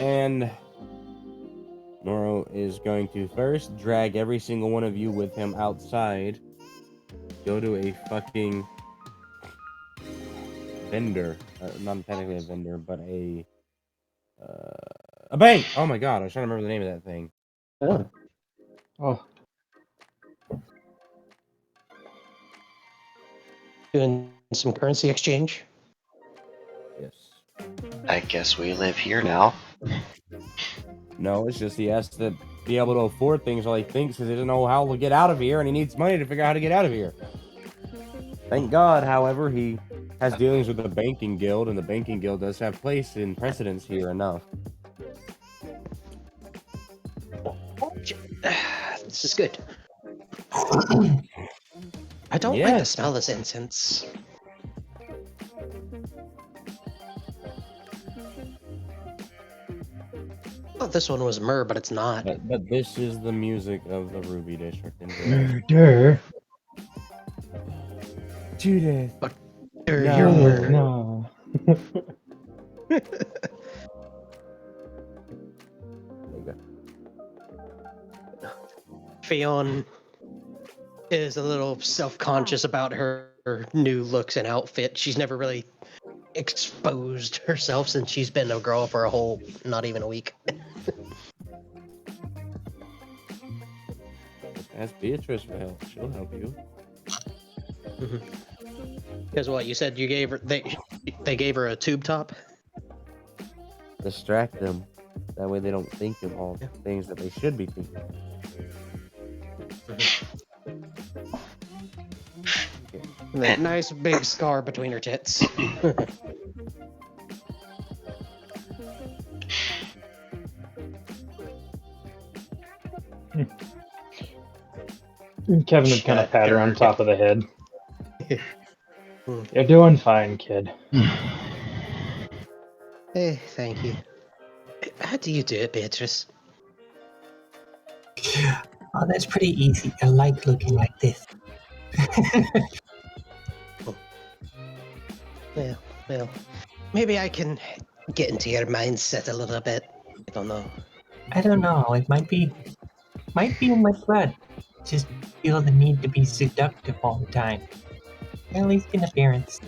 And Noro is going to first drag every single one of you with him outside. Go to a fucking vendor. Not technically a vendor, but a bank! Oh my god, I was trying to remember the name of that thing. Oh. Oh, Doing some currency exchange. Yes. I guess we live here now. No, it's just he has to be able to afford things while he thinks because he doesn't know how to get out of here and he needs money to figure out how to get out of here. Thank God, however, he has dealings with the banking guild, and the banking guild does have place in precedence here enough. This is good. I don't like the Yes. smell of this incense. I thought this one was myrrh, but it's not. But this is the music of the Ruby District. murder. Judith. Or No. your Oh, myrrh. no. Fionn is a little self-conscious about her new looks and outfit. She's never really exposed herself since she's been a girl for a whole, not even a week. Ask Beatrice for help. She'll help you. Because what you said, you gave her they gave her a tube top. Distract them. That way they don't think of all the things that they should be thinking. That nice big scar between her tits. Kevin would kind of pat her on top of the head. You're doing fine, kid. Hey, thank you. How do you do it, Beatrice? Oh, that's pretty easy. I like looking like this. Well, maybe I can get into your mindset a little bit. I don't know. I don't know. It might be in my blood. Just feel the need to be seductive all the time. At least in appearance.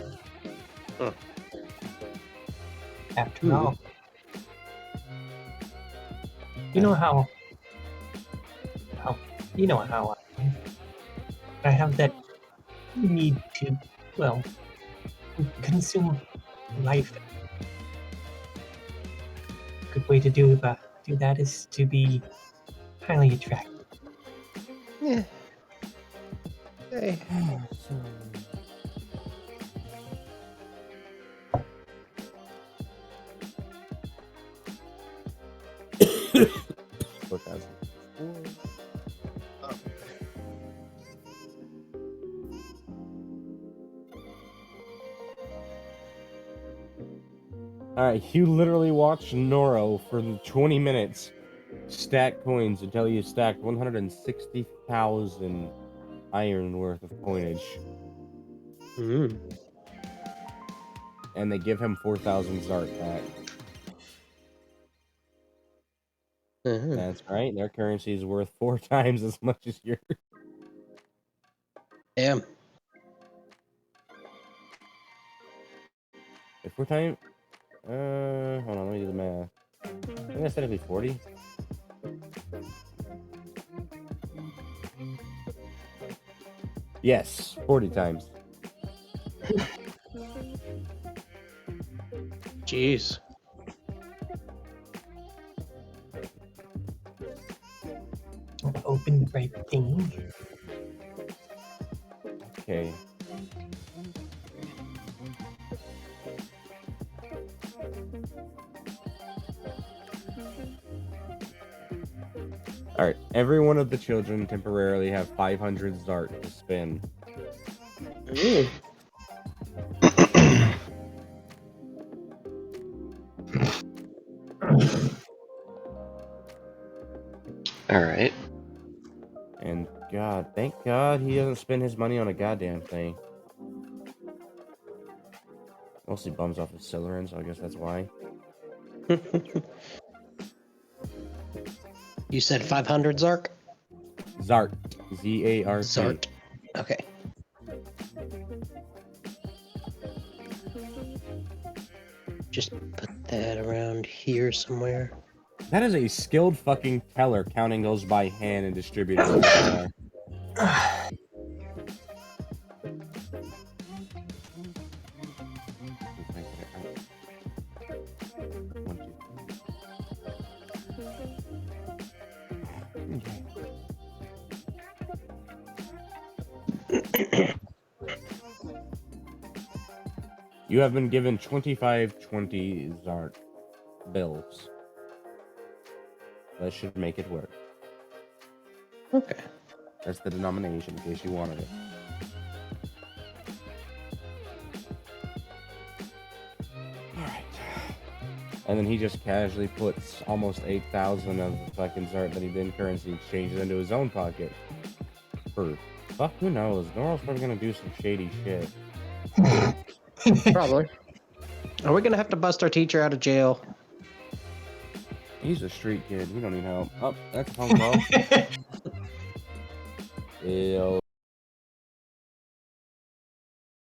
After all, you know how I have that need to, well, consume life. A good way to do that is to be highly attractive. Yeah. Hey. Alright, you literally watched Noro for 20 minutes stack coins until you stacked 160,000 iron worth of coinage. And they give him 4,000 Zart back. That's right, their currency is worth 4 times as much as yours. Damn. If we're time... hold on, let me do the math. I think that's technically 40. Yes, 40 times. Jeez. Open the right thing. Okay. Alright, every one of the children temporarily have 500 Zart to spend. Alright. And God, thank God he doesn't spend his money on a goddamn thing. Mostly bums off of Celerin, so I guess that's why. You said 500 Zark? Zart. Z-A-R-T. Zart. Okay. Just put that around here somewhere. That is a skilled fucking teller counting those by hand and distributing them. Like that. You have been given 2520 Zart bills. That should make it work. Okay. That's the denomination, in case you wanted it. Alright. And then he just casually puts almost 8,000 of the fucking Zart that he did in currency exchanges into his own pocket. For fuck, who knows? Noral's probably gonna do some shady shit. Probably. Are we gonna have to bust our teacher out of jail? He's a street kid. We don't need help. Oh, that's a phone call. Ew.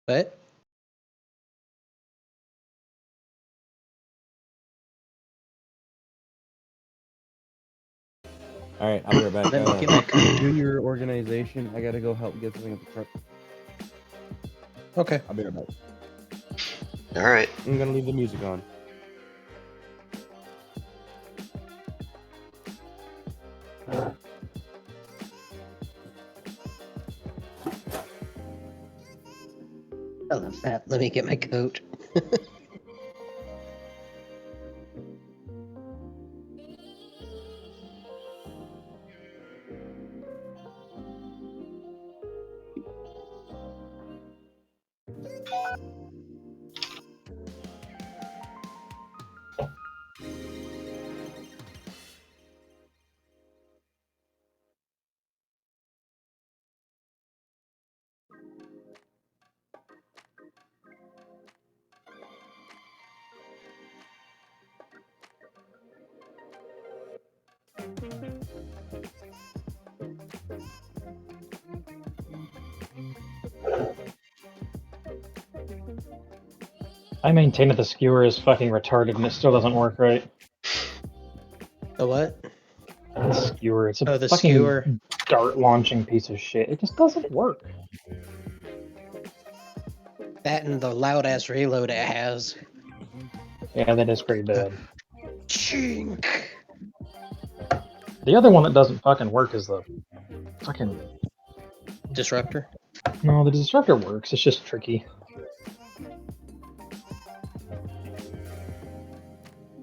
What? Alright, I'll be right back. Let me get my code. Do your organization. I gotta go help get something at the truck. Okay. I'll be right back. Alright. I'm gonna leave the music on. I love that. Let me get my coat. I maintain that the skewer is fucking retarded and it still doesn't work right. The what? The skewer, it's a Oh, the fucking skewer. dart launching piece of shit. It just doesn't work. That and the loud ass reload it has. Yeah, that is pretty bad. Chink. The other one that doesn't fucking work is the fucking... Disruptor. No, the disruptor works, it's just tricky.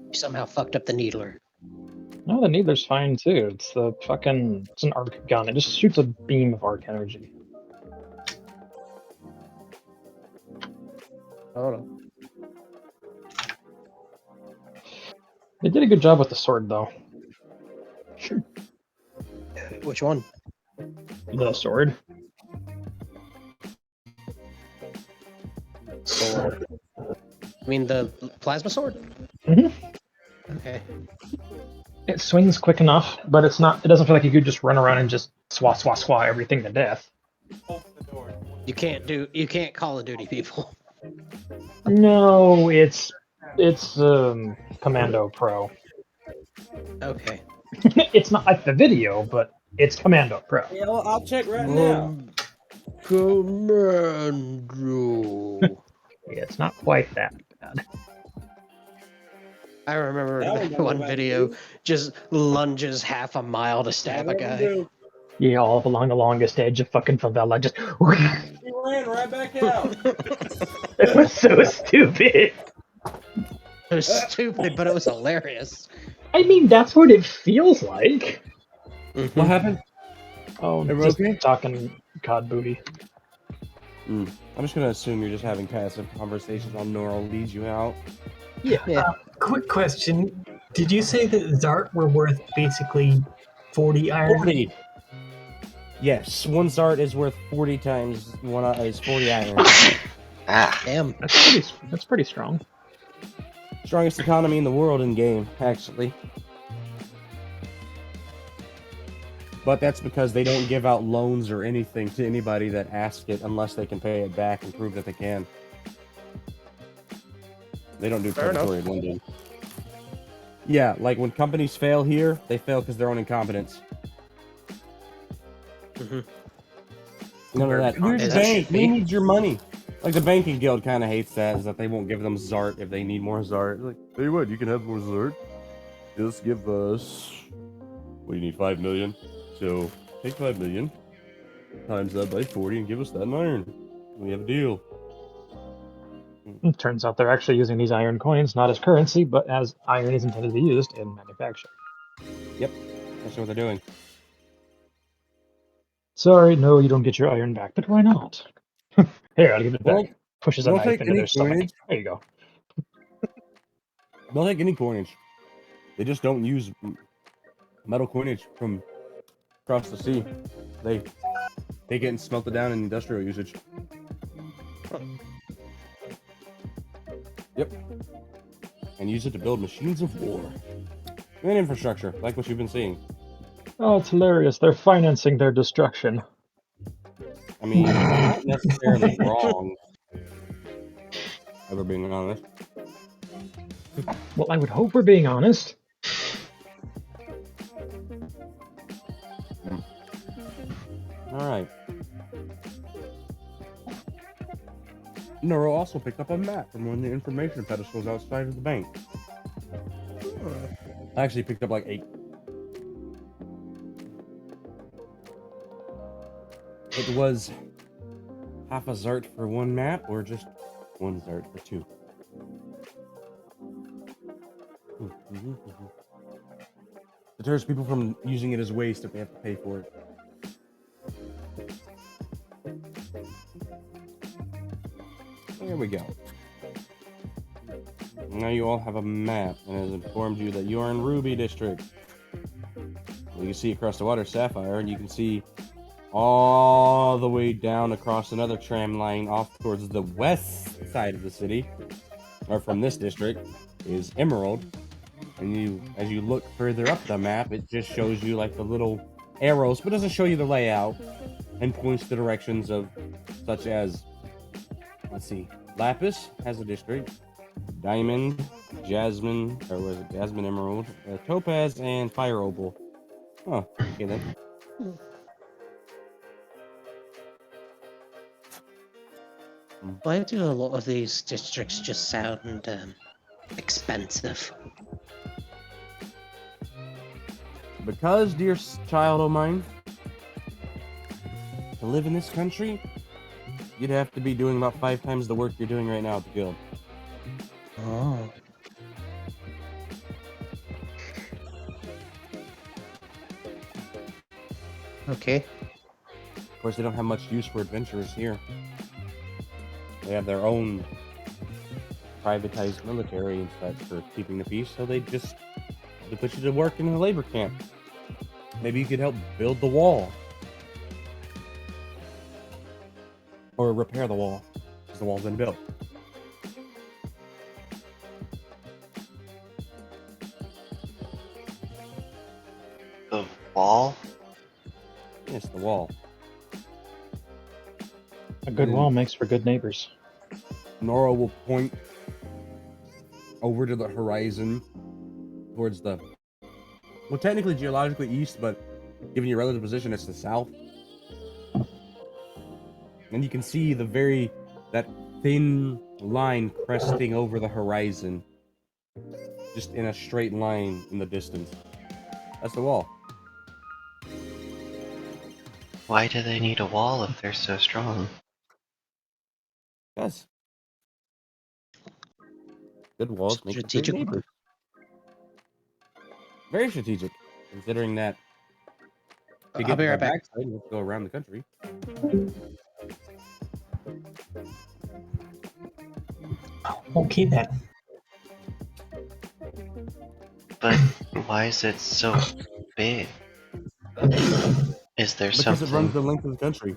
You somehow fucked up the needler. No, the needler's fine too. It's the fucking... It's an arc gun. It just shoots a beam of arc energy. Hold on. They did a good job with the sword, though. Which one? The sword. Sword. I mean the plasma sword? Mhm. Okay. It swings quick enough, but it's not. It doesn't feel like you could just run around and just swat, swat, swat everything to death. You can't Call of Duty people. No, it's Commando Pro. Okay. It's not like the video, but it's Commando Pro. Yeah, well, I'll check right now. Commando. Yeah, it's not quite that bad. I remember That one one goes video back just lunges half a mile to stab a guy. Yeah, all along the longest edge of fucking favela, just. He ran right back out. It was so stupid. It was stupid, but it was hilarious. I mean, that's what it feels like. What happened? Oh, Everyone just okay? talking cod booty. I'm just gonna assume you're just having passive conversations while Noral leads you out. Yeah. Quick question. Did you say that Zart were worth basically 40 iron? 40. Yes, one Zart is worth 40 times one is 40 iron. Ah. Damn. That's pretty strong. Strongest economy in the world in game, actually. But that's because they don't give out loans or anything to anybody that asks it unless they can pay it back and prove that they can. They don't do Fair enough. predatory lending. Yeah, like when companies fail here, they fail because their own incompetence. Mhm. None of that. We're the As it bank. should We be. need your money. Like the banking guild kind of hates that, is that they won't give them Zart if they need more Zart. Like, tell you what, you can have more Zart. Just give us. What do you need? 5 million. So take 5 million, times that by 40, and give us that in iron. We have a deal. It turns out they're actually using these iron coins not as currency, but as iron is intended to be used in manufacture. Yep, that's what they're doing. Sorry, no, you don't get your iron back, but why not? Here, I'll give it back. Well, Pushes a they'll knife take into any their stomach. coinage. There you go. They'll take any coinage. They just don't use metal coinage from across the sea. They take it and smelt it down in industrial usage. Yep. And use it to build machines of war. And infrastructure, like what you've been seeing. Oh, it's hilarious. They're financing their destruction. I mean, not necessarily wrong. Ever being honest. Well, I would hope we're being honest. Alright. Noro also picked up a map from one of the information pedestals outside of the bank. I actually picked up like 8. It was half a Zart for one map, or just 1 Zart for 2. Deters people from using it as waste if they have to pay for it. There we go. Now you all have a map, and it has informed you that you are in Ruby District. You can see across the water Sapphire, and you can see all the way down across another tram line off towards the west side of the city, or from this district, is Emerald. And as you look further up the map, it just shows you like the little arrows, but doesn't show you the layout, and points the directions of, such as, let's see, Lapis has a district, Diamond, Jasmine, or was it Jasmine Emerald, Topaz, and Fire Opal. Oh, okay then. Why do a lot of these districts just sound expensive? Because, dear child of mine, to live in this country, you'd have to be doing about 5 times the work you're doing right now at the guild. Oh. Okay. Of course, they don't have much use for adventurers here. They have their own privatized military and such for keeping the peace, so they put you to work in a labor camp. Maybe you could help build the wall. Or repair the wall, because the wall's been built. The wall? Yes, the wall. A good wall makes for good neighbors. Nora will point over to the horizon towards the, well, technically geologically east, but given your relative position, it's the south. And you can see that thin line cresting over the horizon, just in a straight line in the distance. That's the wall. Why do they need a wall if they're so strong? Yes. Good walls make for great Strategic. neighbors. Very strategic, considering that to I'll get be to right the back. backside, you have to go around the country. Okay then. But why is it so big? Is there Because something? it runs the length of the country.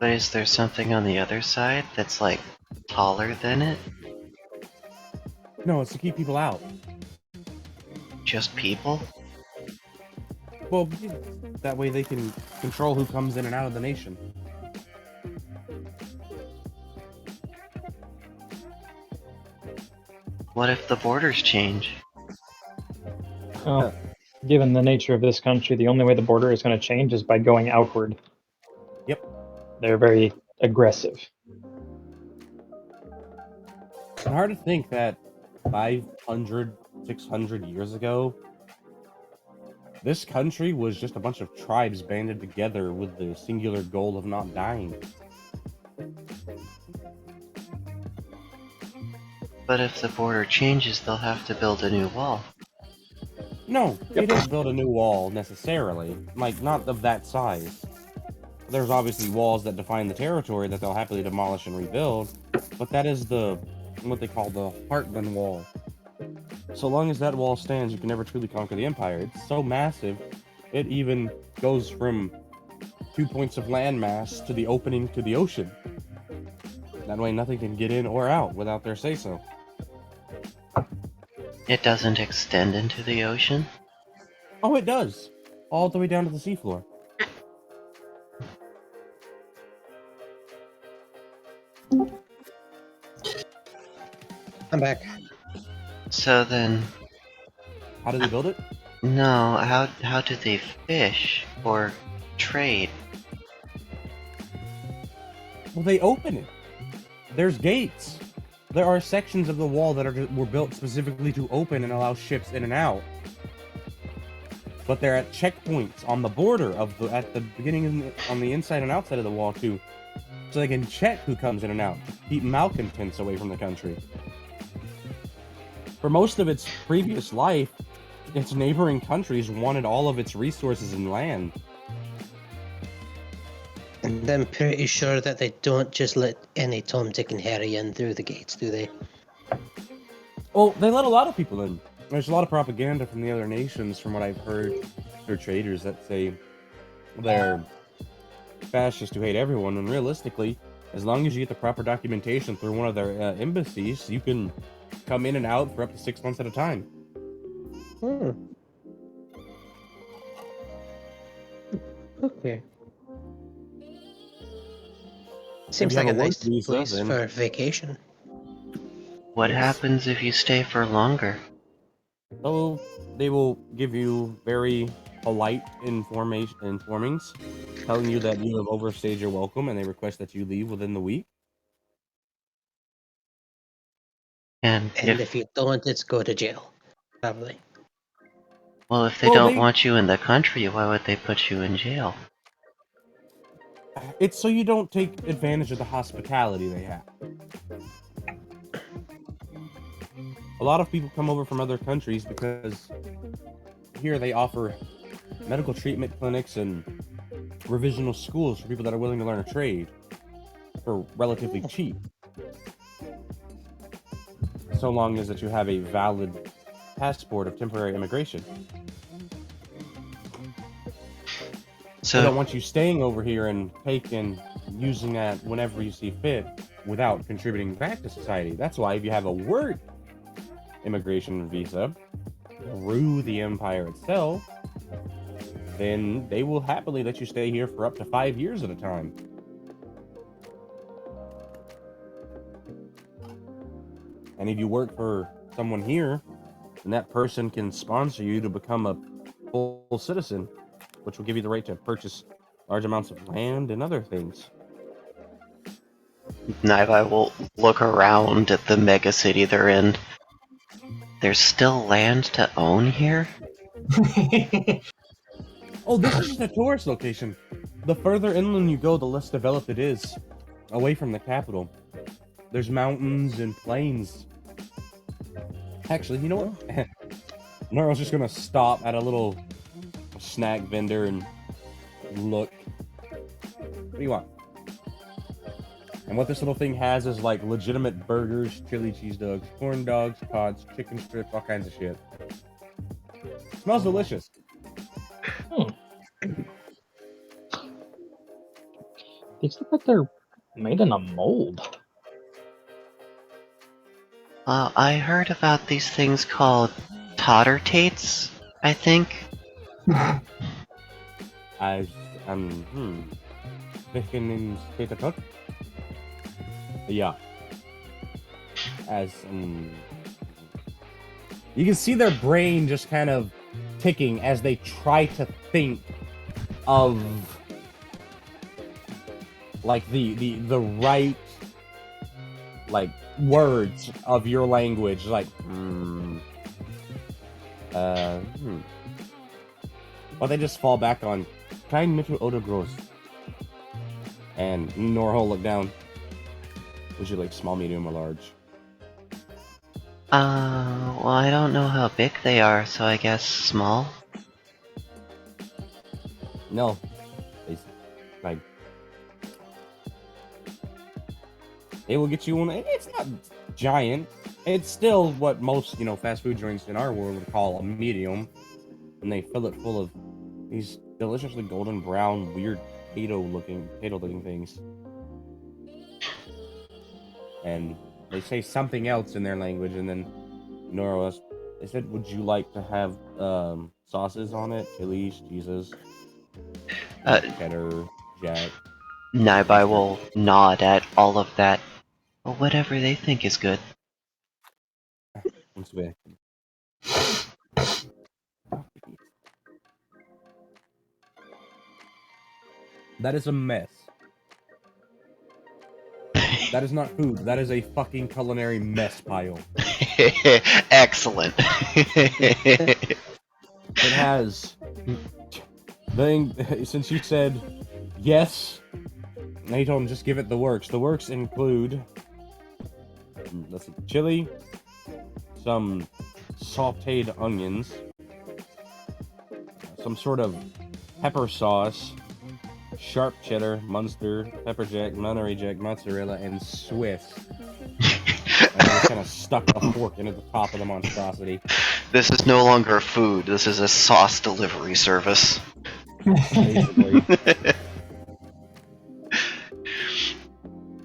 But is there something on the other side that's like taller than it? No, it's to keep people out. Just people? Well, that way they can control who comes in and out of the nation. What if the borders change? Well, given the nature of this country, the only way the border is going to change is by going outward. Yep. They're very aggressive. It's hard to think that 500, 600 years ago, this country was just a bunch of tribes banded together with the singular goal of not dying. But if the border changes, they'll have to build a new wall. No, they don't build a new wall necessarily. Like, not of that size. There's obviously walls that define the territory that they'll happily demolish and rebuild, but that is what they call the Heartland Wall. So long as that wall stands, you can never truly conquer the Empire. It's so massive, it even goes from 2 points of landmass to the opening to the ocean. That way nothing can get in or out without their say-so. It doesn't extend into the ocean? Oh, it does. All the way down to the seafloor. I'm back. So then, How do they build it? no, how do they fish or trade? Well, they open it. There's gates. There are sections of the wall that were built specifically to open and allow ships in and out. But they're at checkpoints on the border at the beginning on the inside and outside of the wall too, so they can check who comes in and out, to keep malcontents away from the country. For most of its previous life, its neighboring countries wanted all of its resources and land. And I'm pretty sure that they don't just let any Tom, Dick, and Harry in through the gates, do they? Well, they let a lot of people in. There's a lot of propaganda from the other nations, from what I've heard, through traders that say they're fascists who hate everyone, and realistically, as long as you get the proper documentation through one of their embassies, you can come in and out for up to 6 months at a time. Okay. Seems you have like a a work nice visa, place then- for vacation. What Yes. happens if you stay for longer? So they will give you very polite informings, telling you that you have overstayed your welcome, and they request that you leave within the week. And And if you don't, it's go to jail. Probably. well, if they Well, don't want you in the country, why would they put you in jail? It's so you don't take advantage of the hospitality they have. A lot of people come over from other countries because here they offer medical treatment clinics and revisional schools for people that are willing to learn a trade for relatively cheap. So long as that you have a valid passport of temporary immigration. They don't So, want you staying over here and using that whenever you see fit without contributing back to society. That's why if you have a work immigration visa through the empire itself, then they will happily let you stay here for up to 5 years at a time. And if you work for someone here, then that person can sponsor you to become a full citizen, which will give you the right to purchase large amounts of land and other things. I will look around at the mega city they're in. There's still land to own here? Oh, this is just a tourist location. The further inland you go, the less developed it is, away from the capital. There's mountains and plains. Actually, you know what? Norrell's just gonna stop at a little snack vendor and look. What do you want? And what this little thing has is like legitimate burgers, chili cheese dogs, corn dogs, pods, chicken strips, all kinds of shit. Smells delicious. These look like they're made in a mold. I heard about these things called totter tates, I think. As bacon and potato cook. Yeah. As you can see their brain just kind of ticking as they try to think of like the right like words of your language, like But they just fall back on klein mittel oder groß. And Nora will look down. Would you like small, medium, or large? Well, I don't know how big they are, so I guess small. No. It's like it will get you one. It's not giant. It's still what most, fast food joints in our world would call a medium. And they fill it full of these deliciously golden brown, weird potato-looking things. And they say something else in their language, and then Nora, they said, would you like to have sauces on it? Chilies, cheeses, cheddar, jack. Naibai will nod at all of that. Well, whatever they think is good. Once we... That is a mess. That is not food. That is a fucking culinary mess pile. Excellent. It has... Since you said yes, now you told him just give it the works. The works include... let's see, chili, some sauteed onions, some sort of pepper sauce, sharp cheddar, Munster, pepper jack, Monterey Jack, mozzarella, and Swiss. And I just kind of stuck a fork into the top of the monstrosity. This is no longer food. This is a sauce delivery service. Basically.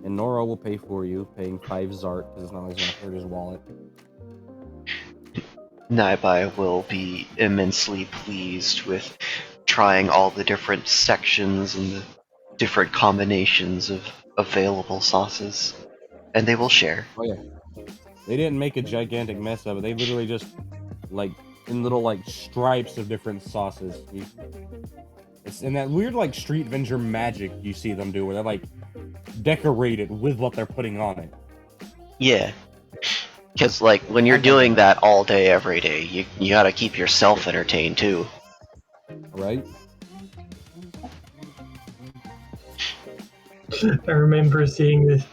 And Nora will pay for you, paying 5 Zart, because it's not always going to hurt his wallet. Naibai will be immensely pleased with trying all the different sections and the different combinations of available sauces. And they will share. Oh yeah. They didn't make a gigantic mess of it. They literally just, like, in little, like, stripes of different sauces. It's in that weird, like, street vendor magic you see them do, where they're, like, decorated with what they're putting on it. Yeah. Because, like, when you're doing that all day, every day, you gotta keep yourself entertained, too. Right? I remember seeing this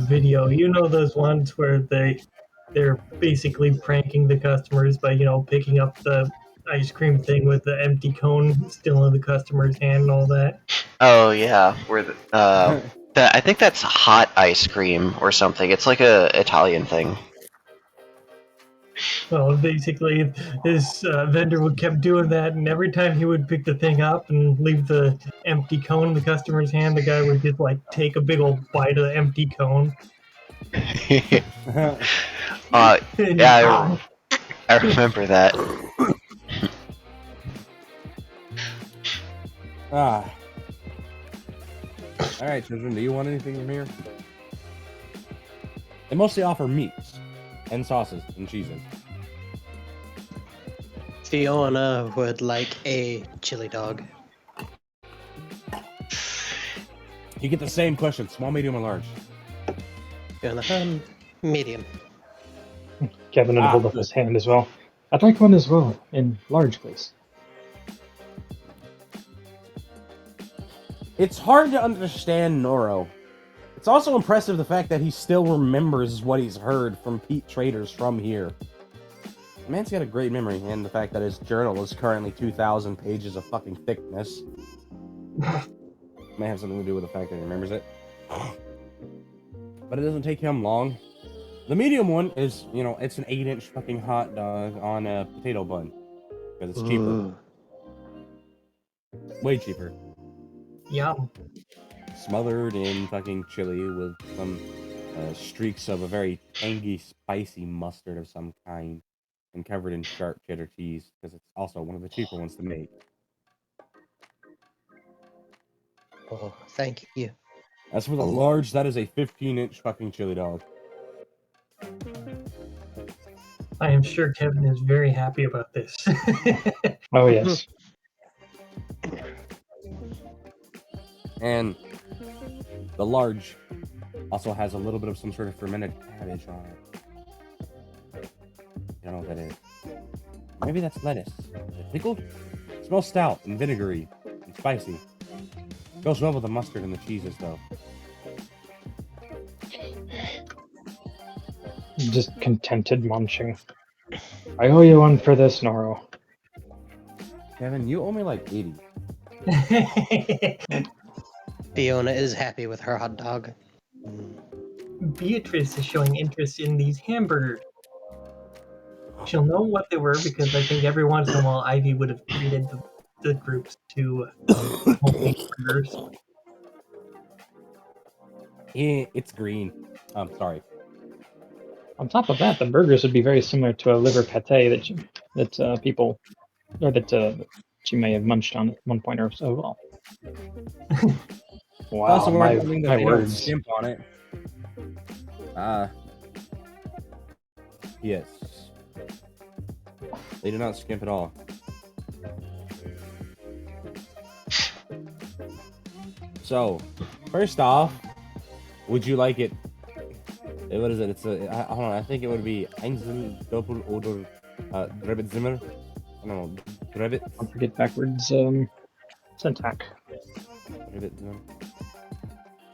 video. You know those ones where they're basically pranking the customers by picking up the ice cream thing with the empty cone still in the customer's hand and all that. Oh, yeah. Where I think that's hot ice cream or something. It's like a Italian thing. Well, basically, this vendor would kept doing that, and every time he would pick the thing up and leave the empty cone in the customer's hand, the guy would just take a big old bite of the empty cone. Yeah, I remember that. Alright, children, do you want anything from here? They mostly offer meats and sauces and cheeses. Fiona would like a chili dog. You get the same question, small, medium, or large? Fiona, medium. Kevin would hold up his hand as well. I'd like one as well, in large, please. It's hard to understand Noro. It's also impressive the fact that he still remembers what he's heard from Pete traders from here. The man's got a great memory, and the fact that his journal is currently 2,000 pages of fucking thickness may have something to do with the fact that he remembers it. But it doesn't take him long. The medium one is, it's an 8-inch fucking hot dog on a potato bun. Because it's cheaper. Way cheaper. Yum. Smothered in fucking chili with some streaks of a very tangy, spicy mustard of some kind, and covered in sharp cheddar cheese, because it's also one of the cheaper ones to make. Oh, thank you. As for the large, that is a 15-inch fucking chili dog. I am sure Kevin is very happy about this. Oh yes. And the large also has a little bit of some sort of fermented cabbage on it. I don't know what that is. Maybe that's lettuce. Is it pickled? It smells stout and vinegary and spicy. Goes well with the mustard and the cheeses, though. Just contented munching. I owe you one for this, Noro. Kevin, you owe me like 80. Fiona is happy with her hot dog. Beatrice is showing interest in these hamburgers. She'll know what they were because I think every once in a while Ivy would have treated the groups to homemade burgers. Yeah, it's green. Sorry. On top of that, the burgers would be very similar to a liver pate that people, or that she may have munched on at one point or so. Well. Wow, Also, we're my that they don't words. skimp on it. Yes. They do not skimp at all. So, first off, would you like it? What is it? It's a. Hold on. I think it would be Einzel Doppel oder Drebetzimmer. I don't know. Drebet. Don't forget backwards syntax. Drebetzimmer.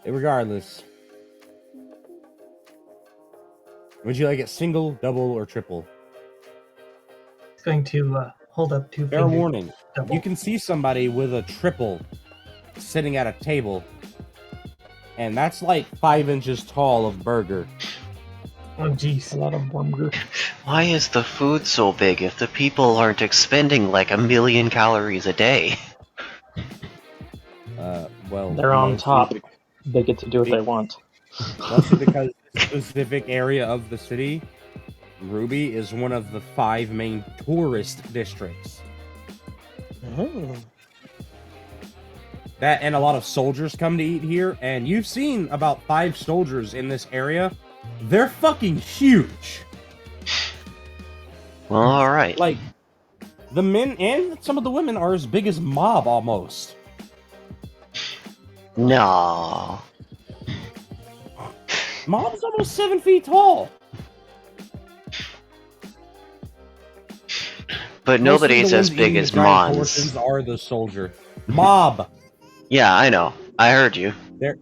Regardless, would you like it single, double, or triple? It's going to hold up two Fair fingers. warning. Double. You can see somebody with a triple sitting at a table, and that's like 5 inches tall of burger. Oh, jeez. A lot of burger. Why is the food so big if the people aren't expending like 1 million calories a day? Well, They're on mostly top. be- They get to do what they want. Mostly because this specific area of the city, Ruby, is one of the 5 main tourist districts. Oh. That and a lot of soldiers come to eat here, and you've seen about 5 soldiers in this area. They're fucking huge. Well, alright. Like, the men and some of the women are as big as Mob almost. No. Mob's almost 7 feet tall. But Mostly nobody's the as ones big eating as the giant Mons. portions are the soldier. Mob. Yeah, I know. I heard you. They're-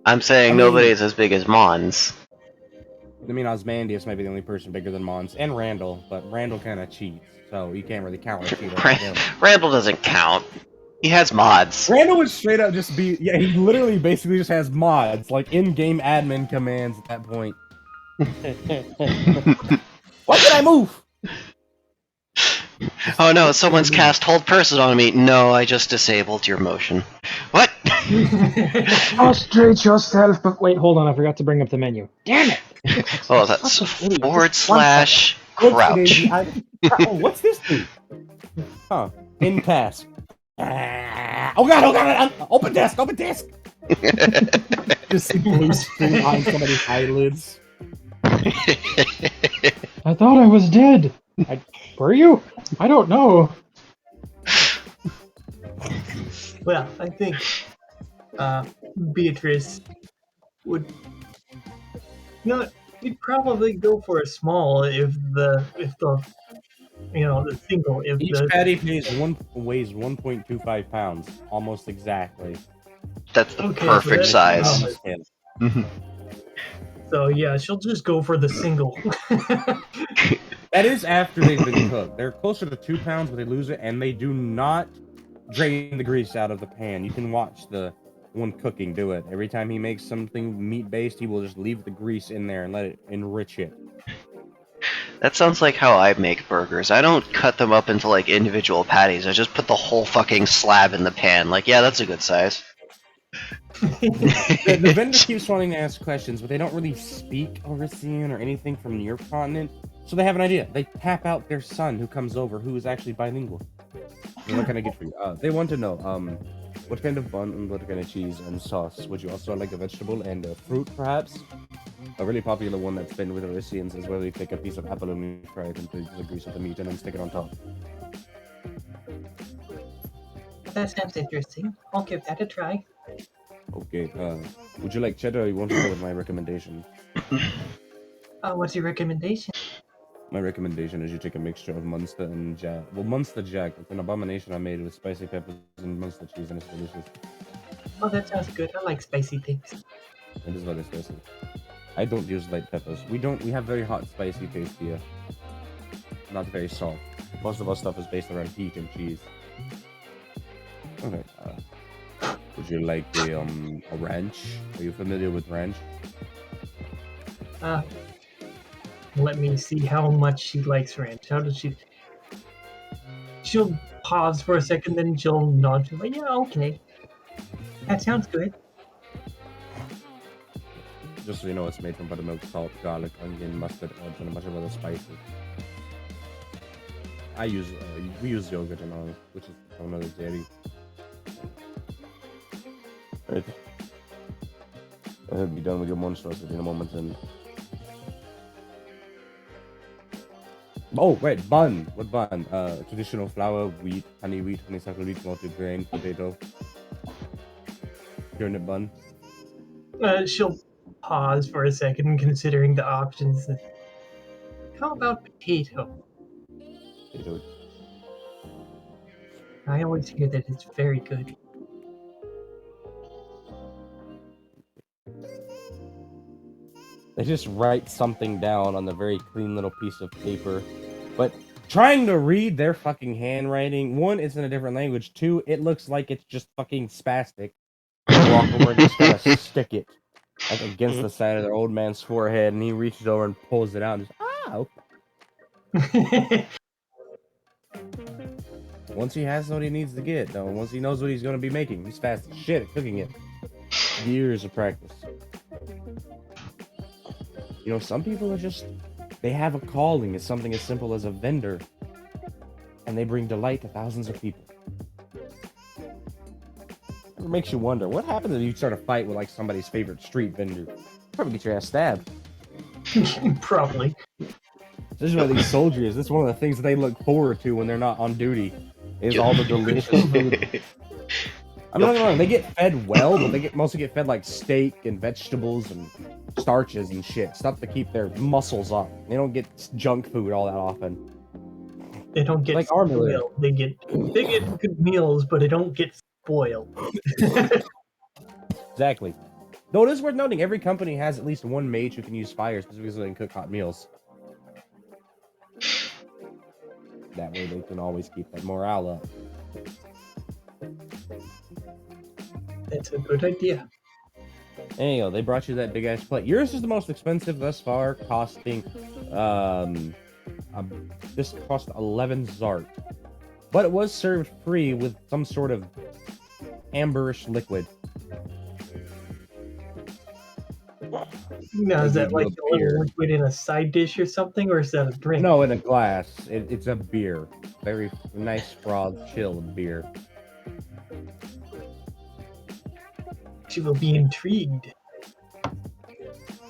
I'm saying I mean- nobody's as big as Mons. I mean, Osmandius might be the only person bigger than Mons, and Randall, but Randall kind of cheats, so you can't really count a cheater like him. Randall doesn't count. He has mods. Randall would straight up just be, yeah, he literally basically just has mods, like in-game admin commands at that point. Why can I move? Oh no, someone's cast hold person on me. No, I just disabled your motion. What? Prostrate yourself, but wait, hold on, I forgot to bring up the menu. Damn it! Oh, that's Fucking idiot. // What's crouch. oh, what's this do? Huh. In task. Oh god, open desk, Just see blue screen behind somebody's eyelids. I thought I was dead. Were you? I don't know. Well, I think Beatrice would. You know what? We'd probably go for a small if the the single if Each the patty weighs 1.25 pounds, almost exactly. That's the Okay, perfect so size. that's- Yeah. so yeah, she'll just go for the single. That is after they've been cooked. They're closer to 2 pounds, but they lose it, and they do not drain the grease out of the pan. You can watch the one cooking do it. Every time he makes something meat-based, he will just leave the grease in there and let it enrich it. That sounds like how I make burgers. I don't cut them up into like individual patties. I just put the whole fucking slab in the pan. Like, yeah, that's a good size. The vendor keeps wanting to ask questions, but they don't really speak Orician or anything from your continent, so they have an idea. They tap out their son who comes over, who is actually bilingual. What can I get for you? They want to know, What kind of bun and what kind of cheese and sauce? Would you also like a vegetable and a fruit, perhaps? A really popular one that's been with Arisians is where they take a piece of apple and you fry it into the grease of the meat and then stick it on top. That sounds interesting. I'll give that a try. Okay, would you like cheddar or you want to go with my recommendation? What's your recommendation? My recommendation is you take a mixture of Munster and Jack. Well, Munster Jack. It's an abomination I made with spicy peppers and Munster cheese and it's delicious. Oh, that sounds good. I like spicy things. It is very spicy. I don't use light peppers. We have very hot, spicy taste here. Not very soft. Most of our stuff is based around heat and cheese. Okay. Would you like a ranch? Are you familiar with ranch? Let me see how much she likes ranch. How does she? She'll pause for a second, then she'll nod. She's like, "Yeah, okay, that sounds good." Just so you know, it's made from buttermilk, salt, garlic, onion, mustard, herbs, and a bunch of other spices. We use yogurt and all, which is another dairy. Right. I'll be done with your monstrosity in a moment then. Oh, wait, bun. What bun? Traditional flour, wheat, honeysuckle wheat, malted grain, potato. Turnip bun. She'll pause for a second, considering the options. How about potato? Potato. I always hear that it's very good. They just write something down on the very clean little piece of paper. But trying to read their fucking handwriting, one, it's in a different language. Two, it looks like it's just fucking spastic. They walk over and just kind of stick it like against the side of their old man's forehead, and he reaches over and pulls it out and just, okay. Once he has what he needs to get, though, once he knows what he's going to be making, he's fast as shit at cooking it. Years of practice. You know, some people are just, they have a calling as something as simple as a vendor, and they bring delight to thousands of people. It makes you wonder, what happens if you start a fight with like somebody's favorite street vendor? Probably get your ass stabbed. Probably. Especially these soldiers, that's one of the things that they look forward to when they're not on duty, is all the delicious food. I'm not wrong, they get fed well, but they mostly get fed like steak and vegetables and starches and shit, stuff to keep their muscles up. They don't get junk food all that often. They don't get like our military. spoiled. They get good meals, but they don't get spoiled. Exactly. Though it is worth noting, every company has at least one mage who can use fire specifically so they can cook hot meals. That way they can always keep that morale up. That's a good idea. There you go. They brought you that big ass plate. Yours is the most expensive thus far, costing this cost 11 Zart, but it was served free with some sort of amberish liquid. Now, is that like a little liquid in a side dish or something, or is that a drink? No, in a glass. It's a beer. Very nice, frog, chilled beer. She will be intrigued.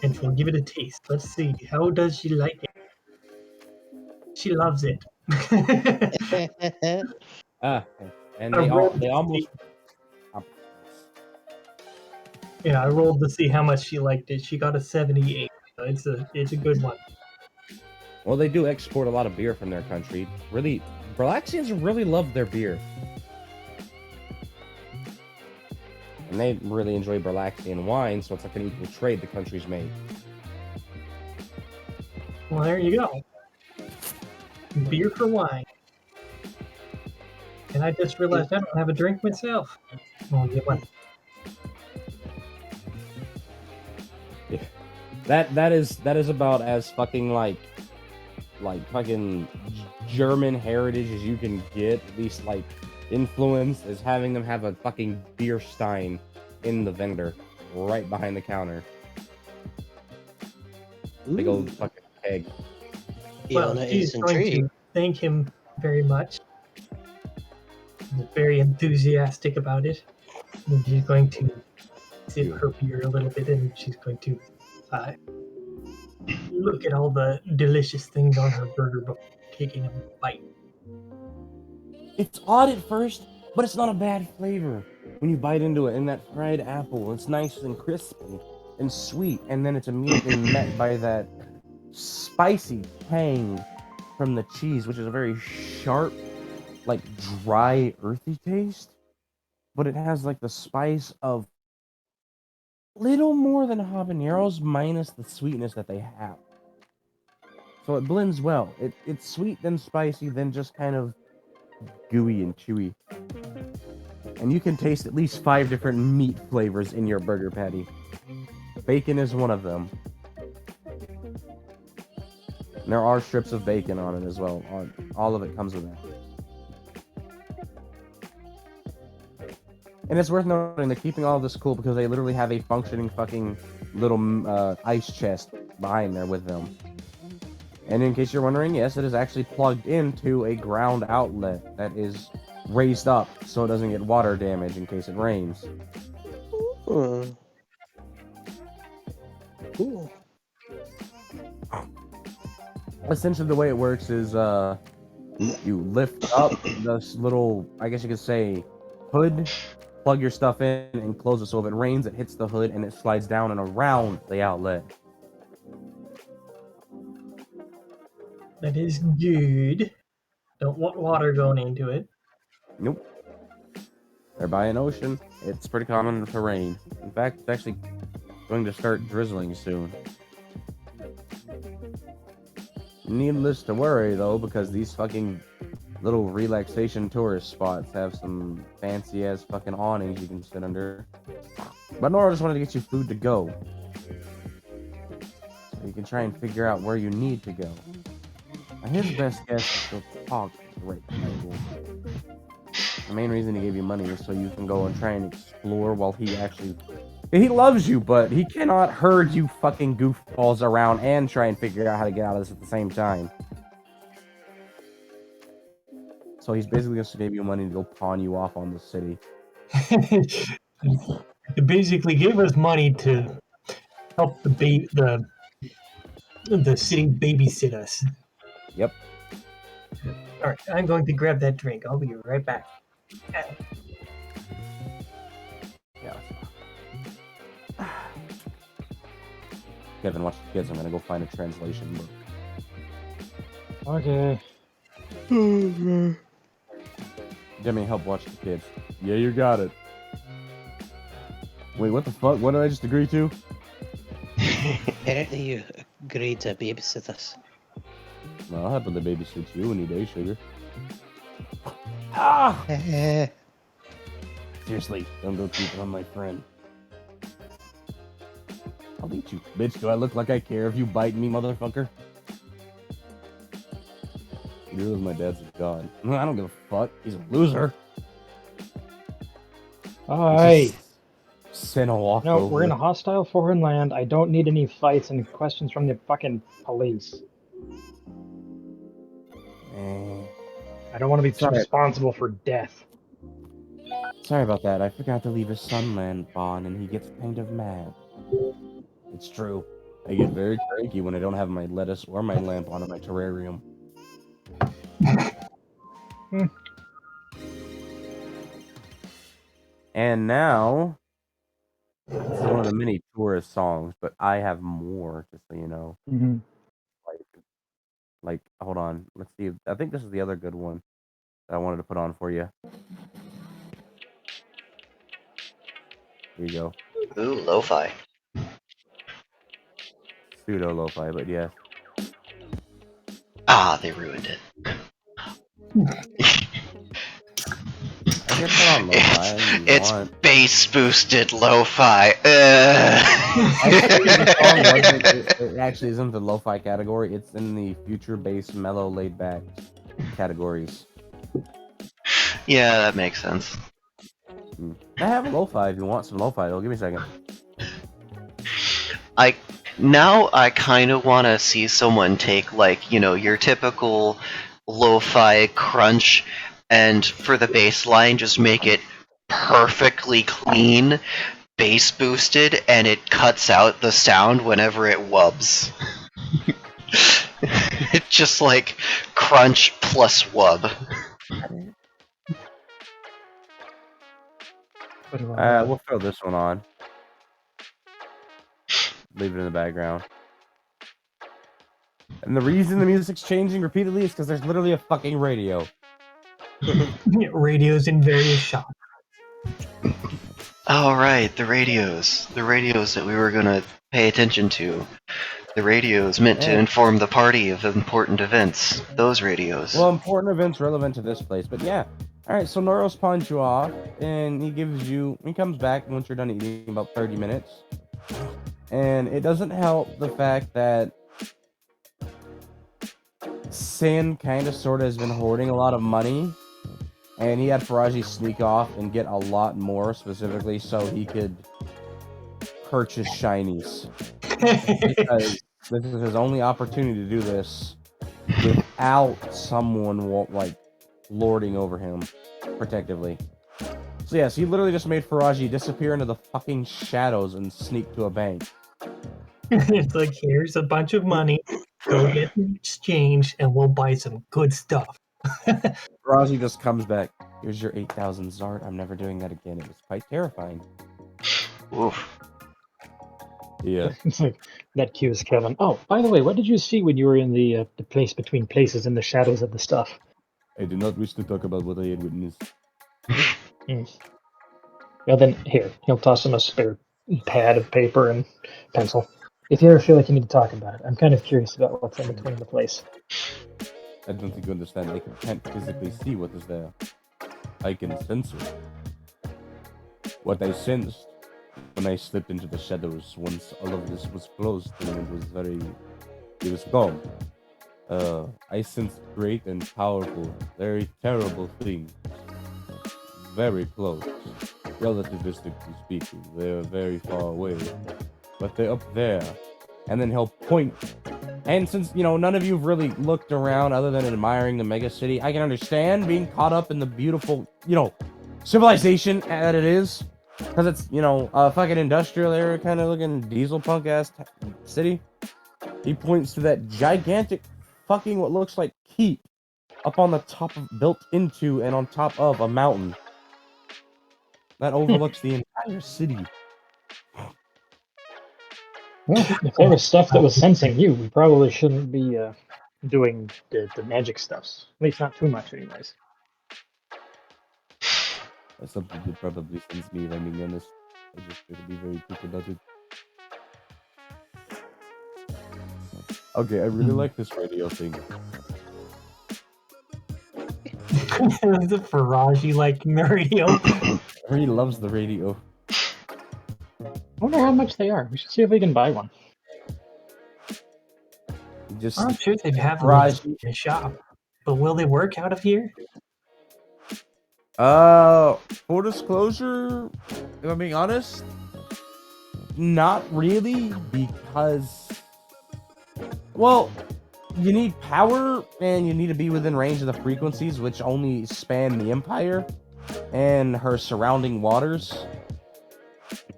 And she'll give it a taste. Let's see. How does she like it? She loves it. And they almost... Yeah, I rolled to see how much she liked it. She got a 78. It's a good one. Well, they do export a lot of beer from their country. Really, Berlaxians really love their beer. And they really enjoy Berlaxian wine, so it's like an equal trade the countries make. Well, there you go. Beer for wine. And I just realized I don't have a drink myself. I'll get one. Yeah. That is about as fucking like fucking German heritage as you can get, at least like influence, is having them have a fucking beer stein in the vendor right behind the counter. Big old fucking keg. Well, he's going to thank him very much. He's very enthusiastic about it. And she's going to sip her beer a little bit, and she's going to look at all the delicious things on her burger before taking a bite. It's odd at first, but it's not a bad flavor when you bite into it. And that fried apple, it's nice and crispy and sweet, and then it's immediately met by that spicy tang from the cheese, which is a very sharp, like dry, earthy taste. But it has like the spice of little more than habaneros minus the sweetness that they have. So it blends well. It's sweet, then spicy, then just kind of gooey and chewy. And you can taste at least 5 different meat flavors in your burger patty. Bacon is one of them. And there are strips of bacon on it as well. All of it comes with that. And it's worth noting they're keeping all of this cool because they literally have a functioning fucking little ice chest behind there with them. And in case you're wondering, yes, it is actually plugged into a ground outlet that is raised up so it doesn't get water damage in case it rains. Cool. Essentially, the way it works is you lift up this little, I guess you could say, hood, plug your stuff in, and close it so if it rains, it hits the hood and it slides down and around the outlet. That is good. Don't want water going into it. Nope. They're by an ocean. It's pretty common to rain. In fact, it's actually going to start drizzling soon. Needless to worry, though, because these fucking little relaxation tourist spots have some fancy-ass fucking awnings you can sit under. But Nora just wanted to get you food to go. So you can try and figure out where you need to go. And his best guess is to talk right now. The main reason he gave you money is so you can go and try and explore while he actually... He loves you, but he cannot herd you fucking goofballs around and try and figure out how to get out of this at the same time. So he's basically just gave you money to go pawn you off on the city. He basically gave us money to help the city babysit us. Yep. All right, I'm going to grab that drink. I'll be right back. Yeah. Kevin, watch the kids. I'm gonna go find a translation book. Okay. Jimmy, help watch the kids. Yeah, you got it. Wait, what the fuck? What did I just agree to? Apparently you agreed to babysit us. Well, I'll happily babysit you any day, sugar. Ah! Seriously, don't go cheating on my friend. I'll eat you, bitch. Do I look like I care if you bite me, motherfucker? You realize my dad's a god. I don't give a fuck. He's a loser. Alright. Send a walk No, over. we're in a hostile foreign land. I don't need any fights and questions from the fucking police. I don't want to be responsible for death. Sorry about that. I forgot to leave his sunland on, and he gets kind of mad. It's true. I get very cranky when I don't have my lettuce or my lamp on in my terrarium. And now, this is one of the many tourist songs, but I have more, just so you know. Mm-hmm. Like, hold on. Let's see. I think this is the other good one that I wanted to put on for you. Here you go. Ooh, lo-fi. Pseudo lo-fi, but yes. Ah, they ruined it. I can put on lo-fi if you It's want. bass boosted lo-fi. Actually, the song wasn't, it actually isn't the lo-fi category. It's in the future-based, mellow, laid-back categories. Yeah, that makes sense. I have a lo-fi if you want some lo-fi, though. Give me a second. Now I kind of want to see someone take, like, you know, your typical lo-fi crunch, and for the bass line, just make it perfectly clean, bass boosted, and it cuts out the sound whenever it wubs. It's just like crunch plus wub. What do I We'll throw this one on. Leave it in the background. And the reason the music's changing repeatedly is because there's literally a fucking radio. Radios in various shops. Oh, right, the radios. The radios that we were gonna pay attention to. The radios meant to Yeah. inform the party of important events. Those radios. Well, important events relevant to this place, but yeah. Alright, so Noros pawns you off, and he comes back once you're done eating, about 30 minutes. And it doesn't help the fact that Sin kind of sort of has been hoarding a lot of money, and he had Faraji sneak off and get a lot more, specifically so he could purchase shinies. Because this is his only opportunity to do this without someone like lording over him protectively. So yes, he literally just made Faraji disappear into the fucking shadows and sneak to a bank. It's like, here's a bunch of money. Go get the exchange, and we'll buy some good stuff. Faraji just comes back. Here's your 8,000 Zart. I'm never doing that again. It was quite terrifying. Oof. Yeah. It's like that cues Kevin. Oh, by the way, what did you see when you were in the place between places in the shadows of the stuff? I do not wish to talk about what I had witnessed. Well, then here, he'll toss him a spare pad of paper and pencil. If you ever feel like you need to talk about it, I'm kind of curious about what's in between the place. I don't think you understand. I can't physically see what is there. I can sense it. What I sensed when I slipped into the shadows once all of this was closed and it was calm. I sensed great and powerful, very terrible things. Very close. Relativistically speaking, they're very far away. But they're up there. And then he'll point. And since, none of you have really looked around other than admiring the mega city, I can understand being caught up in the beautiful, civilization that it is. Because it's, a fucking industrial area kind of looking diesel punk ass city. He points to that gigantic fucking what looks like keep up on the top of, built into and on top of a mountain that overlooks the entire city. Well, if there was stuff that was sensing you, we probably shouldn't be doing the magic stuffs. At least not too much, anyways. That's something that probably sends me, if I'm being honest. I just try to be very quick about it. Okay, I really like this radio thing. Is it Faraji liking the radio? He loves the radio. I wonder how much they are. We should see if we can buy one. Just I'm sure they'd have them Faraji. in a shop. But will they work out of here? For disclosure, if I'm being honest, not really, because, well, you need power and you need to be within range of the frequencies, which only span the Empire and her surrounding waters.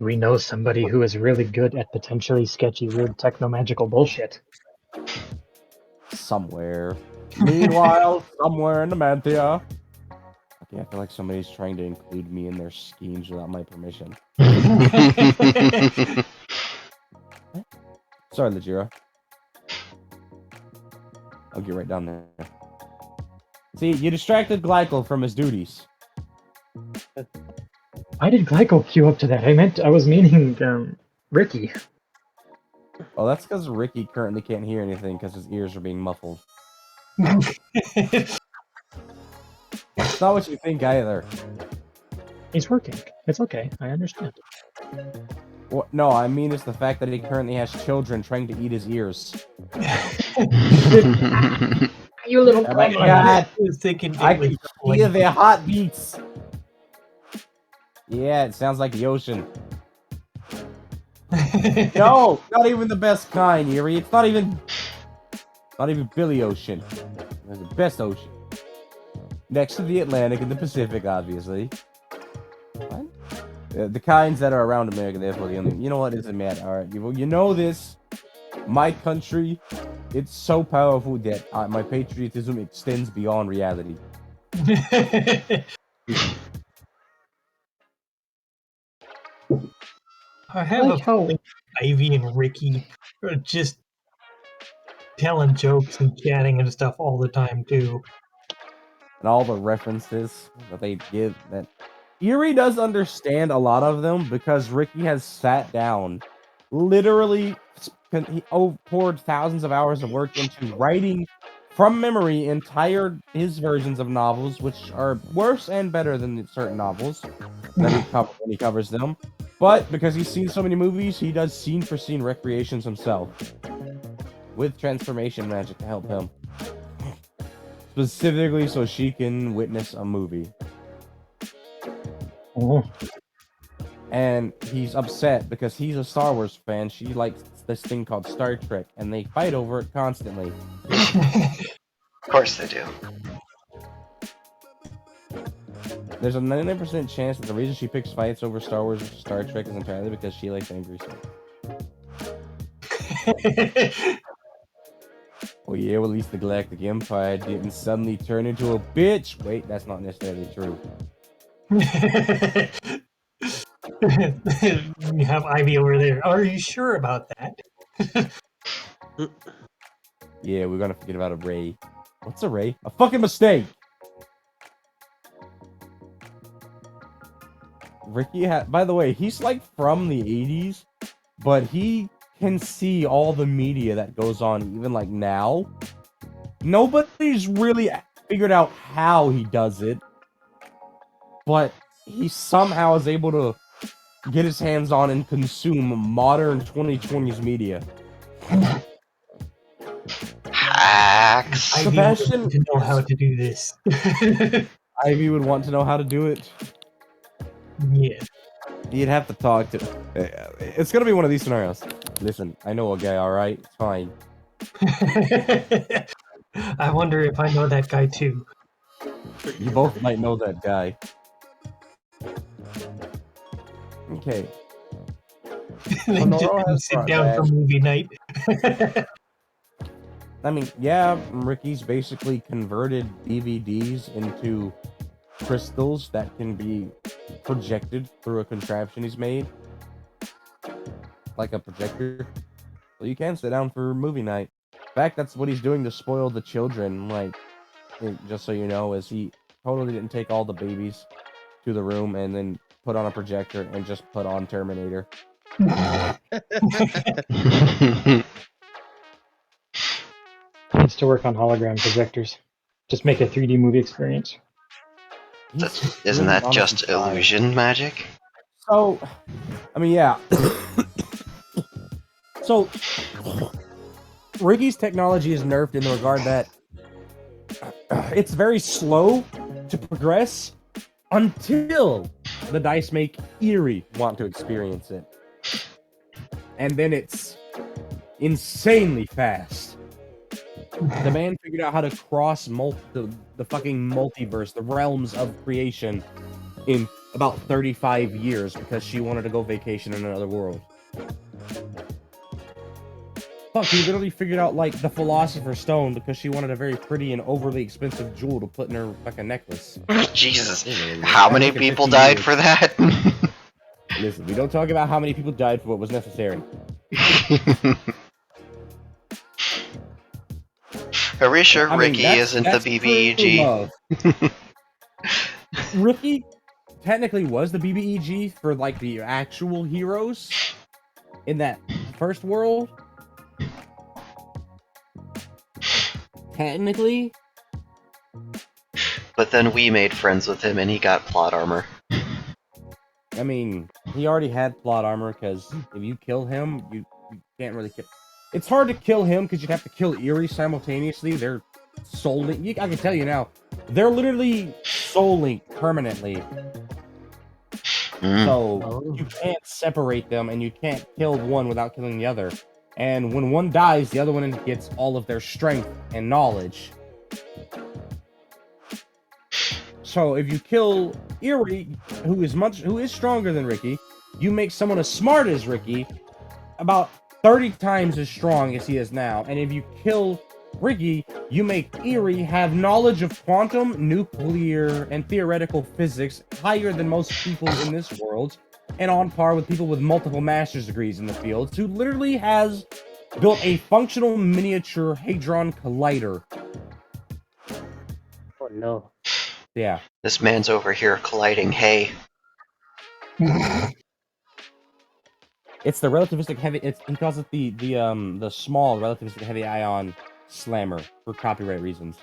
We know somebody who is really good at potentially sketchy, weird techno-magical bullshit. Somewhere. Meanwhile, somewhere in the Mantia. Okay, I feel like somebody's trying to include me in their schemes without my permission. Sorry, Legera. I'll get right down there. See, you distracted Glycol from his duties. Why did Glyco queue up to that? I was meaning, Ricky. Oh, that's because Ricky currently can't hear anything because his ears are being muffled. It's not what you think either. He's working. It's okay. I understand. What? No, I mean it's the fact that he currently has children trying to eat his ears. You little Oh my God. I was thinking I it was can like, hear their heartbeats. Yeah, it sounds like the ocean. No, not even the best kind, Erie. It's not even Billy Ocean. It's the best ocean. Next to the Atlantic and the Pacific, obviously. The kinds that are around America, therefore the only. You know what? It doesn't matter. All right, you know this. My country, it's so powerful that my patriotism extends beyond reality. I have Like a how feeling Ivy and Ricky are just telling jokes and chatting and stuff all the time too. And all the references that they give, that Erie does understand a lot of them because Ricky has sat down, literally poured thousands of hours of work into writing from memory his versions of novels, which are worse and better than certain novels that when he covers them. But because he's seen so many movies, he does scene for scene recreations himself with transformation magic to help him. Specifically so she can witness a movie. oh, And he's upset because he's a Star Wars fan. She likes this thing called Star Trek, and they fight over it constantly. Of course they do. There's a 99% chance that the reason she picks fights over Star Wars or Star Trek is entirely because she likes angry stuff. Oh yeah, well, at least the Galactic Empire didn't suddenly turn into a bitch. Wait, that's not necessarily true. You have Ivy over there. Are you sure about that? Yeah, we're gonna forget about a ray. What's a ray? A fucking mistake! Ricky by the way, he's like from the 80s, but he can see all the media that goes on even like now. Nobody's really figured out how he does it, but he somehow is able to get his hands on and consume modern 2020s media. Hacks. Ivy Sebastian- would to know how to do this. Ivy would want to know how to do it. Yeah. You'd have to talk to. It's gonna be one of these scenarios. Listen, I know a guy, alright? It's fine. I wonder if I know that guy too. You both might know that guy. Okay. Then Honora has just sit brought down for back- movie night. I mean, yeah, Ricky's basically converted DVDs into crystals that can be projected through a contraption he's made. Like a projector. So you can sit down for movie night. In fact, that's what he's doing to spoil the children. Like, just so you know, is he totally didn't take all the babies to the room and then put on a projector and just put on Terminator. needs to work on hologram projectors. Just make a 3D movie experience. Isn't that just illusion magic? So, I mean, yeah. So, Ricky's technology is nerfed in the regard that it's very slow to progress until the dice make Erie want to experience it. And then it's insanely fast. The man figured out how to cross the fucking multiverse, the realms of creation, in about 35 years because she wanted to go vacation in another world. Fuck, he literally figured out, like, the Philosopher's Stone because she wanted a very pretty and overly expensive jewel to put in her fucking necklace. Jesus. How many people died for that? Listen, we don't talk about how many people died for what was necessary. Are we sure I mean, Ricky that's isn't the true BBEG? love. Ricky technically was the BBEG for, like, the actual heroes in that first world. Technically. But then we made friends with him and he got plot armor. I mean, he already had plot armor because if you kill him, you can't really kill. It's hard to kill him because you'd have to kill Erie simultaneously. They're soul linked. I can tell you now, they're literally soul linked permanently. So you can't separate them, and you can't kill one without killing the other. And when one dies, the other one gets all of their strength and knowledge. So if you kill Eerie, who is stronger than Ricky, you make someone as smart as Ricky about 30 times as strong as he is now. And if you kill Ricky, you make Eerie have knowledge of quantum, nuclear, and theoretical physics higher than most people in this world, and on par with people with multiple master's degrees in the field, who literally has built a functional miniature Hadron Collider. Oh no. Yeah. This man's over here colliding hay. It's the relativistic heavy. He calls it the small relativistic heavy ion slammer for copyright reasons.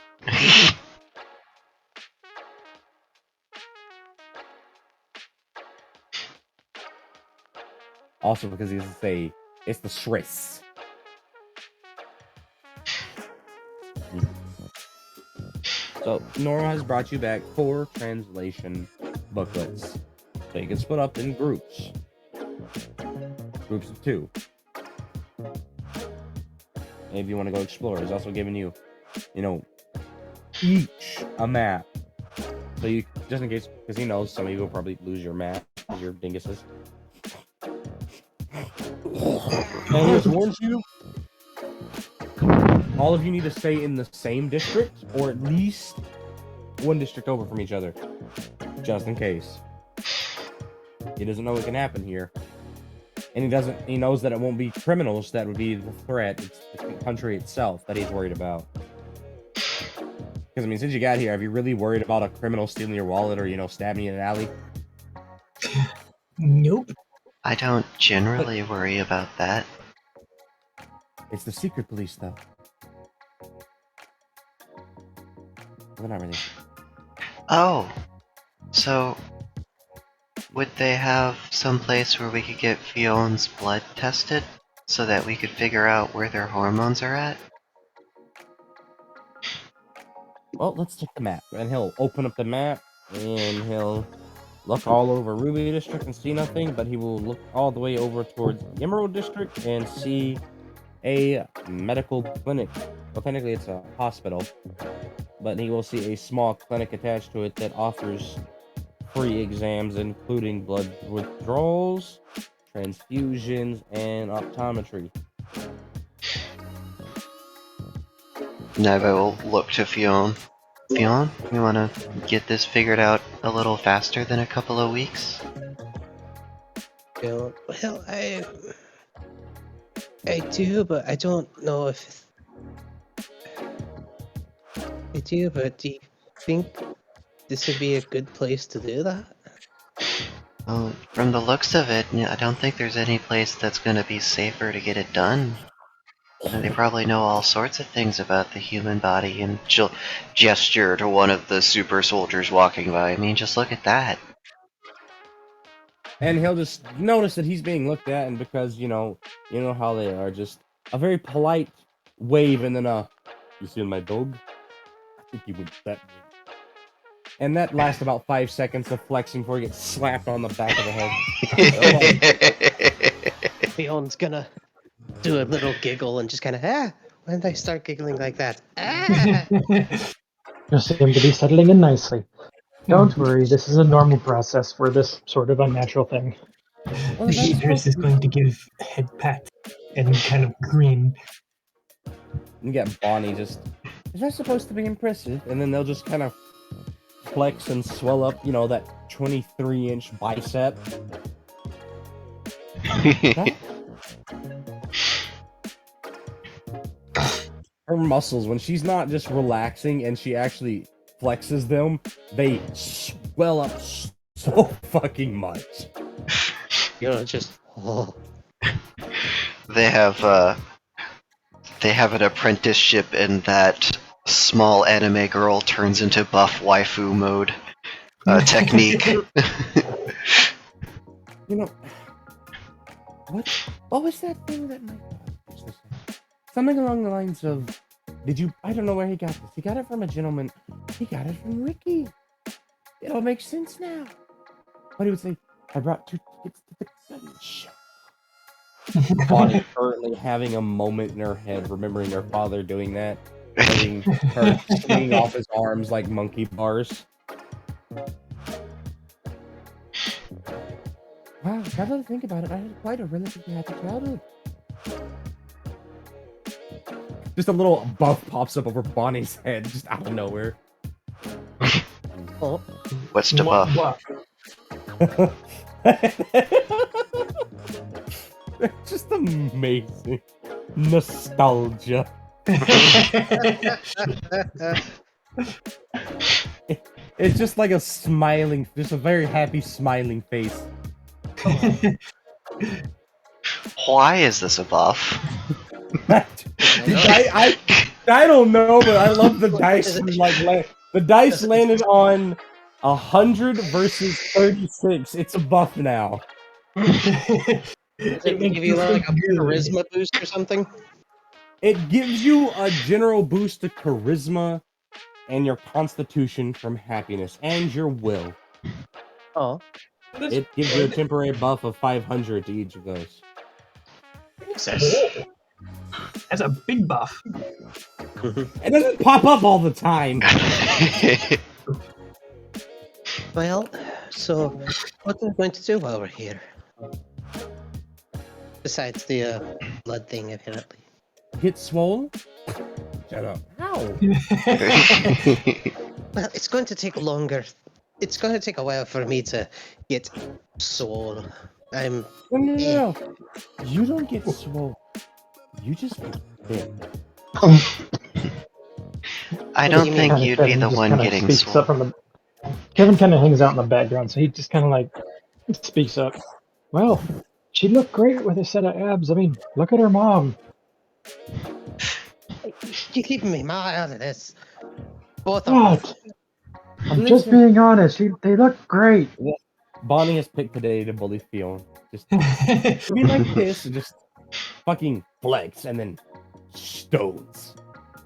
Also because it's the Swiss. So Nora has brought you back 4 translation booklets. So you can split up in groups. Groups of 2. And if you want to go explore, he's also giving you, each a map. So you, just in case, because he knows some of you will probably lose your map, as your dinguses. And he just warns you, all of you need to stay in the same district, or at least one district over from each other. Just in case. He doesn't know what can happen here. And he knows that it won't be criminals that would be the threat. It's the country itself that he's worried about. Because, I mean, since you got here, have you really worried about a criminal stealing your wallet or, stabbing you in an alley? Nope. I don't generally worry about that. It's the secret police, though. They're not really. Oh, so would they have some place where we could get Fionne's blood tested so that we could figure out where their hormones are at? Well, let's check the map. And he'll open up the map, and he'll look all over Ruby District and see nothing, but he will look all the way over towards Emerald District and see a medical clinic. Well, technically it's a hospital, but he will see a small clinic attached to it that offers free exams, including blood withdrawals, transfusions, and optometry. Neva will look to Fionne. Fionne, you want to get this figured out a little faster than a couple of weeks? Well, I do, but I don't know if I do. But do you think this would be a good place to do that? Well, from the looks of it, I don't think there's any place that's going to be safer to get it done. They probably know all sorts of things about the human body, and she'll gesture to one of the super soldiers walking by. I mean, just look at that. And he'll just notice that he's being looked at, and because, you know how they are, just a very polite wave and then you see my dog? I think you would bet me. And that lasts about 5 seconds of flexing before he gets slapped on the back of the head. Fionne's gonna do a little giggle and just kind of, when did I start giggling like that? You seem to be settling in nicely. Don't worry, this is a normal process for this sort of unnatural thing. Well, that's Idris is going to give a head pat and kind of grin. You get Bonnie just, is that supposed to be impressive? And then they'll just kind of flex and swell up, that 23-inch bicep. Her muscles, when she's not just relaxing and she actually flexes them, they swell up so fucking much. Just, oh. They have an apprenticeship in that small anime girl turns into buff waifu mode technique. What was that thing that my dog used to say? Something along the lines of, I don't know where he got this. He got it from a gentleman. He got it from Ricky. It all makes sense now. But he would say, I brought 2 tickets to the gun show. Bonnie currently having a moment in her head, remembering her father doing that. Letting her swing off his arms like monkey bars. Wow, now that I think about it, I had quite a relatively happy childhood. Just a little buff pops up over Bonnie's head, just out of nowhere. Oh, What's the buff? Just amazing. Nostalgia. It's just like a smiling, just a very happy smiling face. Why is this a buff? I don't know, but I love the dice. The dice landed on 100 versus 36. It's a buff now. Does it makes give you you like a feel good. charisma boost or something? It gives you a general boost to charisma and your constitution from happiness and your will. Oh, It gives you a temporary buff of 500 to each of those. Jesus. That's a big buff. It doesn't pop up all the time. Well, so what are we going to do while we're here? Besides the blood thing, apparently. Get swole? Shut up. How? Well, it's going to take longer. It's going to take a while for me to get soul. I'm. No. You don't get swole. You just get thick. I don't you think Kinda you'd be Kevin the just one kinda getting speaks swole. up from the. Kevin kind of hangs out in the background, so he just kind of like speaks up. Well, she looked great with a set of abs. I mean, look at her mom. You're keeping me mild of this. Both of them. What? I'm just being honest. They look great. Bonnie has picked today to bully Fiona. Just be like this and just fucking flex and then stones.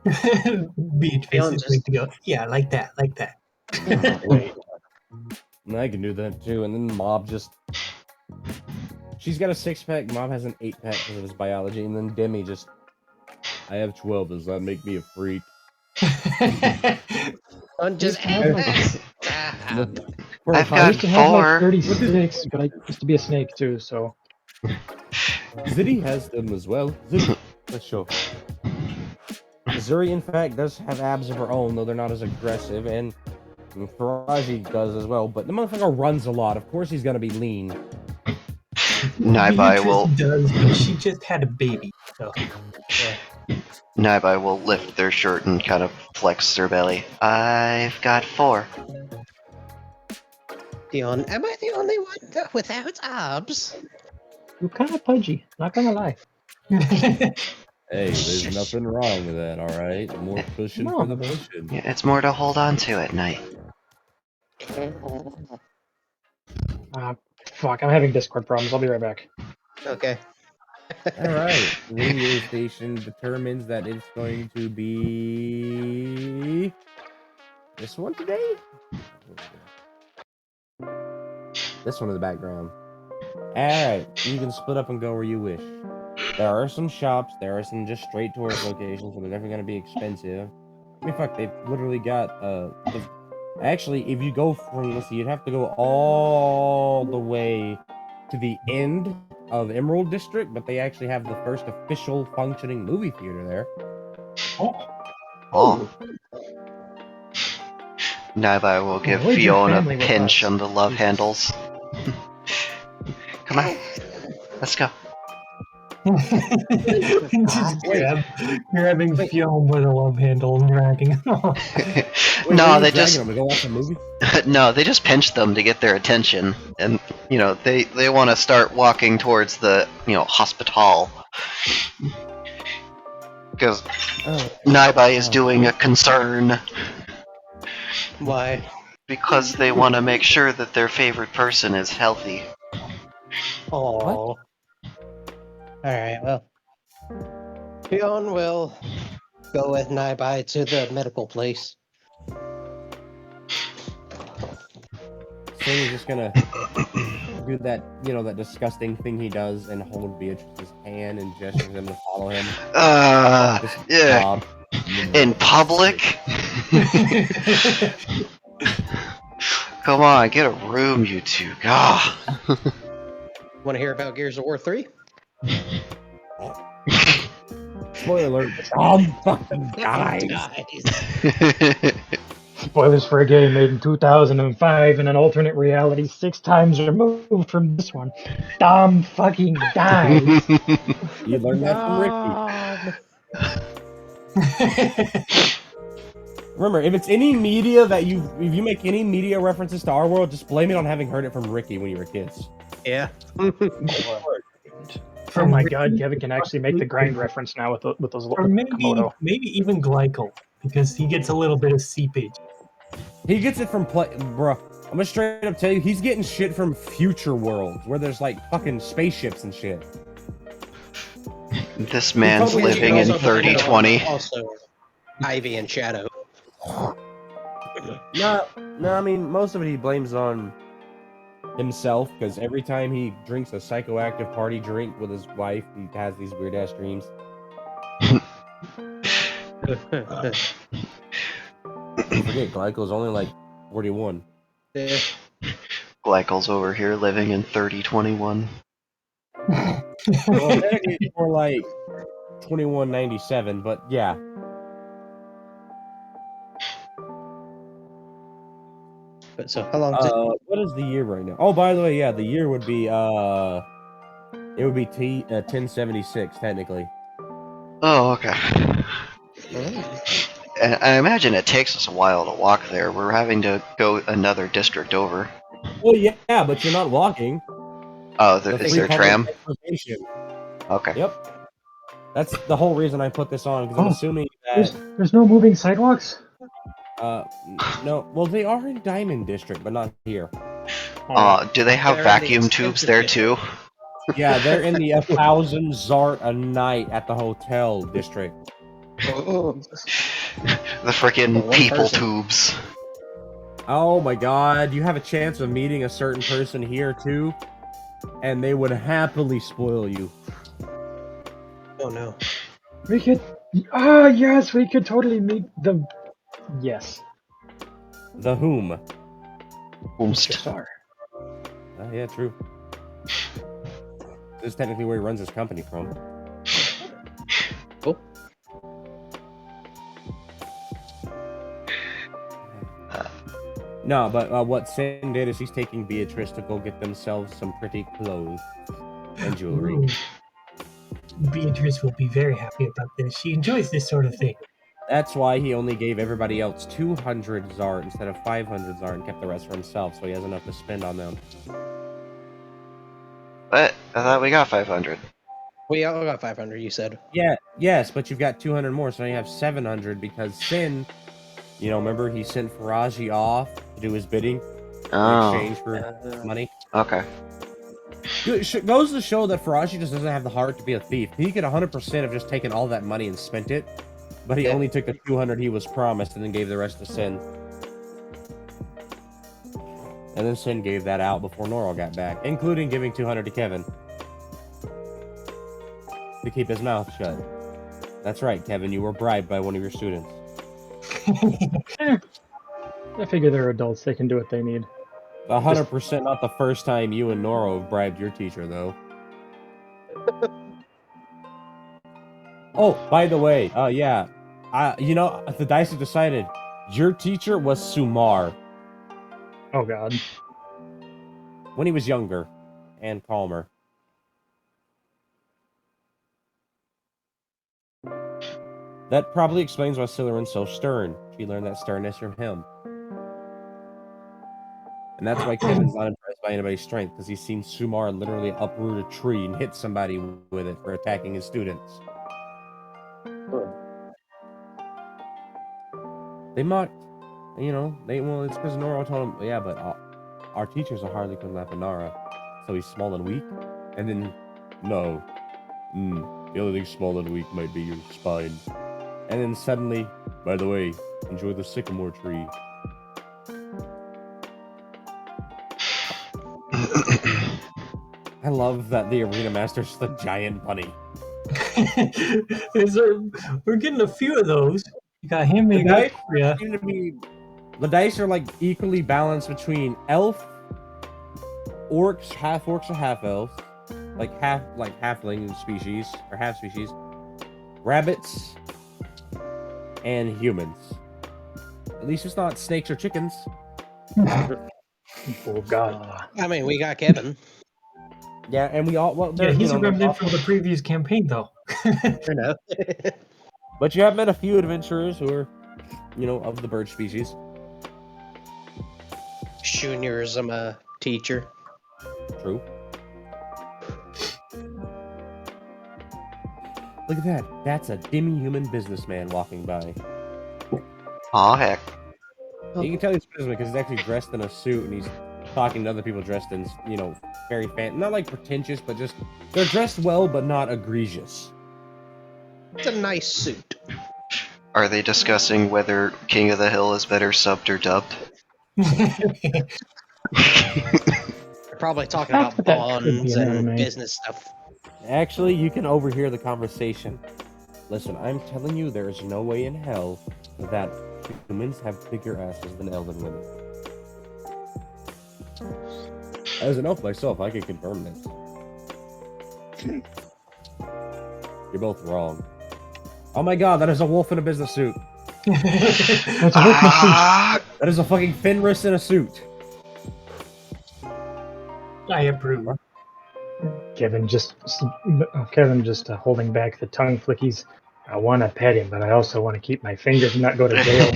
Beatrice is just- going to go, yeah, like that. Wait. And I can do that too. And then Mob just. She's got a 6-pack. Mob has an 8-pack because of his biology. And then Demi just. I have 12. Does that make me a freak? I'm just. I've I got used to have like 4. 36, but I used to be a snake too, so. Ziddy has them as well. Ziddy. Let's show. Zuri, in fact, does have abs of her own, though they're not as aggressive. And Faraji does as well. But the motherfucker runs a lot. Of course he's going to be lean. Naibai Beatrice will does, but she just had a baby. So. Naibai will lift their shirt and kind of flex their belly. I've got 4. Dion, am I the only one without abs? You're kind of pudgy, not gonna lie. Hey, there's nothing wrong with that, alright? More pushing for the pushing. Yeah, it's more to hold on to at night. Fuck, I'm having Discord problems. I'll be right back. Okay. Alright, radio station determines that it's going to be this one today? This one in the background. Alright, you can split up and go where you wish. There are some shops, there are some just straight tourist locations, so they're never gonna be expensive. I mean, fuck, they've literally got, actually, if you go from, let's see, you'd have to go all the way to the end of Emerald District, but they actually have the first official functioning movie theater there. Oh. Naibai will give Avoid your Fiona a family with pinch us. on the love handles. Come on, let's go. Just grabbing Fiona with a love handle and dragging him off. Wait, No, where are you they dragging just them to go watch a movie? no, they just pinch them to get their attention, and they want to start walking towards the hospital because Naibai is doing a concern Why? because they want to make sure that their favorite person is healthy. Oh. Alright, well. Dion will go with Naibai to the medical place. So he's just gonna do that, that disgusting thing he does and hold Beatrice's hand and gesture for them to follow him. Just Yeah, Bob. in public. Come on, get a room, you two. Ah. Want to hear about Gears of War 3? Spoiler alert, Dom fucking dies. Spoilers for a game made in 2005 in an alternate reality 6 times removed from this one. Dom fucking dies. You learned that from Ricky. Remember, if it's any media that if you make any media references to our world, just blame it on having heard it from Ricky when you were kids. Yeah. Oh my god, Kevin can actually make the grind reference now with those Or maybe Komodo. even glycol, because he gets a little bit of seepage. He gets it from bro. I'm gonna straight up tell you, he's getting shit from future worlds where there's like fucking spaceships and shit. This man's Totally living in Also, 3020. Also, Ivy and Shadow. No, I mean, most of it he blames on himself, because every time he drinks a psychoactive party drink with his wife, he has these weird ass dreams. Forget Glyco's only like 41. Yeah. Glycol's over here living in 3021. Well, technically it's more like 2197, but yeah. But so how long is it? What is the year right now? Oh, by the way, yeah, the year would be it would be 1076 technically. Oh, okay. And I imagine it takes us a while to walk there. We're having to go another district over. Well, yeah, but you're not walking. Oh, The is free there public tram? transportation. Okay. Yep. That's the whole reason I put this on, because I'm assuming that There's no moving sidewalks? no, well, they are in Diamond District, but not here. Do they have They're in the vacuum tubes there too? Yeah, they're in the 1,000 Zart a night at the hotel district. The frickin' One people person. tubes. Oh my god, you have a chance of meeting a certain person here too, and they would happily spoil you. Oh no. We could... Ah, yes, we could totally meet the... Yes. The whom? Whomst. Star. Yeah, true. This is technically where he runs his company from. Cool. No, but what Sin did is he's taking Beatrice to go get themselves some pretty clothes and jewelry. Ooh. Beatrice will be very happy about this. She enjoys this sort of thing. That's why he only gave everybody else 200 Zart instead of 500 Zart and kept the rest for himself, so he has enough to spend on them. But I thought we got 500. We all got 500, you said. Yeah, yes, but you've got 200 more, so now you have 700 because Sin, you know, remember he sent Faraji off to do his bidding in Oh, exchange for money? okay. It goes to show that Faraji just doesn't have the heart to be a thief. He could 100% have just taken all that money and spent it, but he only took the 200 he was promised and then gave the rest to Sin. And then Sin gave that out before Norrell got back, including giving 200 to Kevin to keep his mouth shut. That's right, Kevin, you were bribed by one of your students. I figure they're adults, they can do what they need. 100% not the first time you and Norrell have bribed your teacher, though. Oh, by the way, yeah. You know, the dice have decided your teacher was Sumar Oh god. when he was younger and calmer. That probably explains why Slytherin's so stern. She learned that sternness from him. And that's why Kevin's not impressed by anybody's strength, because he's seen Sumar literally uproot a tree and hit somebody with it for attacking his students. They mocked, you know, well, it's because Nora told him, yeah, but our teacher's a Harlequin Lapinara, so he's small and weak. And then, no. The only thing small and weak might be your spine. And then suddenly, by the way, enjoy the sycamore tree. I love that the arena master's the giant bunny. We're getting a few of those. You got him The and dice yeah. seem to be, the dice are like equally balanced between elf, orcs or half elves, halfling species or half species, rabbits, and humans. At least it's not snakes or chickens. Oh God. I mean, we got Kevin. Yeah, and we all Yeah, he's a there's remnant also- from the previous campaign, though. You know. But you have met a few adventurers who are, of the bird species. Junior's a teacher. True. Look at that. That's a demi-human businessman walking by. Aw, heck. You can tell he's a businessman because he's actually dressed in a suit and he's talking to other people dressed in, very not like pretentious, but just they're dressed well, but not egregious. It's a nice suit. Are they discussing whether King of the Hill is better subbed or dubbed? They're probably talking That's about what that could be bonds an and anime. business stuff. Actually, you can overhear the conversation. Listen, I'm telling you, there is no way in hell that humans have bigger asses than elven women. As an elf myself, I can confirm this. You're both wrong. Oh my god, that is a wolf in a business suit. That's a wolf in a suit. Ah! That is a fucking Fenris in a suit. I approve. Kevin just holding back the tongue flickies. I want to pet him, but I also want to keep my fingers and not go to jail.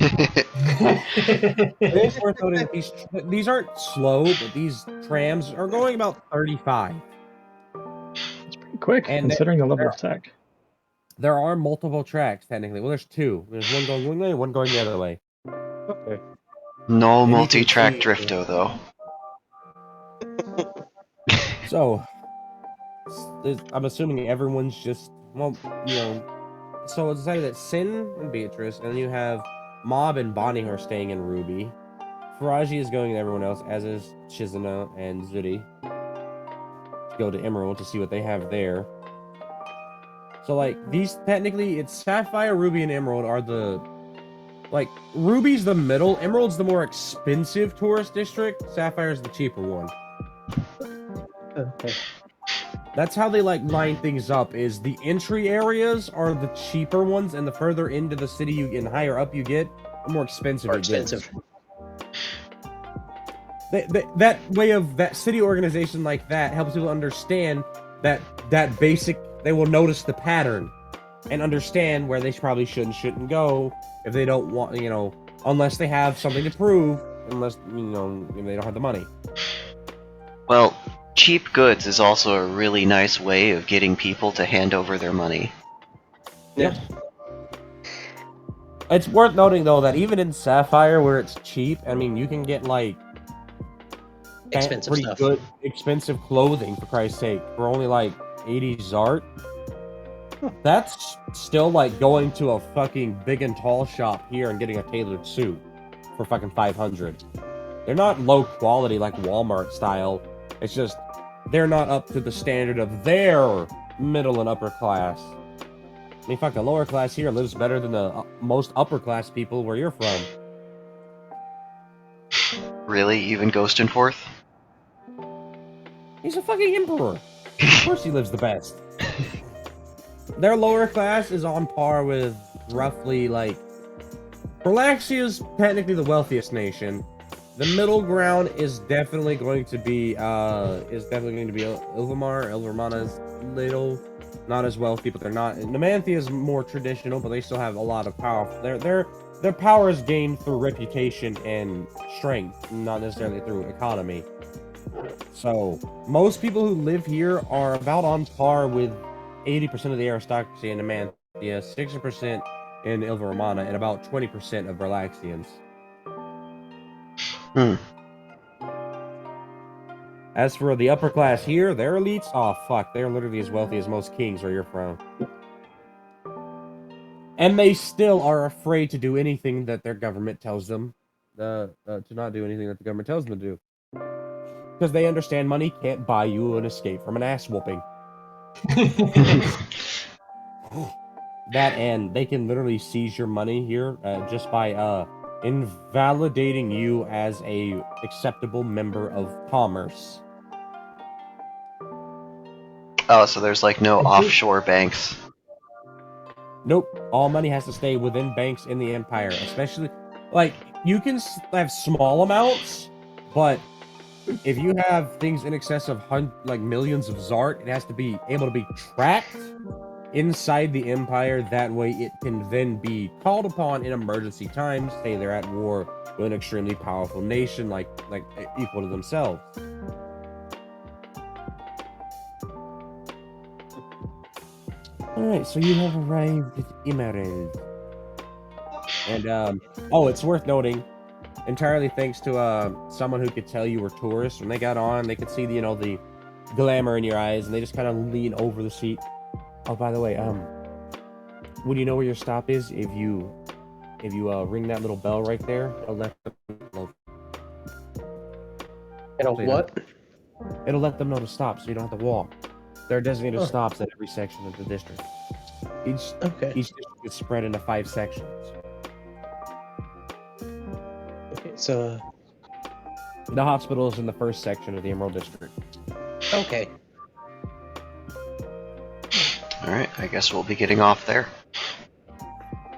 It is worth noting these aren't slow, but these trams are going about 35. It's pretty quick And considering the level of tech. There are multiple tracks, technically. Well, there's two. There's one going one way and one going the other way. Okay. No And you can multi-track see- drifto, though. So, I'm assuming everyone's just, so it's decided that Sin and Beatrice, and then you have Mob and Bonnie who are staying in Ruby. Faraji is going to everyone else, as is Chizuna and Zudi. To go to Emerald to see what they have there. So, these, technically, it's Sapphire, Ruby, and Emerald are the... Ruby's the middle, Emerald's the more expensive tourist district, Sapphire's the cheaper one. Okay. That's how they, line things up, is the entry areas are the cheaper ones, and the further into the city and higher up you get, the more expensive More it gets. expensive. That way of, that city organization like that helps people understand that basic... They will notice the pattern and understand where they probably shouldn't go if they don't want, unless they have something to prove, unless, if they don't have the money. Well, cheap goods is also a really nice way of getting people to hand over their money. Yeah. It's worth noting, though, that even in Sapphire, where it's cheap, I mean, you can get, Expensive pretty stuff. good, expensive clothing, for Christ's sake, for only, 80 Zart. That's still, going to a fucking big and tall shop here and getting a tailored suit for fucking 500. They're not low quality like Walmart style. It's just, they're not up to the standard of their middle and upper class. I mean, fuck, the lower class here lives better than the most upper class people where you're from. Really? Even Ghost and Forth? He's a fucking emperor. Of course he lives the best. Their lower class is on par with roughly, Berlaxia's technically the wealthiest nation. The middle ground is definitely going to be Ilvamar. Ilvermana's little, not as wealthy, but they're not. Numantia is more traditional, but they still have a lot of power. Their power is gained through reputation and strength, not necessarily through economy. So, most people who live here are about on par with 80% of the aristocracy in Numantia, 60% in Ilvermana, and about 20% of Berlaxians. As for the upper class here, their elites, oh fuck, they're literally as wealthy as most kings where you're from. And they still are afraid to do anything that their government tells them, to not do anything that the government tells them to do. Because they understand money can't buy you an escape from an ass whooping. That, and they can literally seize your money here just by invalidating you as a acceptable member of commerce. Oh, so there's like no offshore banks. Nope. All money has to stay within banks in the empire, especially like you can have small amounts, but if you have things in excess of like millions of Zart, it has to be able to be tracked inside the empire. That way, it can then be called upon in emergency times. Say they're at war with an extremely powerful nation, like equal to themselves. Alright, so you have arrived at Imares. And, oh, it's worth noting, entirely thanks to, someone who could tell you were tourists. When they got on, they could see, the, the glamour in your eyes, and they just kind of lean over the seat. Oh, by the way, would you know where your stop is? If you ring that little bell right there, it'll let them know. What? It'll let them know to stop, so you don't have to walk. There are designated stops at every section of the district. Each district is spread into 5 sections. Okay, so The hospital is in the first section of the Emerald District. okay. Alright, I guess we'll be getting off there.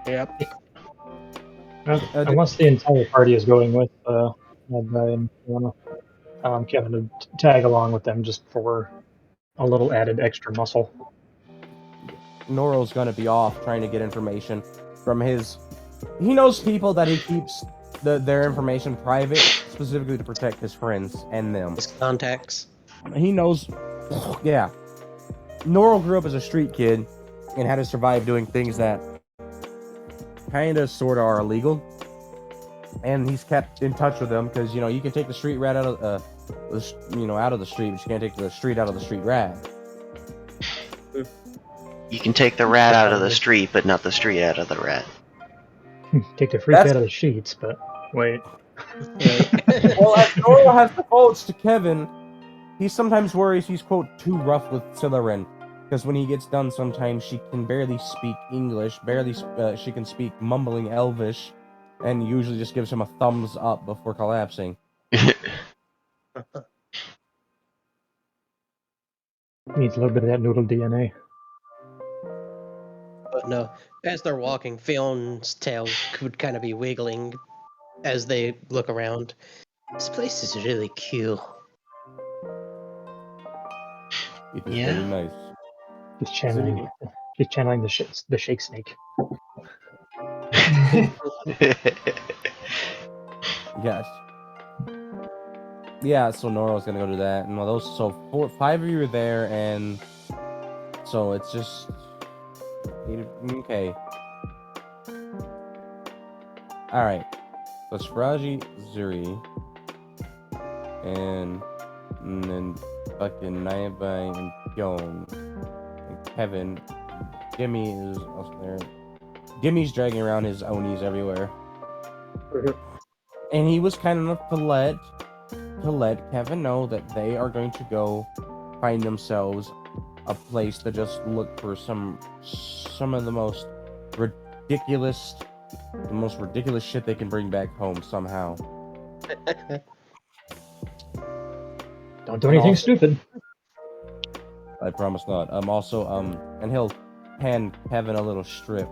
Yep. Unless the entire party is going with Kevin to tag along with them just for a little added extra muscle. Noro's gonna be off trying to get information from his. He knows people that he keeps their information private, specifically to protect his friends and them. His contacts. He knows. Yeah. Noro grew up as a street kid and had to survive doing things that kind of sort of are illegal. And he's kept in touch with them because you can take the street rat out of out of the street, but you can't take the street out of the street rat. You can take the rat out of the street, but not the street out of the rat. Take the freak out of the sheets, but wait. Well, as Noro has the quotes to Kevin, he sometimes worries he's, quote, too rough with Slytherin. Because when he gets done, sometimes she can barely speak English, she can speak mumbling Elvish, and usually just gives him a thumbs up before collapsing. Needs a little bit of that noodle DNA. But no, as they're walking, Fion's tail could kind of be wiggling as they look around. This place is really cool. It is Yeah. very nice. He's channeling the shake snake. Yes. Yeah, so Noro's gonna go do that. And so 5 of you are there, and so it's just okay. Alright. So it's Faraji, Zuri, and then fucking Naiba and Pyon, and Kevin. Gimme is also there. Gimmy's dragging around his Onis everywhere. And he was kind enough to let Kevin know that they are going to go find themselves a place to just look for some of the most ridiculous shit they can bring back home somehow. Don't do anything stupid. I promise not. And he'll hand Kevin a little strip.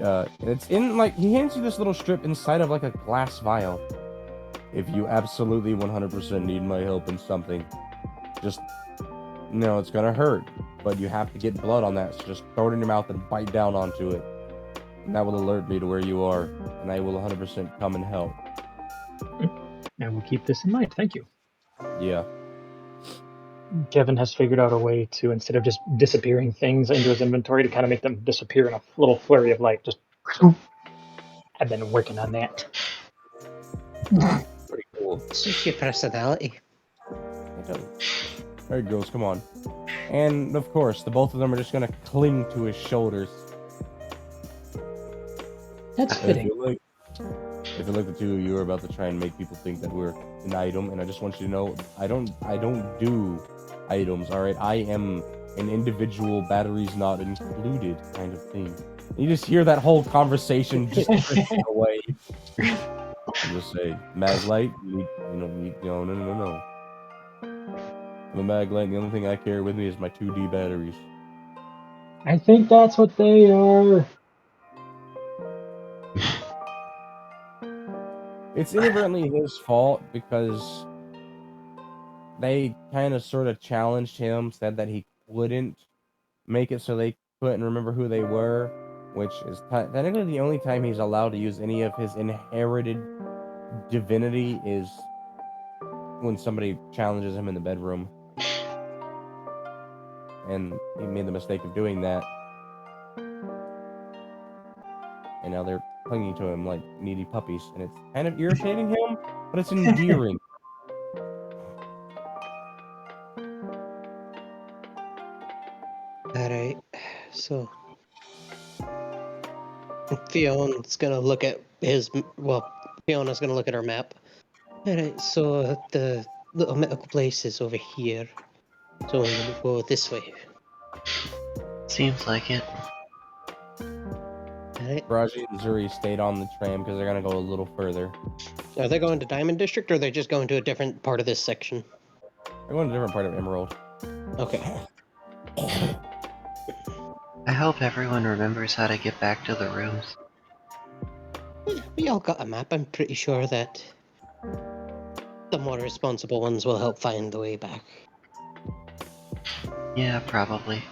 It's in he hands you this little strip inside of a glass vial. If you absolutely 100% need my help in something, just it's gonna hurt, but you have to get blood on that. So just throw it in your mouth and bite down onto it, and that will alert me to where you are, and I will 100% come and help. And we'll keep this in mind. Thank you. Yeah. Kevin has figured out a way to, instead of just disappearing things into his inventory, to kind of make them disappear in a little flurry of light. Just, I've been working on that. Pretty cool. Suits your personality. There it goes. Come on. And of course, the both of them are just gonna cling to his shoulders. That's fitting. I feel like the two of you are about to try and make people think that we're an item, and I just want you to know I don't do items, alright? I am an individual, batteries not included kind of thing. You just hear that whole conversation just drifting away. I just say, Maglite, no. I'm a mag light, and the only thing I carry with me is my 2D batteries. I think that's what they are. It's inadvertently his fault because they kind of sort of challenged him, said that he wouldn't make it so they couldn't remember who they were, which is technically the only time he's allowed to use any of his inherited divinity is when somebody challenges him in the bedroom. And he made the mistake of doing that. And now they're clinging to him like needy puppies. And it's kind of irritating him, but it's endearing. Alright, so Fiona's gonna look at Fiona's gonna look at her map. Alright, so the little medical place is over here. So we're gonna go this way. Seems like it. Alright. Raji and Zuri stayed on the tram because they're going to go a little further. Are they going to Diamond District or are they just going to a different part of this section? They're going to a different part of Emerald. Okay. I hope everyone remembers how to get back to the rooms. We all got a map. I'm pretty sure that the more responsible ones will help find the way back. Yeah, probably.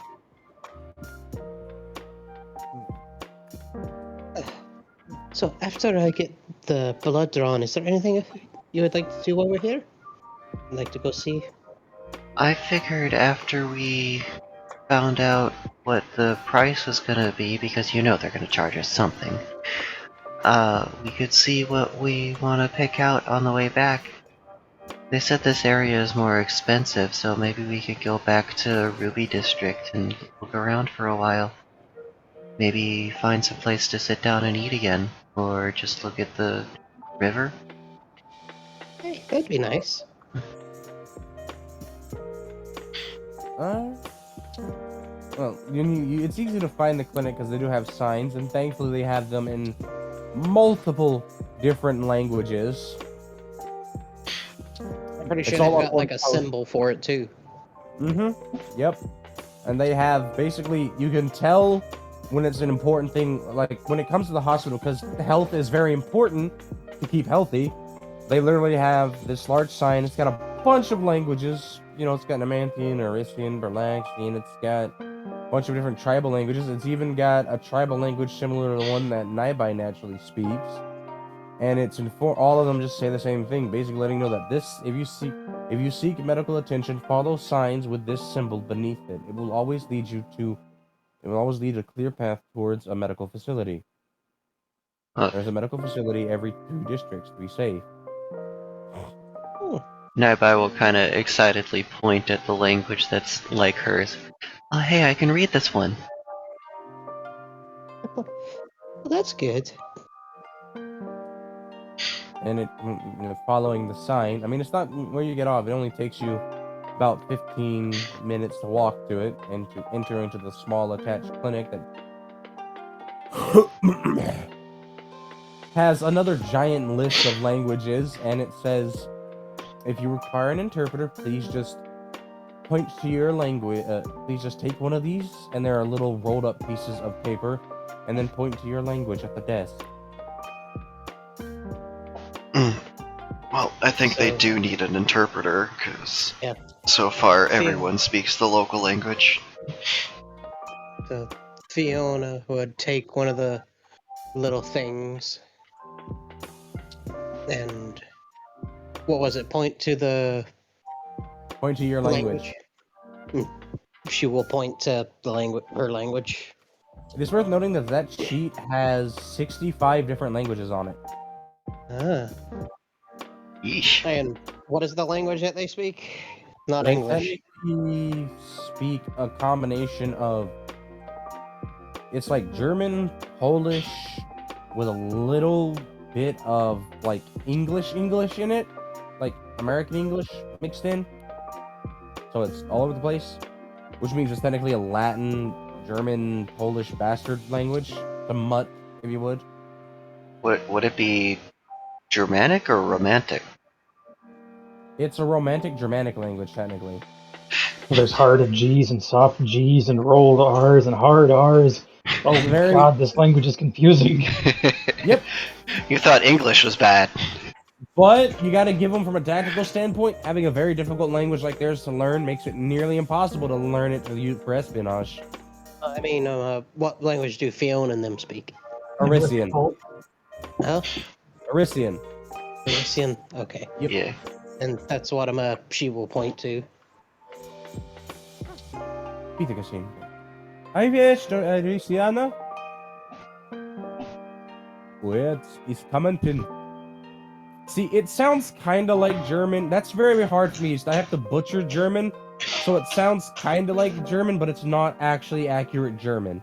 So after I get the blood drawn, is there anything you would like to do while we're here? I'd like to go see. I figured after we found out what the price was gonna be, because you know they're gonna charge us something, we could see what we want to pick out on the way back. They said this area is more expensive, so maybe we could go back to Ruby District and look around for a while. Maybe find some place to sit down and eat again, or just look at the river. Hey, that'd be nice. Well, it's easy to find the clinic because they do have signs, and thankfully they have them in multiple different languages. I'm pretty sure It's they've all on got one like a post. symbol for it too. Yep. And they have basically, you can tell when it's an important thing, like when it comes to the hospital, because health is very important to keep healthy. They literally have this large sign. It's got a bunch of languages. You know, it's got Namantian, Arisian, Berlaxian. It's got a bunch of different tribal languages. It's even got a tribal language similar to the one that Naibai naturally speaks. And it's all of them just say the same thing, basically letting you know that if you seek medical attention, follow signs with this symbol beneath it. It will always lead a clear path towards a medical facility. There's a medical facility every 2 districts to be safe. Naibai will kind of excitedly point at the language that's like hers. Oh, hey, I can read this one. Well, that's good. And following the sign, I mean, it's not where you get off. It only takes you about 15 minutes to walk to it and to enter into the small attached clinic that has another giant list of languages, and it says, if you require an interpreter, please just point to your language. Please just take one of these, and there are little rolled up pieces of paper, and then point to your language at the desk. Well, I think they do need an interpreter, because Yeah. so far everyone speaks the local language. So Fiona would take one of the little things and what was it? Point to the Point to your language. She will point to the her language. It is worth noting that that sheet has 65 different languages on it. Ah. Yeesh. And what is the language that they speak? Not They English. technically speak a combination of, it's like German, Polish, with a little bit of like English in it, like American English mixed in. So it's all over the place, which means it's technically a Latin, German, Polish bastard language, the mutt, if you would. Would it be Germanic or Romantic? It's a romantic Germanic language, technically. There's hard G's and soft G's and rolled R's and hard R's. Oh Very- god, this language is confusing. Yep. You thought English was bad. But you got to give them from a tactical standpoint. Having a very difficult language like theirs to learn makes it nearly impossible to learn it to use for espionage. I mean, what language do Fiona and them speak? Arisian. Huh? Arisian. Russian? Okay. Yep. Yeah. And that's what she will point to. Pita Cashin. I wish to Arisiana. Wait, is coming pin. See, it sounds kind of like German. That's very hard for me. I have to butcher German, so it sounds kind of like German, but it's not actually accurate German.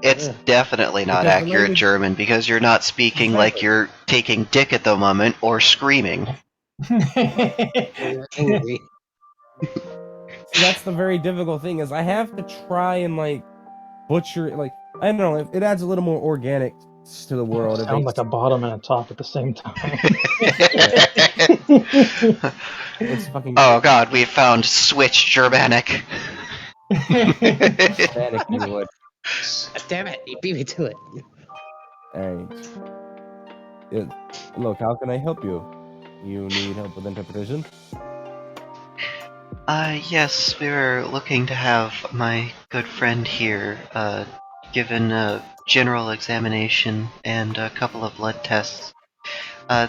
It's Yeah. definitely not Because the accurate language- German because you're not speaking like Exactly. you're taking dick at the moment or screaming. Or you're angry. See, that's the very difficult thing is I have to try and like butcher it. Like I don't know, it adds a little more organic to the world. It Sound makes, like a bottom and a top at the same time. it's fucking Oh god, we found Switch Germanic. Hispanic anyway. Damn it! You beat me to it. Alright. Look, how can I help you? You need help with interpretation? Yes, we were looking to have my good friend here, given a general examination and a couple of blood tests.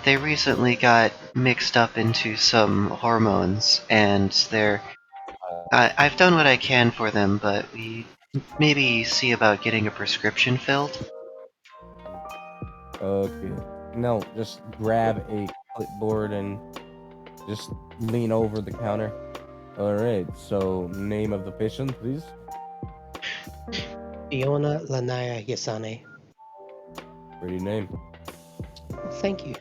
They recently got mixed up into some hormones, and I've done what I can for them, but we maybe see about getting a prescription filled. Okay. No, just grab a clipboard and just lean over the counter. Alright, so name of the patient, please. Fiona Lanaya Yasane. Pretty name. Thank you.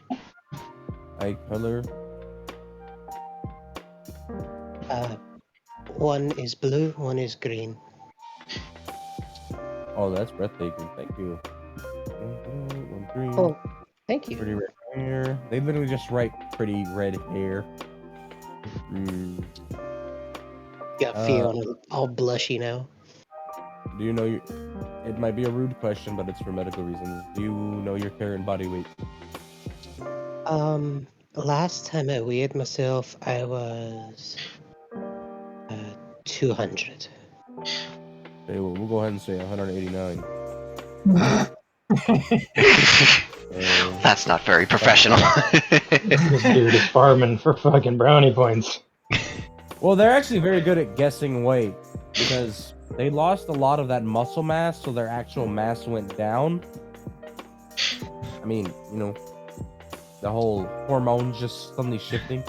Eye color. One is blue, one is green. Oh, that's breathtaking. Thank you. One green. Oh, thank you. Pretty red hair. They literally just write pretty red hair. Got Fiona all blushy now. Do you know your... It might be a rude question, but it's for medical reasons. Do you know your current body weight? Last time I weighed myself, I was 200. Okay, well, we'll go ahead and say 189. That's not very professional. This dude is farming for fucking brownie points. Well, they're actually very good at guessing weight because they lost a lot of that muscle mass, so their actual mass went down. I mean, you know, the whole hormones just suddenly shifting.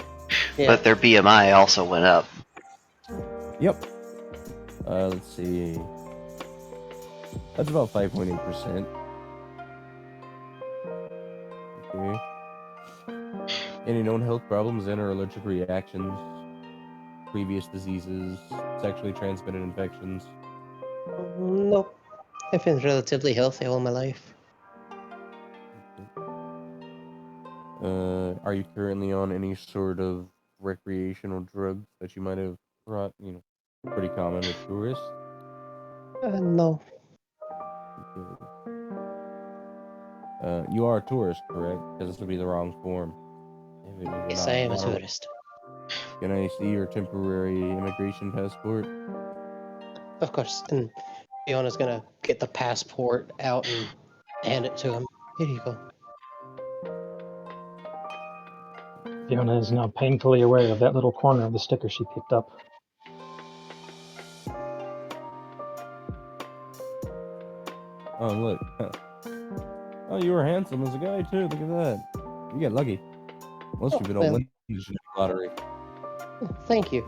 Yeah. But their BMI also went up. Yep. Let's see. That's about 5.8%. Okay. Any known health problems and or allergic reactions? Previous diseases, sexually transmitted infections. Nope. I've been relatively healthy all my life. Are you currently on any sort of recreational drugs that you might have brought, you know, pretty common with tourists? No. You are a tourist, correct? Because this would be the wrong form. If you're Yes, not- I am a not tourist. Can I see your temporary immigration passport? Of course. And Fiona's gonna get the passport out and hand it to him. Here you go. Fiona is now painfully aware of that little corner of the sticker she picked up. Oh, look. Oh, you were handsome as a guy, too. Look at that. You get lucky. Most Oh, people don't well. win the lottery. Thank you.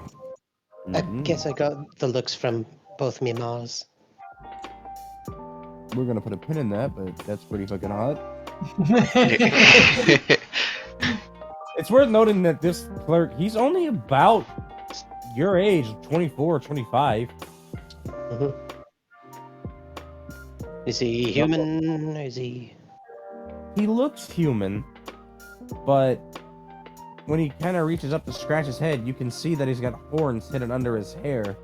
I Mhm. guess I got the looks from both me ma's. We're gonna put a pin in that, but that's pretty fucking hot. It's worth noting that this clerk, he's only about your age, 24 or 25. Is he human? Is he? He looks human, but when he kind of reaches up to scratch his head, you can see that he's got horns hidden under his hair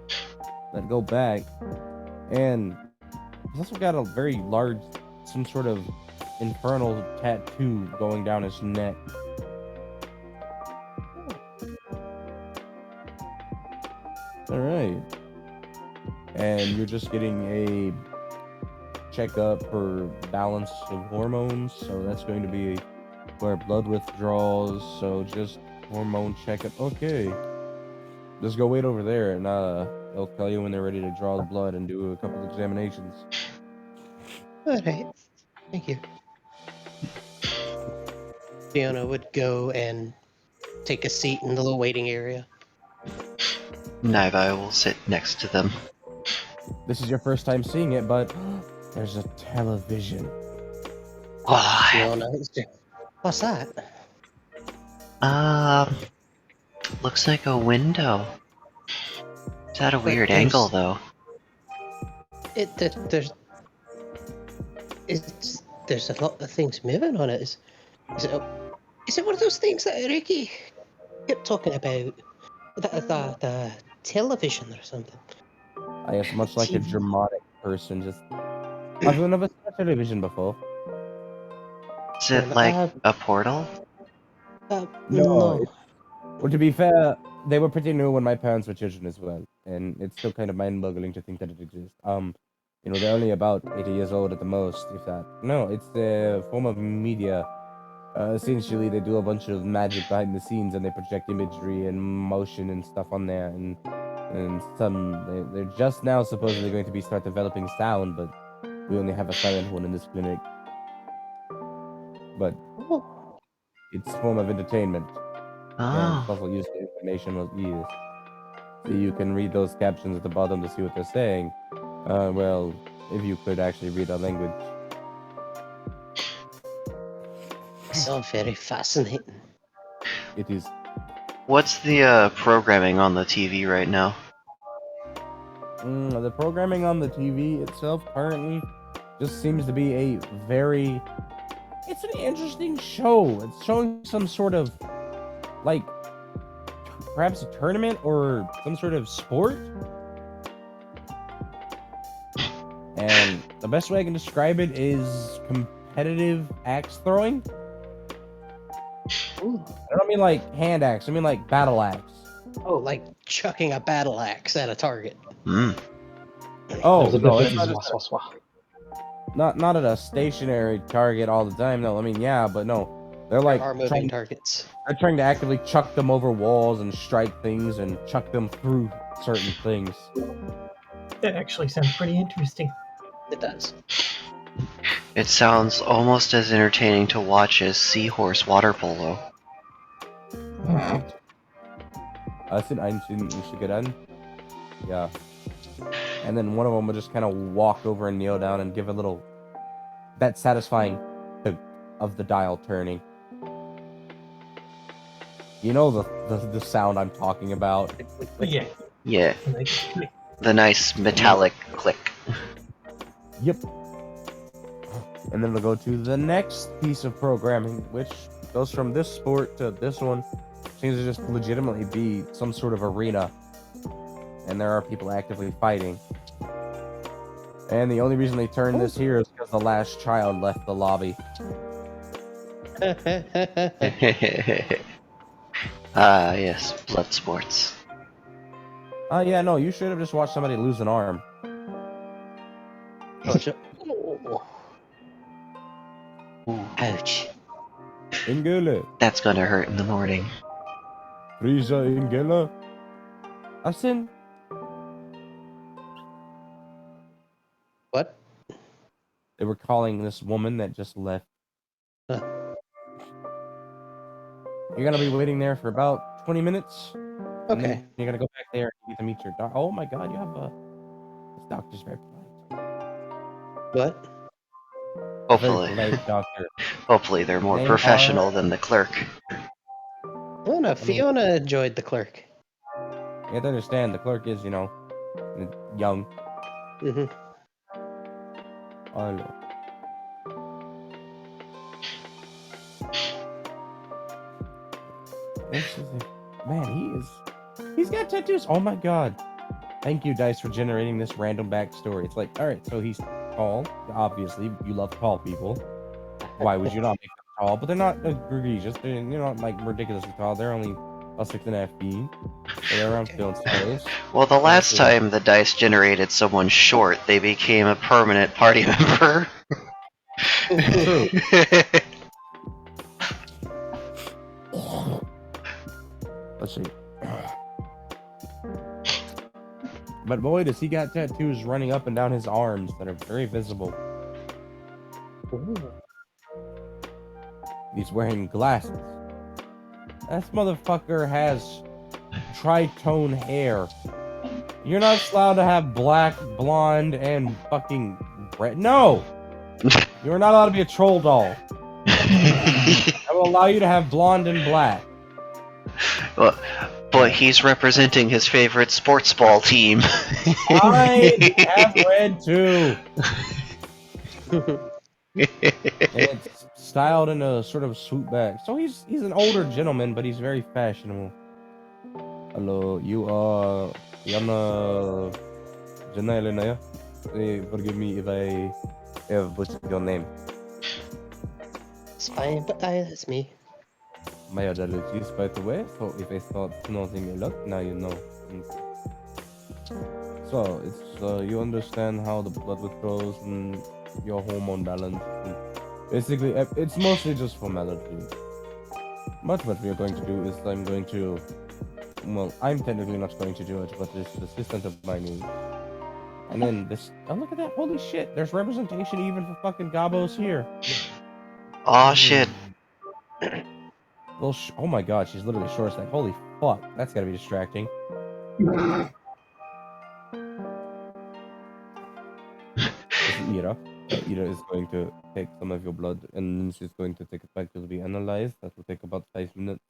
that go back. And he's also got a very large, some sort of infernal tattoo going down his neck. Alright. And you're just getting a checkup for balance of hormones, so that's going to be for blood withdrawals, so just hormone checkup. Okay. Just go wait over there and they'll tell you when they're ready to draw the blood and do a couple examinations. All right. Thank you. Fiona would go and take a seat in the little waiting area. Naiva will sit next to them. This is your first time seeing it, but there's a television. Why? Fiona, what's that? Looks like a window. It's at a But weird there's- angle, though. There's a lot of things moving on it. Is it one of those things that Ricky kept talking about? The television or something? I guess much like a TV. dramatic person, just... I've never seen a television before. Is it like a portal? No. Well, to be fair, they were pretty new when my parents were children as well, and it's still kind of mind-boggling to think that it exists. You know, they're only about 80 years old at the most, if that. No, it's a form of media. Essentially, they do a bunch of magic behind the scenes, and they project imagery and motion and stuff on there, and they're just now supposedly going to start developing sound, but we only have a silent one in this clinic. But it's a form of entertainment. And it's Oh. also used for information with ease. So you can read those captions at the bottom to see what they're saying. Well, if you could actually read our language. It's all very fascinating. It is. What's the programming on the TV right now? The programming on the TV itself currently just seems to be a very... It's an interesting show. It's showing some sort of, like, perhaps a tournament or some sort of sport. And the best way I can describe it is competitive axe throwing. Ooh. I don't mean like hand axe, I mean like battle axe. Oh, like chucking a battle axe at a target. Hmm. Oh, There's a no, it's difference. not, Swah, swah, swah. not at a stationary target all the time. No, I mean, yeah, but no. They're like Are moving targets. they're trying to actively chuck them over walls and strike things and chuck them through certain things. That actually sounds pretty interesting. It does. It sounds almost as entertaining to watch as seahorse water polo. Sind einzigen Yeah. And then one of them would just kind of walk over and kneel down and give a little... that satisfying of the dial turning. You know the sound I'm talking about. Yeah. Yeah, Like, the nice metallic click. Yep. And then we'll go to the next piece of programming, which goes from this sport to this one. Seems to just legitimately be some sort of arena. And there are people actively fighting. And the only reason they turned this here is because the last child left the lobby. Ah, yes, blood sports. Yeah, no, you should have just watched somebody lose an arm. Oh. Ooh, Ouch. Ingele. that's gonna hurt in the morning. Frieza Ingele. Asin. What? They were calling this woman that just left. Huh. You're gonna be waiting there for about 20 minutes. And Okay. then you're gonna go back there and get to meet your doctor. Oh my god, you have a... This doctor's very polite. What? Very Hopefully, polite doctor. hopefully they're more They professional are- than the clerk. Oh no, Fiona enjoyed the clerk. You have to understand, the clerk is, you know, young. Mm-hmm. I know. This is man, he's got tattoos. Oh my god. Thank you, Dice, for generating this random backstory. It's like, alright, so he's tall. Obviously, you love tall people. Why would you not make them tall? But they're not egregious. They're not like ridiculously tall. They're only about 6.5 feet. So they're around field space. Well, the last time the dice generated someone short, they became a permanent party member. True. Let's see. But boy, does he got tattoos running up and down his arms that are very visible. Ooh. He's wearing glasses. This motherfucker has tritone hair. You're not allowed to have black, blonde, and fucking red. No! You're not allowed to be a troll doll. I will allow you to have blonde and black. Well, but he's representing his favorite sports ball team. I have red too. And it's styled in a sort of swoop back. So he's an older gentleman, but he's very fashionable. Hello, you are Yana Jana Elena. Forgive me if I have butchered your name. It's fine, but that's me. My apologies, by the way. So if I start snorting a lot, now you know. So it's you understand how the blood withdrawals and your hormone balance. And basically, it's mostly just formality. But what we are going to do is I'm going to. Well, I'm technically not going to do it, but this assistant of mine is. And then this. Oh, look at that! Holy shit! There's representation even for fucking Gabos here. Aw, shit. Well, oh my god, she's literally short stack. Holy fuck, that's gotta be distracting. This is Ira. Ira is going to take some of your blood and then she's going to take it back to be analyzed. That will take about 5 minutes.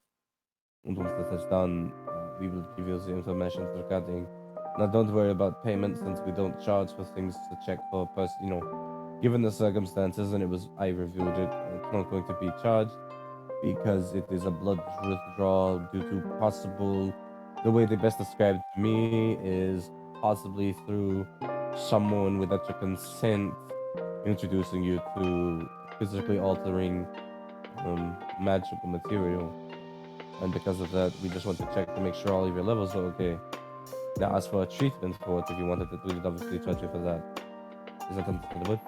And once this is done, we will give you the information regarding. Now, don't worry about payment since we don't charge for things to check for a person. Given the circumstances, and I reviewed it, it's not going to be charged because it is a blood withdrawal due to possible. The way they best described to me is possibly through someone without your consent introducing you to physically altering magical material. And because of that, we just want to check to make sure all of your levels are okay. Now, as for a treatment for it, if you wanted it, we would obviously charge you for that. Is that understandable?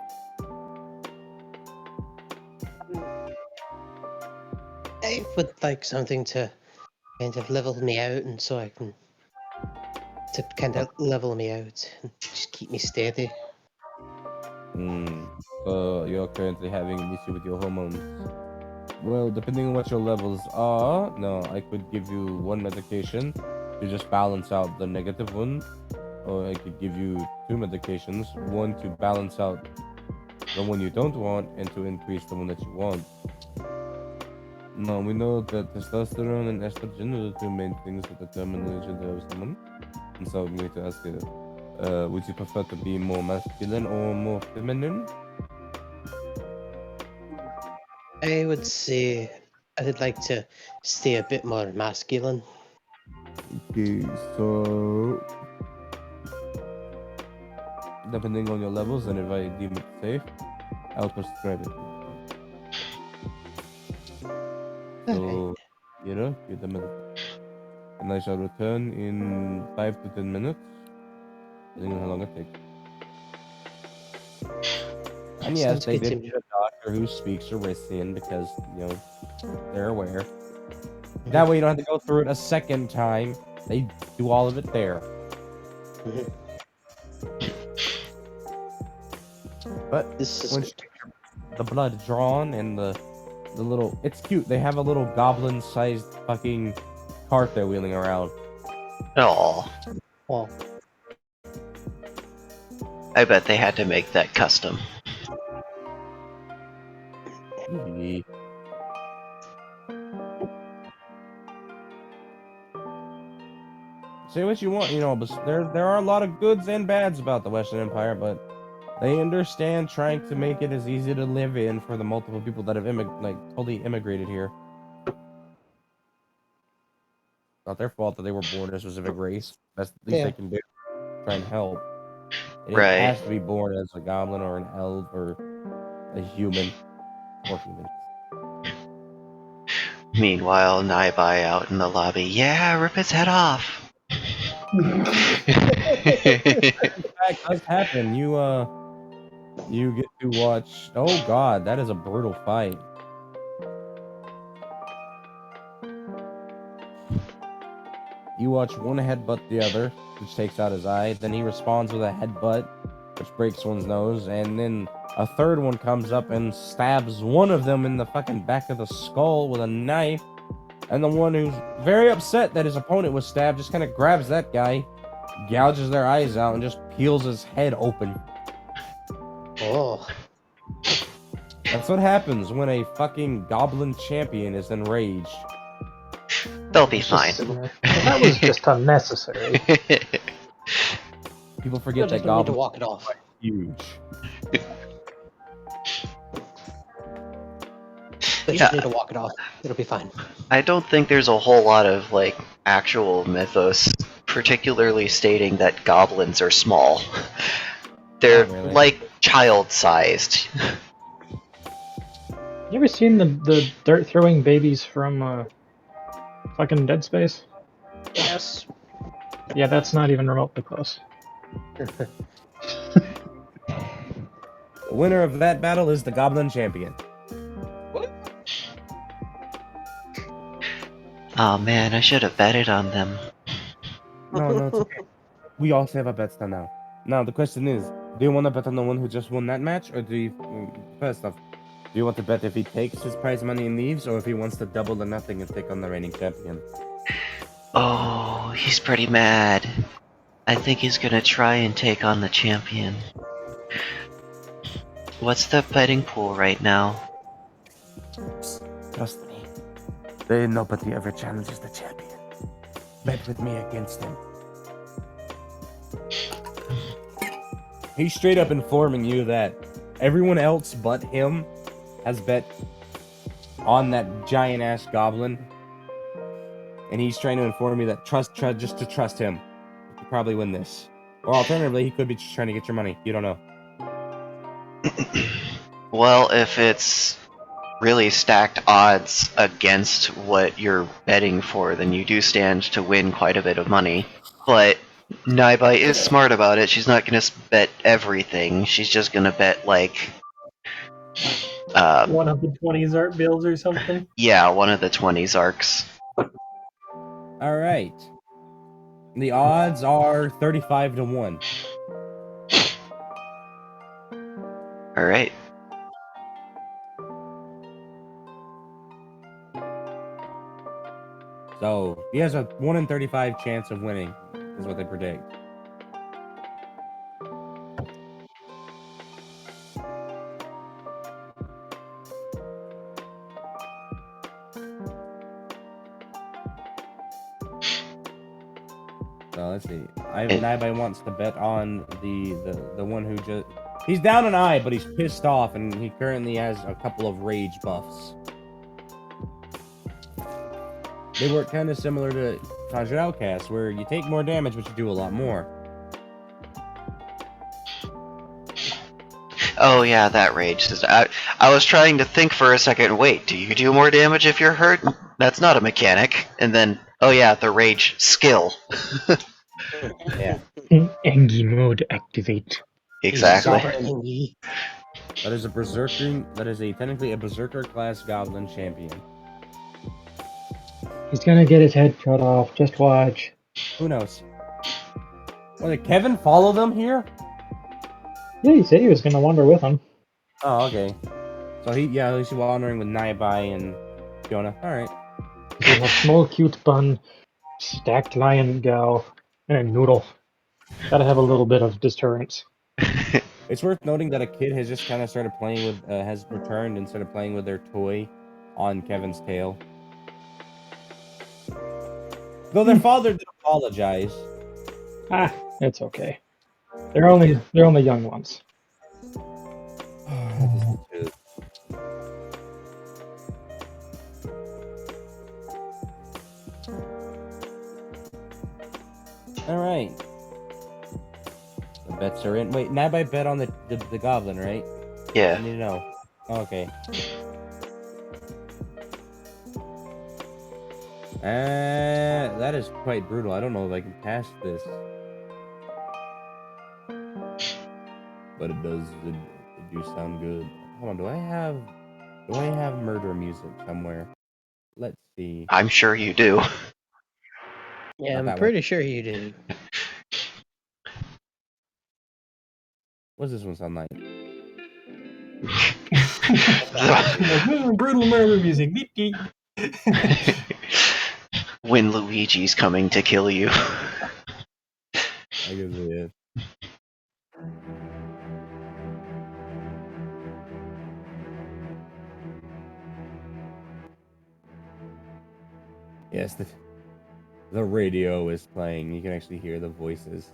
I would like something to kind of level me out, and so I can level me out and just keep me steady. So you're currently having an issue with your hormones. Well, depending on what your levels are, no, I could give you one medication to just balance out the negative one, or I could give you 2 medications, one to balance out the one you don't want and to increase the one that you want. Now, we know that testosterone and estrogen are the 2 main things that determine the gender of someone. And so I'm going to ask you, would you prefer to be more masculine or more feminine? I would say I'd like to stay a bit more masculine. Okay, so depending on your levels and if I deem it safe, I'll prescribe it. So, you the medicine. And I shall return in 5 to 10 minutes, depending on how long it takes. And yes, Sounds they good to did me. get a doctor who speaks Arisian because, they're aware. That way you don't have to go through it a second time. They do all of it there. Mhm. But This is once good. you get the blood drawn and the little, it's cute. They have a little goblin-sized fucking cart they're wheeling around. Aw. Well, I bet they had to make that custom. Eee. Say what you want, but there are a lot of goods and bads about the Western Empire, but they understand trying to make it as easy to live in for the multiple people that have totally immigrated here. Not their fault that they were born in a specific race. That's the least Yeah. they can do. Try and help. And it Right. has to be born as a goblin or an elf or a human or human. Meanwhile, Naibai out in the lobby. Yeah, rip its head off. That does happen. You get to watch. Oh God, that is a brutal fight. You watch one headbutt the other, which takes out his eye. Then he responds with a headbutt, which breaks one's nose. And then a third one comes up and stabs one of them in the fucking back of the skull with a knife. And the one who's very upset that his opponent was stabbed just kind of grabs that guy, gouges their eyes out, and just peels his head open. Oh. That's what happens when a fucking goblin champion is enraged. They'll be It's fine. just sitting there. Well, that was just unnecessary. People You forget that just don't need to goblins walk it off. are huge. They just need to walk it off. It'll be fine. I don't think there's a whole lot of like actual mythos, particularly stating that goblins are small. They're Not really. like child-sized. You ever seen the dirt throwing babies from fucking Dead Space? Yes. Yeah, that's not even remotely close. The winner of that battle is the goblin champion. Oh man, I should have betted on them. No, it's okay. We all have our bets done now. Now, the question is, do you want to bet on the one who just won that match? Or do you, first off, do you want to bet if he takes his prize money and leaves, or if he wants to double or nothing and take on the reigning champion? Oh, he's pretty mad. I think he's gonna try and take on the champion. What's the betting pool right now? Trust me. Nobody ever challenges the champion. Bet with me against him. He's straight up informing you that everyone else but him has bet on that giant ass goblin. And he's trying to inform you that just to trust him. You could probably win this. Or alternatively, he could be just trying to get your money. You don't know. Well, if it's really stacked odds against what you're betting for, then you do stand to win quite a bit of money. But Naibai is smart about it. She's not going to bet everything. She's just going to bet, like, One of the 20s art bills or something. yeah, one of the 20s arcs. All right. The odds are 35 to 1. Alright. So he has a 1 in 35 chance of winning, is what they predict. So let's see. Naibai wants to bet on the one who just. He's down an eye, but he's pissed off, and he currently has a couple of rage buffs. They work kind of similar to Conjured Outcast, where you take more damage, but you do a lot more. Oh yeah, that rage system. I was trying to think for a second, wait, do you do more damage if you're hurt? That's not a mechanic. And then, oh yeah, the rage skill. Yeah. Engie mode activate. Exactly. Exactly. That is a berserker. That is technically a berserker class goblin champion. He's gonna get his head cut off. Just watch. Who knows? Well, did Kevin follow them here? Yeah, he said he was gonna wander with him. Oh, okay. So he's wandering with Naibai and Fiona. All right. There's a small cute bun, stacked lion gal, and a noodle. Gotta have a little bit of deterrence. It's worth noting that a kid has just kind of started playing with, has returned and started playing with their toy on Kevin's tail. Though their father did apologize. Ah, it's okay. They're only young ones. All right. The bets are in. Wait, now I bet on the goblin, right? I Yeah. need to know. Okay. That is quite brutal. I don't know if I can pass this. But it does. It do sound good. Hold on. Do I have murder music somewhere? Let's see. I'm sure you do. Yeah, Not I'm that pretty sure you do. What's this one sound like? Brutal murder music. Beep, beep. When Luigi's coming to kill you. I guess it is. Yes, the radio is playing. You can actually hear the voices.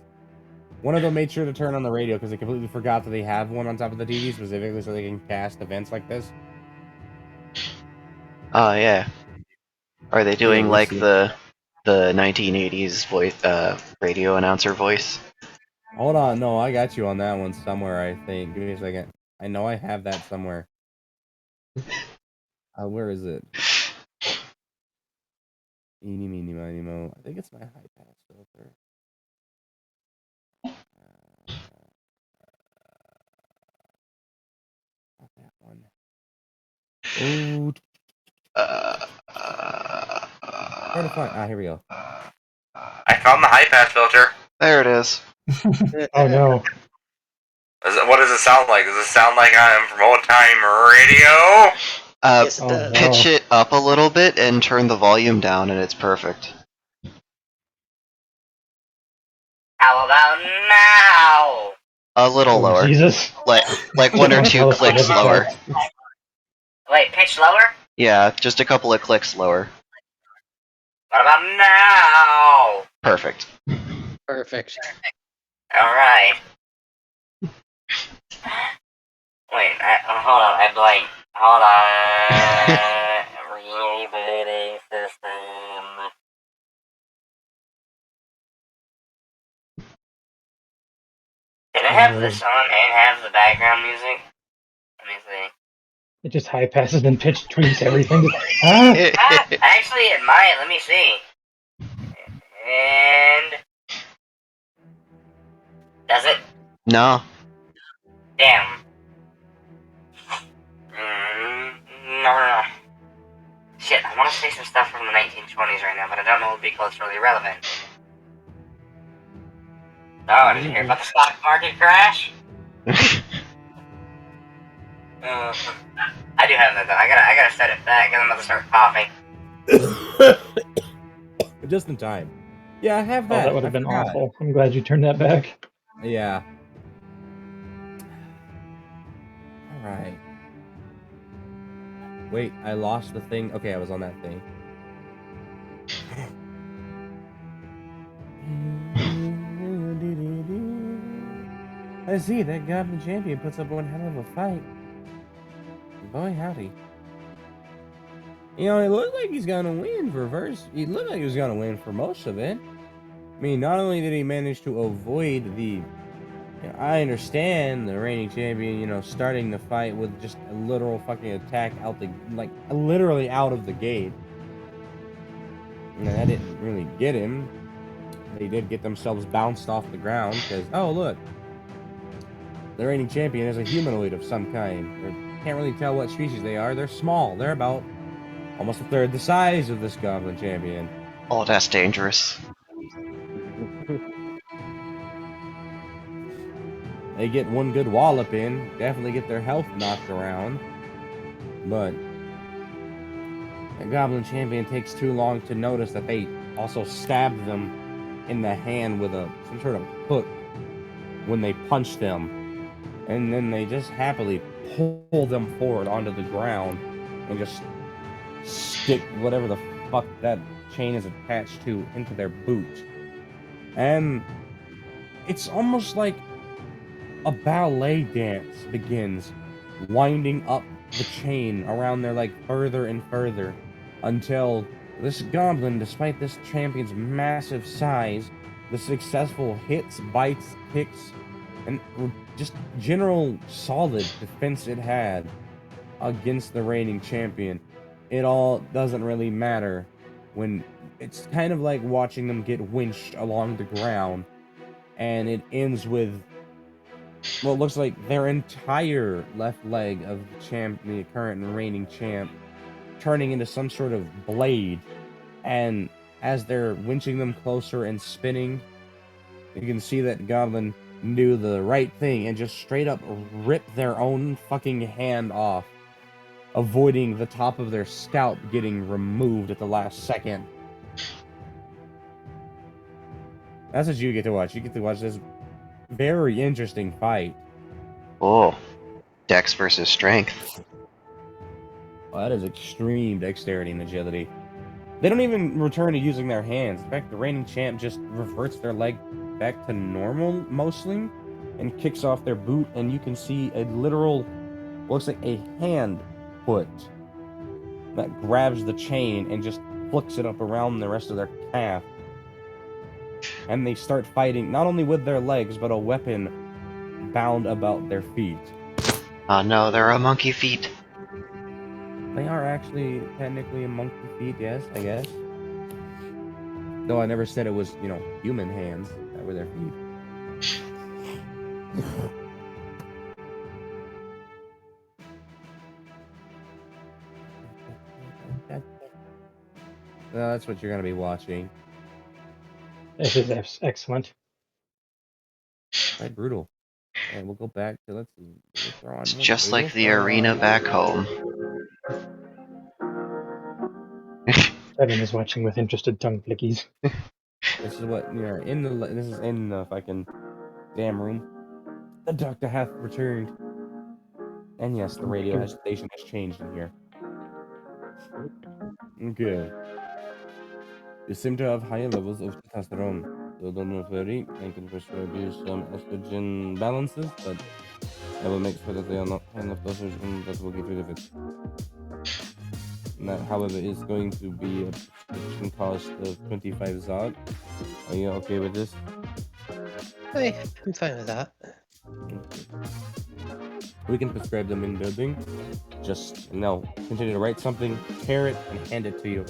One of them made sure to turn on the radio because they completely forgot that they have one on top of the TV specifically so they can cast events like this. Oh yeah. Are they doing Yeah, like see. the 1980s voice radio announcer voice? Hold on, no, I got you on that one somewhere, I think. Give me a second. I know I have that somewhere. Where is it? Eeny, meeny, miny, mo. I think it's my high pass filter. Not that one. Ooh, hard to find. Here we go. I found the high pass filter. There it is. Oh no. What does it sound like? Does it sound like I'm from old time radio? Yes, it Oh, does. no. Pitch it up a little bit and turn the volume down, and it's perfect. How about now? A little Oh, lower, Jesus. like one or two clicks lower. Wait, pitch lower? Yeah, just a couple of clicks lower. What about now? Perfect. Perfect. Alright. Wait, hold on, I blanked. Hold on. Rebooting system. Can I have this on and have the background music? Let me see. It just high passes and pitch tweaks everything. Ah! Actually, it might. Let me see. And does it? No. Damn. No. Shit, I want to say some stuff from the 1920s right now, but I don't know what would be culturally relevant. Oh, did you hear about the stock market crash? I do have that though. I gotta set it back, and I'm about to start coughing. Just in time. Yeah, I have Oh, that. that would have I been forgot. awful. I'm glad you turned that back. Yeah. Alright. Wait, I lost the thing. Okay, I was on that thing. I see, that Goblin Champion puts up one hell of a fight. Boy, howdy. You know, it looked like he's gonna win for first. He looked like he was gonna win for most of it. I mean, not only did he manage to avoid the... I understand the reigning champion, you know, starting the fight with just a literal fucking attack out the... Like, literally out of the gate. You know, that didn't really get him. They did get themselves bounced off the ground, because, oh, look. The reigning champion is a humanoid of some kind. Can't really tell what species they are. They're small. They're about almost a third the size of this Goblin Champion. Oh, that's dangerous. They get one good wallop in, definitely get their health knocked around. But the Goblin Champion takes too long to notice that they also stabbed them in the hand with some sort of hook when they punched them. And then they just happily pull them forward onto the ground and just stick whatever the fuck that chain is attached to into their boot. And it's almost like a ballet dance begins, winding up the chain around their leg further and further until this goblin, despite this champion's massive size, the successful hits, bites, kicks, and just general solid defense it had against the reigning champion, it all doesn't really matter when it's kind of like watching them get winched along the ground, and it ends with what looks like their entire left leg of the current and reigning champ, turning into some sort of blade. And as they're winching them closer and spinning, you can see that Goblin knew the right thing and just straight up ripped their own fucking hand off, avoiding the top of their scalp getting removed at the last second. That's what you get to watch. You get to watch this very interesting fight. Oh, Dex versus strength. Oh, that is extreme dexterity and agility. They don't even return to using their hands. In fact, the reigning champ just reverts their leg back to normal, mostly, and kicks off their boot, and you can see a literal, looks like a hand foot that grabs the chain and just flicks it up around the rest of their calf. And they start fighting, not only with their legs, but a weapon bound about their feet. Oh no, there are monkey feet. They are actually technically a monkey feet, yes, I guess. Though I never said it was, human hands that were their feet. That's what you're going to be watching. This is excellent. Quite brutal. And we'll go back to, let's see. We'll throw on It's more just brutal. like the arena back home. Kevin is watching with interested tongue flickies. This is what, this is in the fucking damn room. The doctor hath returned. And yes, the radio station has changed in here. Okay. You seem to have higher levels of testosterone, so don't worry. I can prescribe you some estrogen balances, but I will make sure that they are not high enough dosage and that will get rid of it. That, however, is going to be a prescription cost of 25 Zod. Are you okay with this? Hey, I'm fine with that. We can prescribe them in building. Just, continue to write something, pair it, and hand it to you.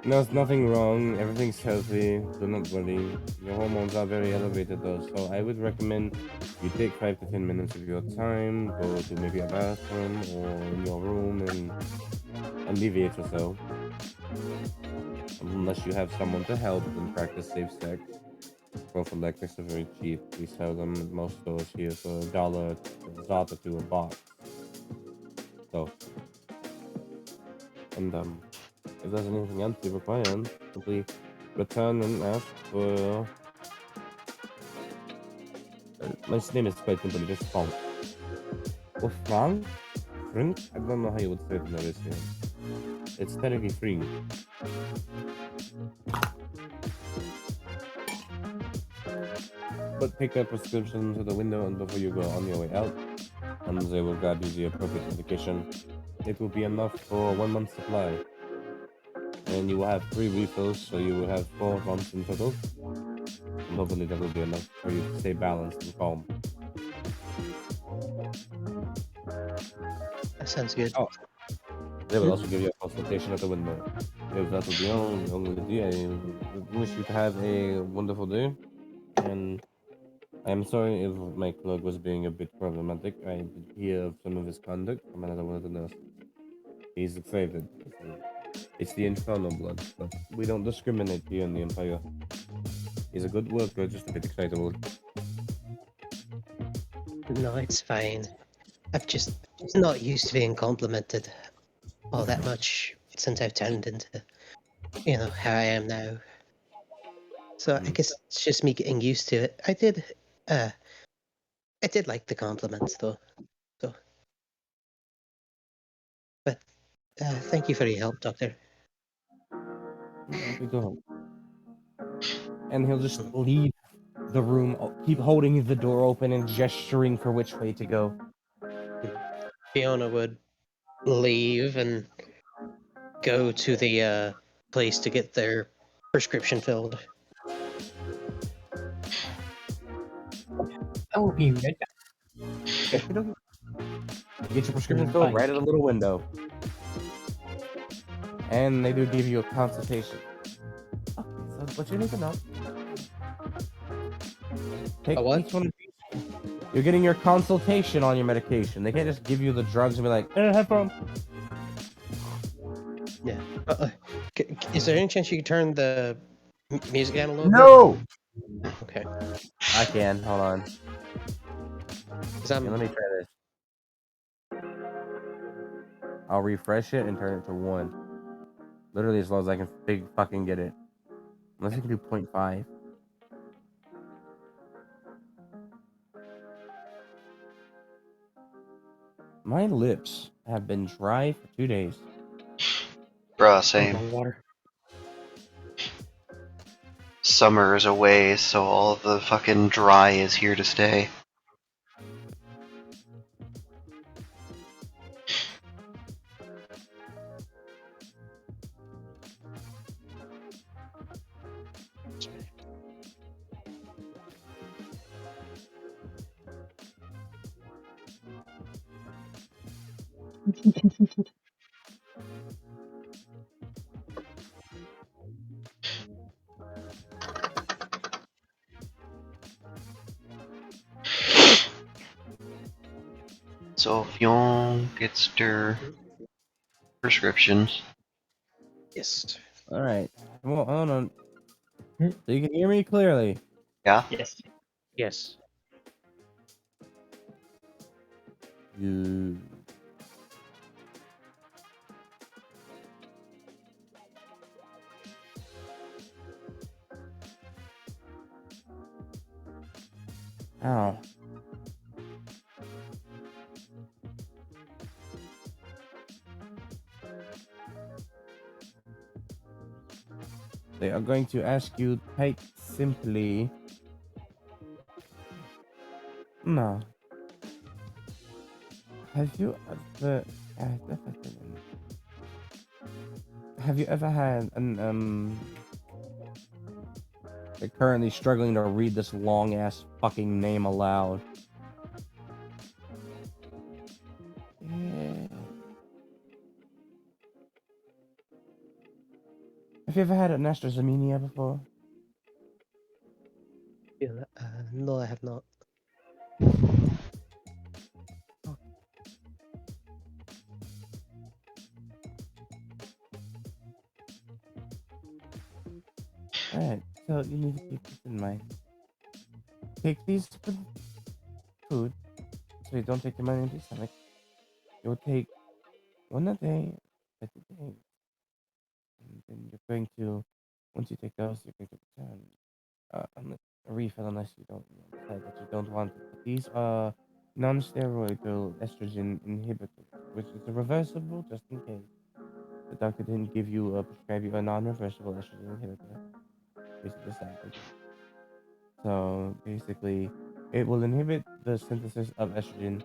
There's nothing wrong. Everything's healthy. Do not worry. Your hormones are very elevated though, so I would recommend you take 5 to 10 minutes of your time, go to maybe a bathroom or in your room and alleviate yourself. Unless you have someone to help and practice safe sex. Prophylactics are very cheap. We sell them at most stores here for $1 Zata to a box. So, and if there's anything else you require, simply return and ask for. My name is quite simply just Frank. Or Frank? Frank? I don't know how you would say it in this here. It's technically free. But take that prescription to the window and before you go on your way out, and they will grab you the appropriate medication. It will be enough for 1 month's supply. And you will have 3 refills, so you will have 4 months in total. And hopefully that will be enough for you to stay balanced and calm. That sounds good. Oh, they will also give you a consultation at the window. If that will be only with you, I wish you to have a wonderful day. And I am sorry if my clerk was being a bit problematic. I did hear of some of his conduct from another one of the nurses. He's excited. It's the infernal blood, but we don't discriminate here in the Empire. He's a good worker, just a bit excitable. No, it's fine. I'm just not used to being complimented all that much since I've turned into, how I am now. So I guess it's just me getting used to it. I did like the compliments though. So, but thank you for your help, Doctor. We go home. And he'll just leave the room, keep holding the door open and gesturing for which way to go. Fiona would leave and go to the place to get their prescription filled. I will be right back. Get your prescription filled Fine. right at the little window. And they do give you a consultation. Okay, so what you need to know. Take A what? each one of these. You're getting your consultation on your medication. They can't just give you the drugs and be like, have fun. Yeah. Is there any chance you could turn the music down a little No! bit? Okay. I can. Hold on. 'Cause I'm, Okay, let me try this. I'll refresh it and turn it to 1. Literally as low as I can fucking get it. Unless I can do 0.5. My lips have been dry for 2 days. Bruh, same. More water. Summer is away, so all of the fucking dry is here to stay. So Fionn gets their prescriptions. yes. Alright. Well, hold on. Hmm? So you can hear me clearly. Yeah? Yes. Yes. You. Ow. They are going to ask you quite simply. No. Have you ever have you ever had an they're currently struggling to read this long ass fucking name aloud. Yeah. Have you ever had an astrazeneca before? Yeah, no, I have not. Alright, so you need to keep this in mind. Take these with food, so you don't take the money into your stomach. You'll take one a day, a day. And then you're going to, once you take those, you're going to return a refill unless you don't decide that you don't want it. But these are non-steroidal estrogen inhibitors, which is a reversible just in case. The doctor didn't give you prescribe you a non-reversible estrogen inhibitor. Basically decided. So basically, it will inhibit the synthesis of estrogen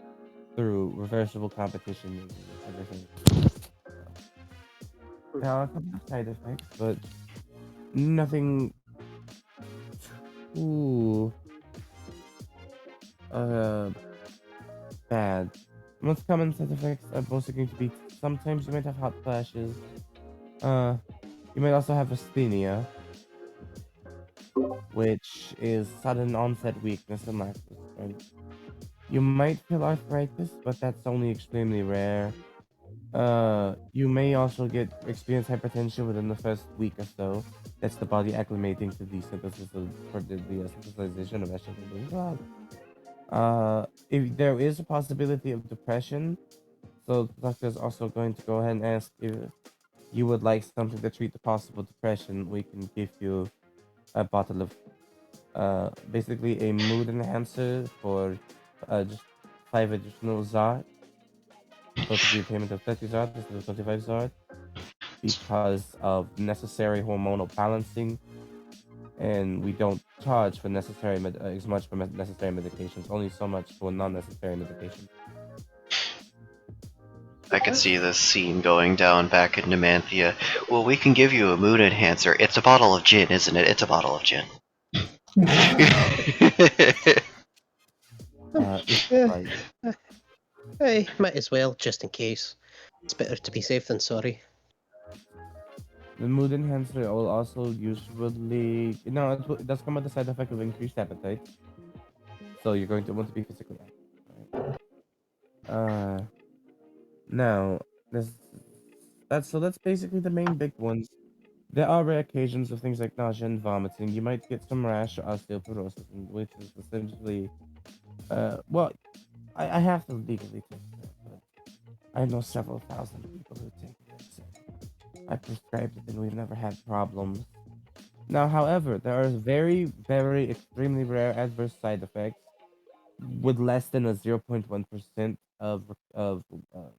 through reversible competition and everything. Now, a couple of side effects, but nothing too bad. Most common side effects are mostly going to be sometimes you might have hot flashes. You might also have asthenia, which is sudden onset weakness and lack of strength. You might feel arthritis, but that's only extremely rare. You may also experience hypertension within the first week or so. That's the body acclimating to the synthesis of the synthesization of estrogen. If there is a possibility of depression, so the doctor is also going to go ahead and ask if you would like something to treat the possible depression. We can give you a bottle of basically a mood enhancer for just 5 additional Zard. So to be a payment of 30 Zard instead of 25 Zard because of necessary hormonal balancing, and we don't charge for necessary as much for necessary medications, only so much for non-necessary medications. I could see this scene going down back in Numantia. Well, we can give you a mood enhancer. It's a bottle of gin, isn't it? It's a bottle of gin. If Eh, like, Hey, might as well, just in case. It's better to be safe than sorry. the mood enhancer will also usually, it does come with the side effect of increased appetite. So you're going to want to be physically active. Right? Now, this that's basically the main big ones. There are rare occasions of things like nausea and vomiting. You might get some rash or osteoporosis, which is essentially, well, I have to legally take that, but I know several thousand people who take this. I prescribed it and we've never had problems. Now, however, there are very, very extremely rare adverse side effects with less than a 0.1% of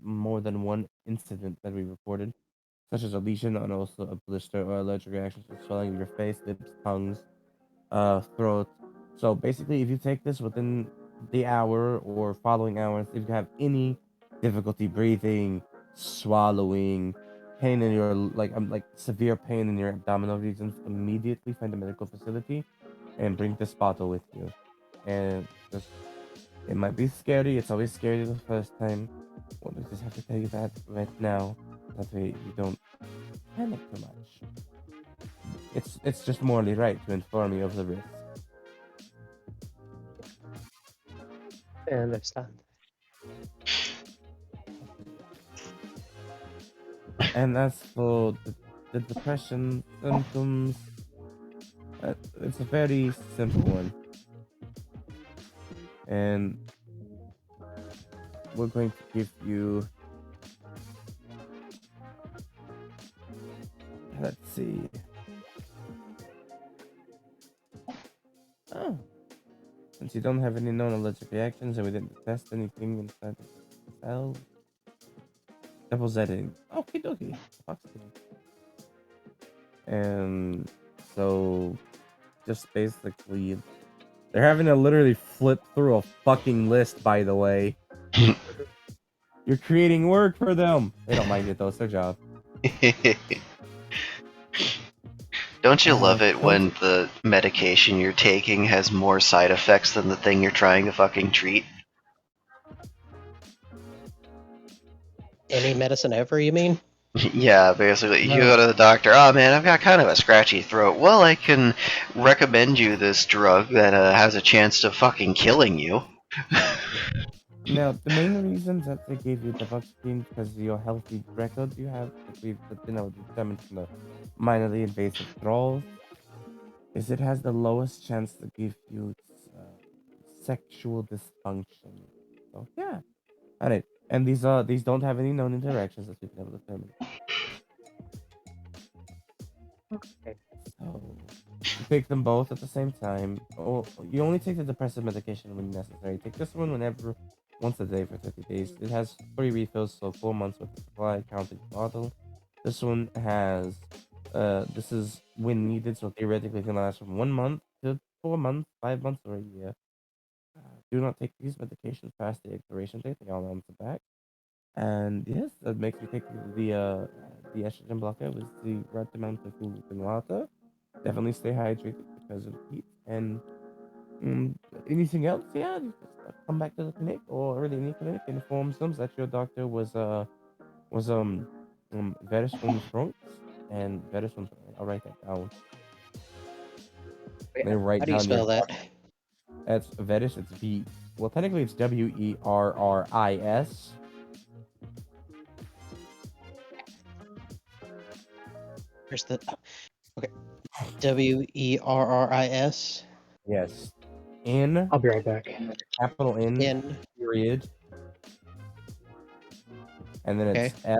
more than one incident that we reported, such as a lesion and also a blister or allergic reactions to swelling of your face, lips, tongues, throat. So basically, if you take this within the hour or following hours, if you have any difficulty breathing, swallowing, pain in your like severe pain in your abdominal regions, immediately find a medical facility and bring this bottle with you. And just it might be scary. It's always scary the first time. Well, I just have to tell you that right now. That way you don't panic too much. It's just morally right to inform you of the risk. I understand. And as for the depression symptoms, it's a very simple one. And we're going to give you. Let's see. Oh. Since you don't have any known allergic reactions and we didn't test anything inside the cell. Double Zetting. Okie dokie. And so, just basically, they're having to literally flip through a fucking list, by the way. You're creating work for them. They don't mind it, though. It's their job. Don't you love it Don't when the medication you're taking has more side effects than the thing you're trying to fucking treat? Any medicine ever, you mean? Yeah, basically, you No. go to the doctor, oh man, I've got kind of a scratchy throat. Well, I can recommend you this drug that has a chance of fucking killing you. Now, the main reasons that they gave you the vaccine because of your healthy record you have, that we've been able to determine from the minorly invasive draws, is it has the lowest chance to give you sexual dysfunction. So yeah, alright. And these don't have any known interactions that we've been able to determine. Okay. So you take them both at the same time. Or you only take the depressive medication when necessary. Take this one whenever, once a day for 30 days. It has 3 refills, so 4 months worth of supply, counting the bottle. This one has, this is when needed, so theoretically it can last from 1 month to 4 months, 5 months, or a year. Do not take these medications past the expiration date. They all on the back. And yes, that makes you take the estrogen blocker with the right amount of food and water. Definitely stay hydrated because of the heat. And anything else, yeah, you just come back to the clinic or early in the clinic, inform them that your doctor was Veris Trunks and Veris I'll write that down. Wait, They write how do you down your spell that? That's Veris. It's V. Well, technically it's WERRIS. Where's the? Okay. WERRIS. Yes. N, I'll be right back. capital N, N. period. And then it's Okay.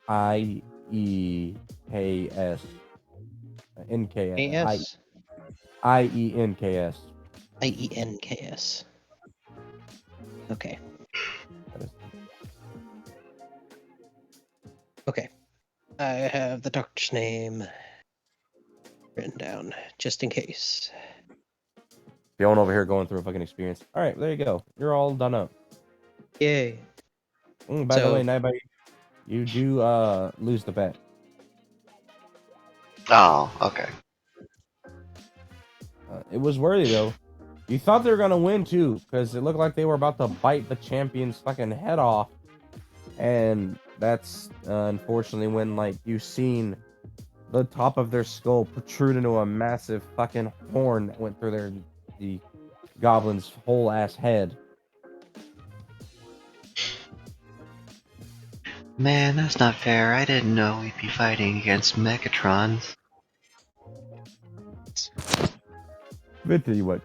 FRIEKS. NKS. AS. IENKS. IENKS. Okay. Okay. I have the doctor's name written down just in case. Going over here going through a fucking experience. All right, there you go. You're all done up. Yay. By the way, Nightbite, you do lose the bet. Oh, okay. It was worthy though. You thought they were gonna win too, because it looked like they were about to bite the champion's fucking head off, and that's unfortunately when like you seen the top of their skull protrude into a massive fucking horn that went through the goblin's whole ass head. Man, that's not fair. I didn't know we'd be fighting against Mechatrons. But tell you what,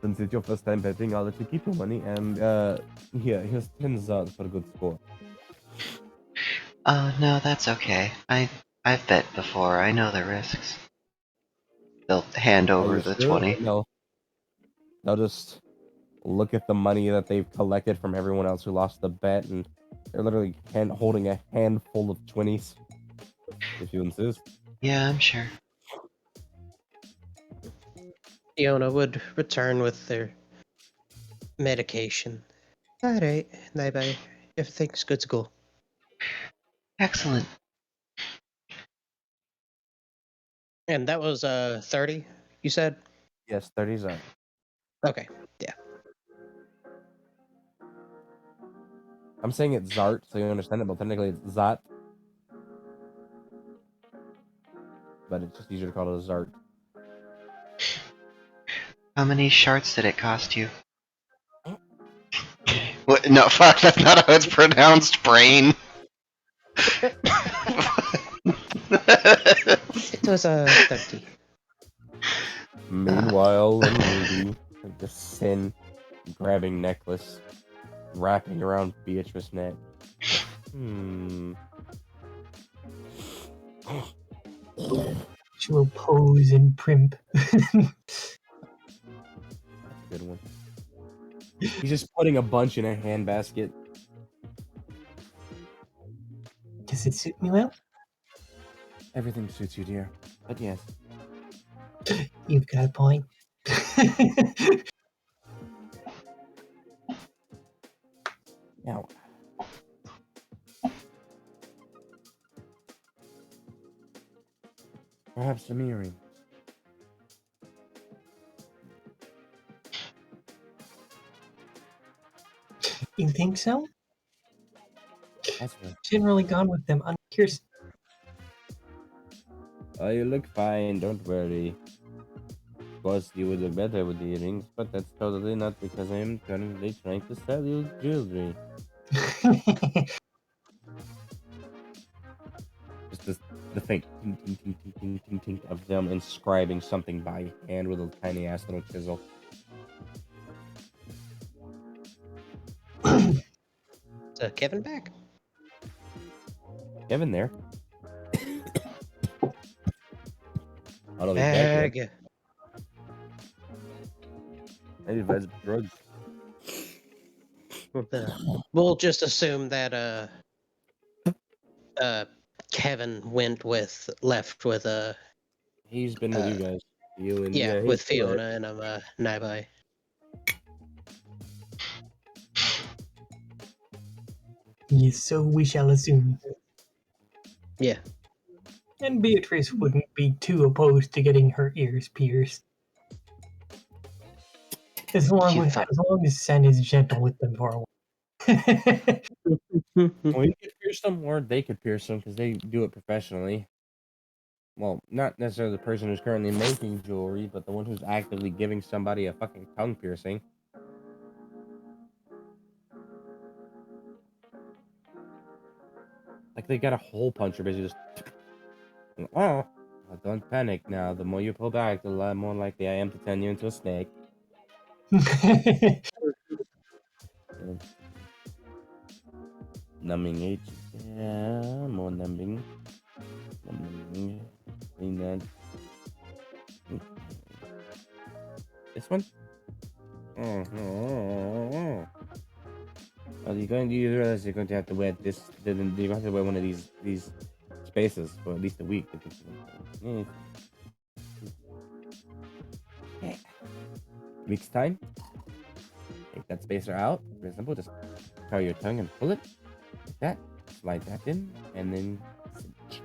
since it's your first time betting, I'll let you keep your money, and here's 10 zard for a good score. Oh, no, that's okay. I've bet before. I know the risks. They'll hand Are over you the sure? 20. They'll just look at the money that they've collected from everyone else who lost the bet, and they're literally holding a handful of 20s. If you insist. Yeah, I'm sure. Fiona would return with their medication. Alright, bye-bye. Everything's good to go. Excellent. And that was 30, you said? Yes, 30 zard. Okay, yeah. I'm saying it's Zart, so you understand it, but technically it's Zat. But it's just easier to call it a Zart. How many shards did it cost you? What? No, fuck, that's not how it's pronounced, brain. It was 30. Meanwhile, in Ruby, the sin grabbing necklace wrapping around Beatrice's neck. She will pose and primp. That's a good one. He's just putting a bunch in a handbasket. Does it suit me well? Everything suits you, dear. But yes. You've got a point. Now. Perhaps some earrings. You think so? That's right. Generally gone with them. I'm curious. Oh, you look fine, don't worry. Of course, you would look better with the earrings, but that's totally not because I am currently trying to sell you jewelry. Just the thing, ting, ting, ting, ting, ting, ting, ting, of them inscribing something by hand with a tiny ass little chisel. Is Kevin back? Kevin there. I don't think back yet. Maybe that's drugs. We'll just assume that Kevin left with He's been with you guys. You and with he's Fiona right. and Nabai. Yes, so we shall assume. Yeah. And Beatrice wouldn't be too opposed to getting her ears pierced. As long as Sen is gentle with them for a while. Well, you could pierce them, or they could pierce them because they do it professionally. Well, not necessarily the person who's currently making jewelry, but the one who's actively giving somebody a fucking tongue piercing. Like they got a hole puncher, basically just. Oh, don't panic now. The more you pull back, the more likely I am to turn you into a snake. Numbing agent. Yeah, more numbing. Clean that. This one? Oh, you realize you're going to have to wear this. You're going to have to wear one of these spaces for at least a week. Week's time. Take that spacer out. Very simple. Just curl your tongue and pull it. Like that. Slide that in, and then cinch.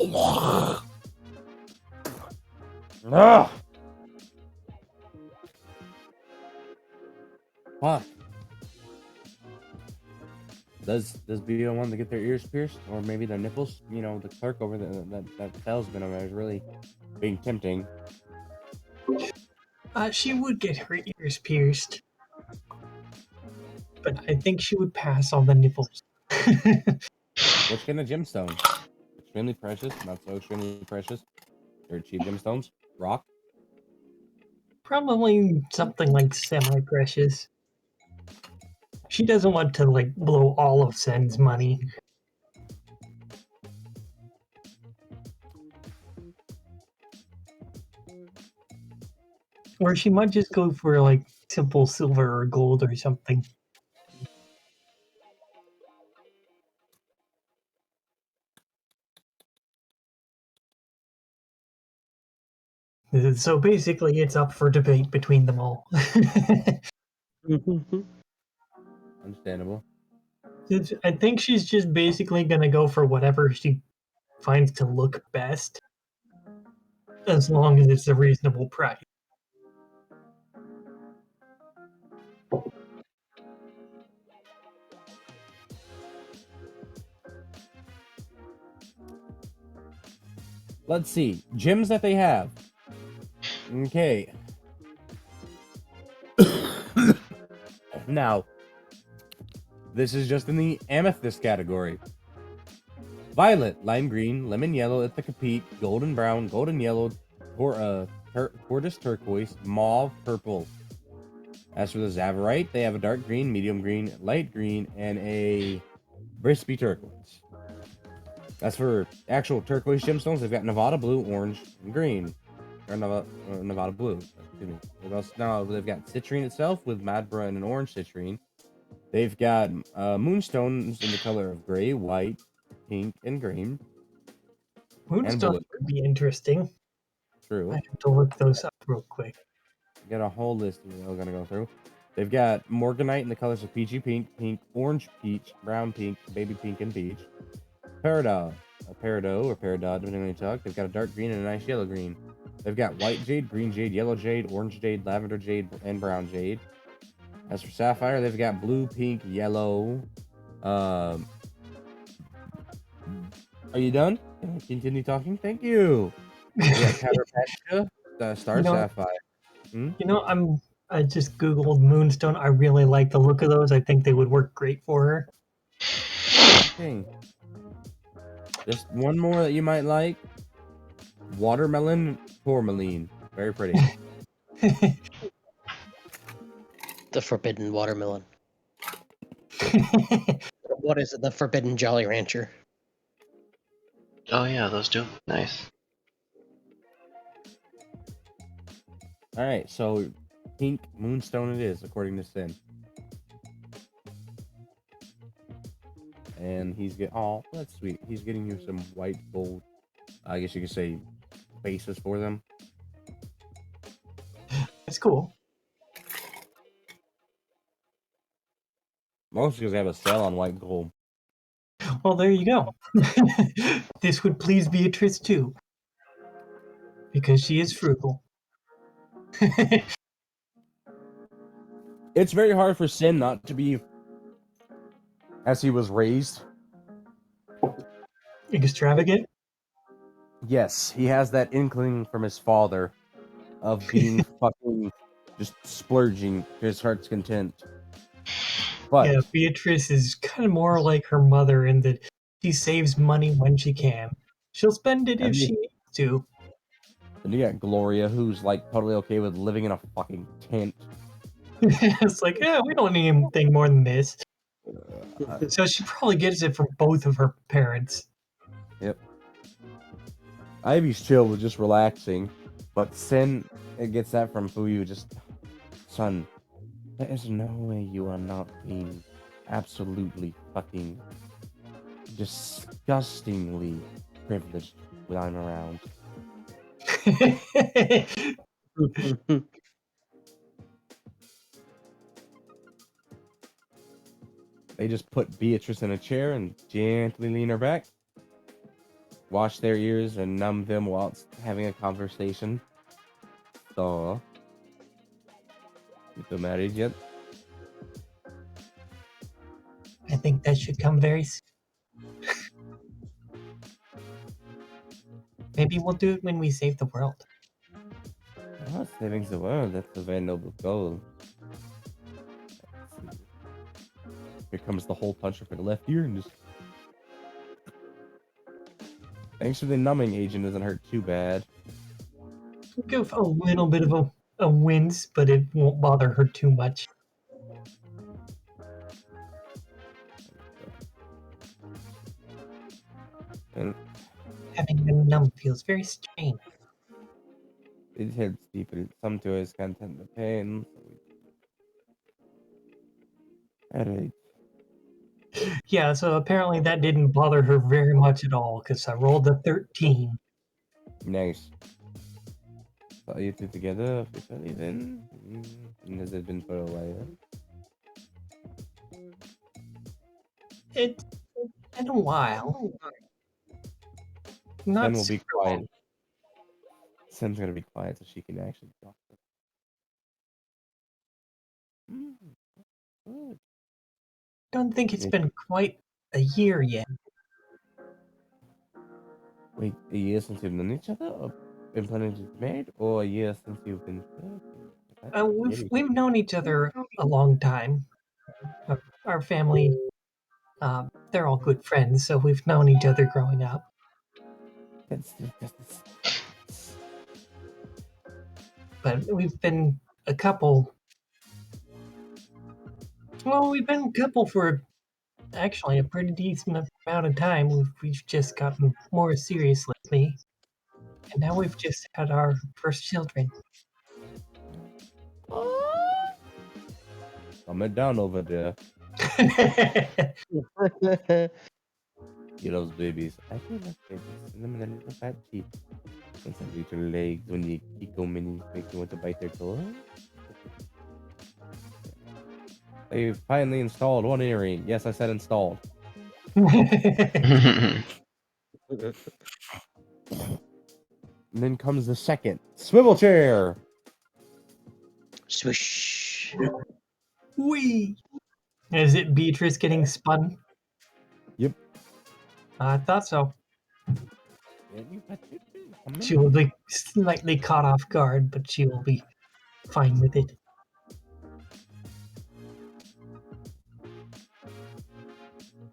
Ugh. Fuck. Does BO want to get their ears pierced, or maybe their nipples? You know, the clerk over there, that salesman over there is really being tempting. She would get her ears pierced, but I think she would pass on the nipples. Which kind of gemstone? Extremely precious, not so extremely precious. They're cheap gemstones. Rock. Probably something like semi-precious. She doesn't want to like blow all of Sen's money. Or she might just go for like simple silver or gold or something. So basically, it's up for debate between them all. Understandable. I think she's just basically gonna go for whatever she finds to look best, as long as it's a reasonable price. Let's see. Gems that they have. Okay. Now, this is just in the amethyst category. Violet, lime green, lemon yellow, ithaca peat, golden brown, golden yellow, tortoise turquoise, mauve purple. As for the Zavarite, they have a dark green, medium green, light green, and a crispy turquoise. As for actual turquoise gemstones, they've got Nevada blue, orange, and green. Or Nevada blue. Excuse me. They've got citrine itself with Madbra and an orange citrine. They've got moonstones in the color of gray, white, pink, and green. Moonstone blue. would be interesting. True. I have to look those up real quick. Got a whole list we're going to go through. They've got Morganite in the colors of peachy pink, pink, orange peach, brown pink, baby pink, and peach. Peridot, or Peridot, depending on you talk. They've got a dark green and a nice yellow green. They've got white jade, green jade, yellow jade, orange jade, lavender jade, and brown jade. As for sapphire, they've got blue, pink, yellow. Are you done? Can I continue talking? Thank you. We got Catarpatcha, star sapphire. You know, I just googled moonstone. I really like the look of those. I think they would work great for her. Okay. Just one more that you might like. Watermelon tourmaline. Very pretty. The forbidden watermelon. What is it? The forbidden Jolly Rancher. Oh yeah, those do look nice. Alright, so pink moonstone it is, according to Sin. And he's that's sweet. He's getting you some white gold, I guess you could say, bases for them. It's cool. Mostly because they have a sale on white gold. Well, there you go. This would please Beatrice too, because she is frugal. It's very hard for Sin not to be, as he was raised. Extravagant? Yes, he has that inkling from his father of being fucking just splurging to his heart's content. But yeah, Beatrice is kind of more like her mother in that she saves money when she can. She'll spend it if she needs to. then you got Gloria, who's like totally okay with living in a fucking tent. It's like, yeah, we don't need anything more than this. So she probably gets it from both of her parents. Yep. Ivy's chill with just relaxing, but Sin it gets that from Fuyu. Just, son, there is no way you are not being absolutely fucking disgustingly privileged when I'm around. They just put Beatrice in a chair and gently lean her back. wash their ears and numb them whilst having a conversation. So, you two married yet? I think that should come very soon. Maybe we'll do it when we save the world. Oh, saving the world, that's a very noble goal. Let's see. Here comes the hole puncher for the left ear and just... Thanks for the numbing agent, doesn't hurt too bad. We'll give a little bit of a wince, but it won't bother her too much. And Having been numb feels very strange. it helps people. Some toys can't handle the pain. Alright. Yeah, so apparently that didn't bother her very much at all, because I rolled a 13. Nice. So you two together officially then? And has it been for a while? It's been a while. Not Sen will be super quiet. long. Sen's gonna be quiet so she can actually talk. Good. Don't think it's Yeah. been quite a year yet. Wait, a year since you've known each other, or been planning to get married, or a year since you've been We've known each other a long time. Our family, they're all good friends, so we've known each other growing up. That's But we've been a couple. Well, we've been a couple for actually a pretty decent amount of time. We've just gotten more serious lately, and now we've just had our first children. Calm it down over there. You those babies. I feel like babies. And them in a little fat teeth. And some little legs when you kick them and make you want to bite their toes. They finally installed one earring. Yes, I said installed. And then comes the second swivel chair. Swish. Whee! Is it Beatrice getting spun? Yep. I thought so. Yeah, you got it. Come She in. will be slightly caught off guard, but she will be fine with it.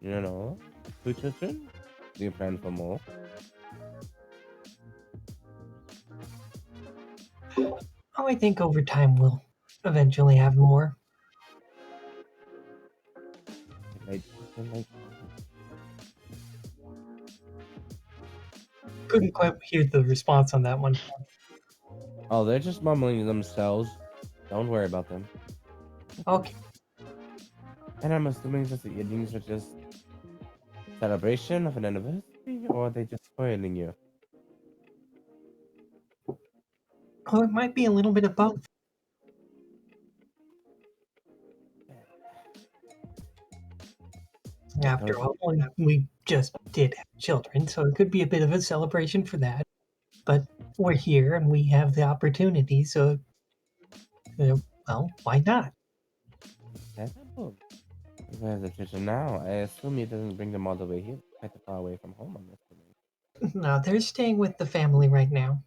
You know, two children. Do you plan for more? Oh, I think over time we'll eventually have more. Like, Couldn't quite hear the response on that one. oh, they're just mumbling themselves. Don't worry about them. Okay. And I'm assuming that the earrings are just celebration of an anniversary, or are they just spoiling you? Oh, it might be a little bit of both. After all, we just did have children, so it could be a bit of a celebration for that. But we're here and we have the opportunity, so well, why not? Terrible. If I have the children now, I assume it doesn't bring them all the way here, quite far away from home. I'm assuming. No, they're staying with the family right now.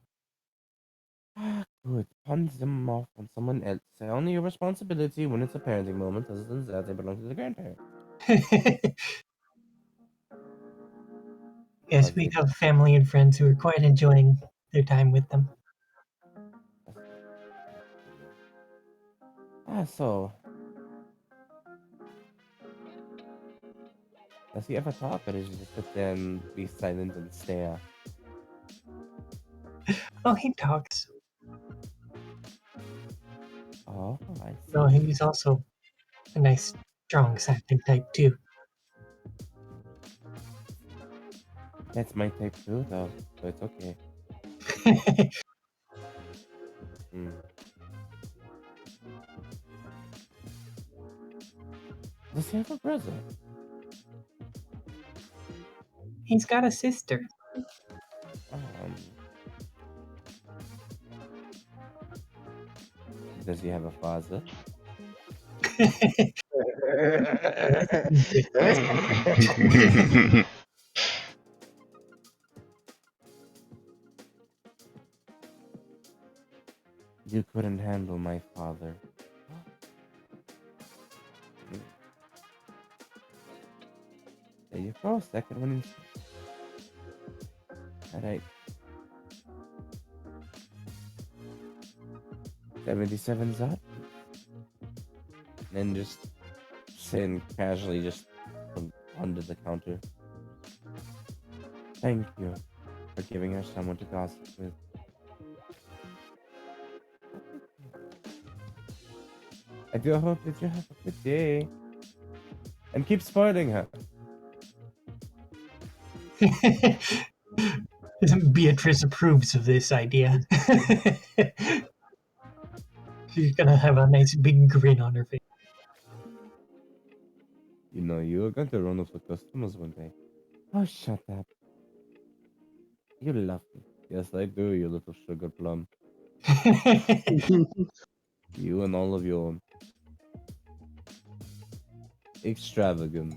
Ah, good. Puns them off on someone else. They're only your responsibility when it's a parenting moment. Other than that, they belong to the grandparent. Yes, we have family and friends who are quite enjoying their time with them. Ah, so. Does he ever talk, or does he just sit there and be silent and stare? Oh, he talks. Oh, I see. No, he's also a nice, strong Saxon type too. That's my type too, though, so it's okay. Hmm. Does he have a brother? He's got a sister. Does he have a father? You couldn't handle my father. There you go, second one. Alright. 77 Zot. And then just sitting casually just under the counter. Thank you for giving her someone to gossip with. I do hope that you have a good day. And keep spoiling her. Beatrice approves of this idea. She's gonna have a nice big grin on her face. You know, you are going to run up the customers one day. Oh, shut up. You love me. Yes, I do, you little sugar plum. You and all of your extravagant.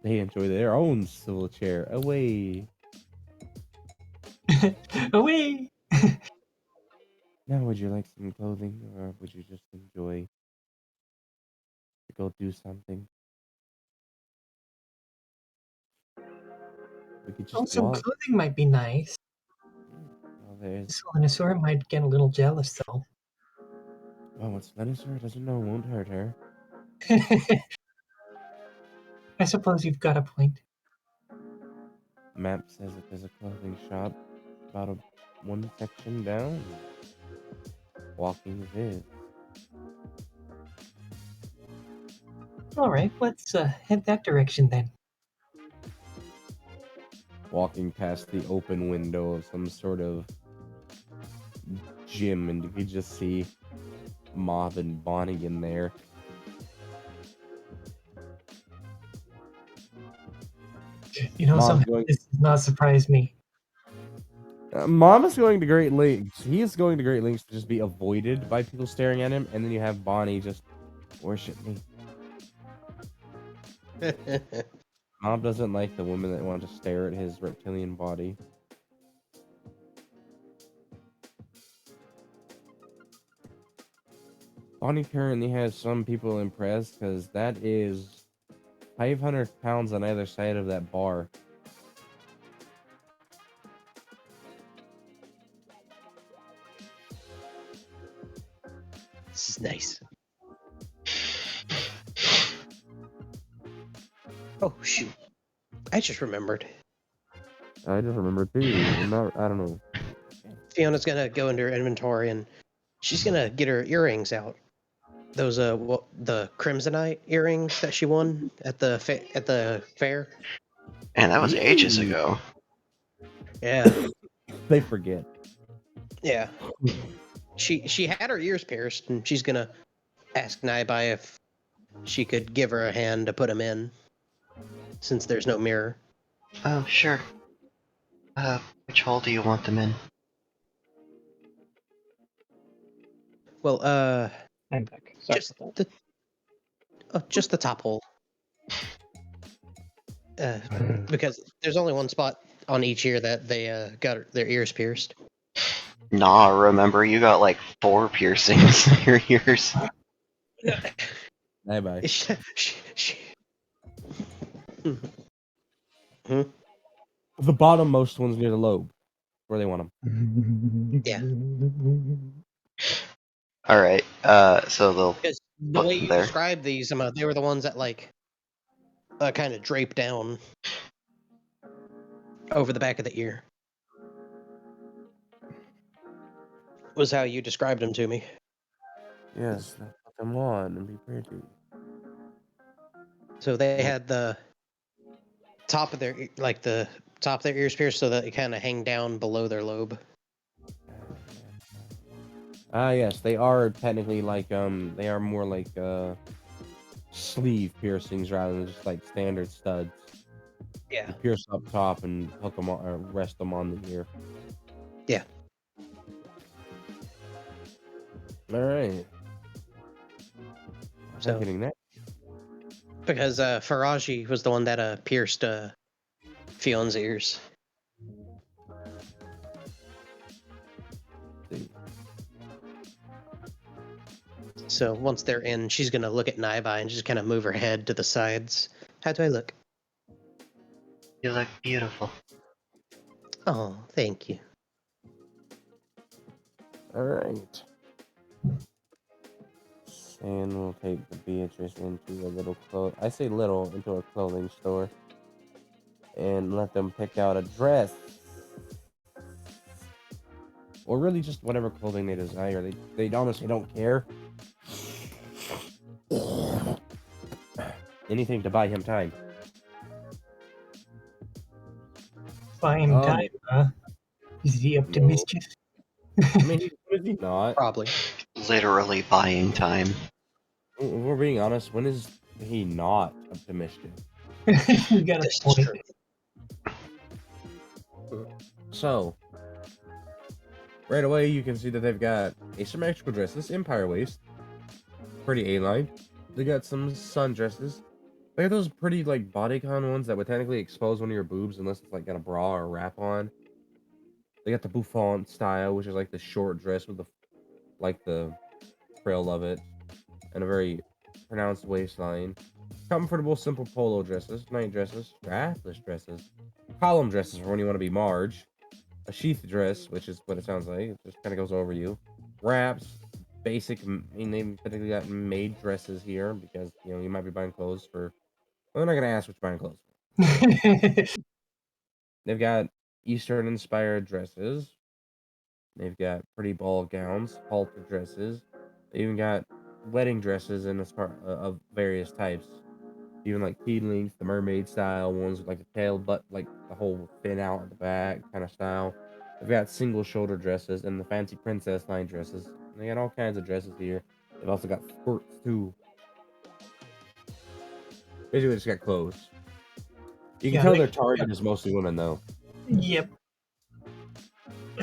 They enjoy their own civil chair. Away. Away! Now, would you like some clothing, or would you just enjoy to go do something? We could Oh, just some walk. clothing might be nice. Well, there's. Selenosaur might get a little jealous, though. Well, what Spinosaur doesn't know won't hurt her. I suppose you've got a point. Map says that there's a clothing shop about one section down. Walking Viz. All right, let's head that direction then. Walking past the open window of some sort of gym, and you could just see Mob and Bonnie in there. You know, Mom's somehow going- this does not surprise me. Mom is going to great lengths. He is going to great lengths to just be avoided by people staring at him, and then you have Bonnie just worship me. Mom doesn't like the women that want to stare at his reptilian body. Bonnie currently has some people impressed because that is 500 pounds on either side of that bar. This is nice. Oh shoot! I just remembered. I just remember too. I don't know. Fiona's gonna go into her inventory and she's gonna get her earrings out. Those the Crimsonite earrings that she won at the fair. And that was ages Ooh. ago. Yeah, They forget. yeah. She had her ears pierced, and she's gonna ask Naibai if she could give her a hand to put them in, since there's no mirror. Oh, sure. Which hole do you want them in? Well, I'm back. Sorry just about that. just the top hole. Because there's only one spot on each ear that they got their ears pierced. Nah, remember, you got like 4 piercings in your ears. Bye bye. Hmm? The bottommost one's near the lobe, where they want them. Yeah. Alright, so they'll Because the put way them you there. described these, they were the ones that like kind of drape down over the back of the ear. Was how you described them to me. Yes, now put them on and be pretty. So they had the top of their ears pierced, so that they kind of hang down below their lobe. Ah, yes, they are technically like they are more like sleeve piercings rather than just like standard studs. Yeah. You pierce up top and hook them on, or rest them on the ear. Yeah. All right. So- I'm getting that. Because Faraji was the one that pierced Fion's ears. See. So once they're in, she's gonna look at Naibai and just kind of move her head to the sides. How do I look? You look beautiful. Oh, thank you. All right. And we'll take the Beatrice into a little I say little, into a clothing store. And let them pick out a dress. Or really just whatever clothing they desire. They honestly don't care. Anything to buy him time. Buy him time, huh? Is he up to No. mischief? I mean, is he not? Probably. Literally buying time. If we're being honest, when is he not up to mischief? You got a This is point. true. So, right away you can see that they've got asymmetrical dresses, Empire waist, pretty A-line. They got some sundresses. They got those pretty like bodycon ones that would technically expose one of your boobs unless it's like got a bra or a wrap on. They got the bouffant style, which is like the short dress with the frill of it, and a very pronounced waistline. Comfortable, simple polo dresses, night dresses, strapless dresses, column dresses for when you want to be Marge, a sheath dress, which is what it sounds like. It just kind of goes over you. Wraps, basic. I mean, they typically got maid dresses here because you might be buying clothes for. Well, they're not gonna ask what you're buying clothes for. They've got Eastern inspired dresses. They've got pretty ball gowns, halter dresses. They even got wedding dresses in this part of various types. Even like tea length, the mermaid style ones with like the tail, but like the whole fin out at the back kind of style. They've got single shoulder dresses and the fancy princess line dresses. And they got all kinds of dresses here. They've also got skirts too. Basically, they just got clothes. You can Yeah, tell they- their target is mostly women though. Yep.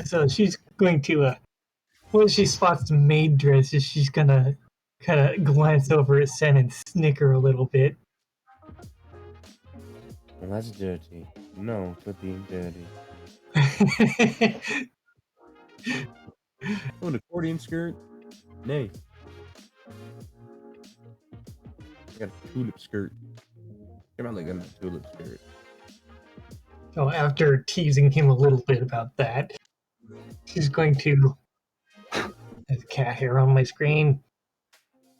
So she's going to, when she spots the maid dresses, she's gonna kind of glance over at Sen and snicker a little bit. Well, that's dirty. No, quit being dirty. Oh, an accordion skirt? Nay. I got a tulip skirt. Come on, like a tulip skirt. So after teasing him a little bit about that, she's going to. There's a cat hair on my screen.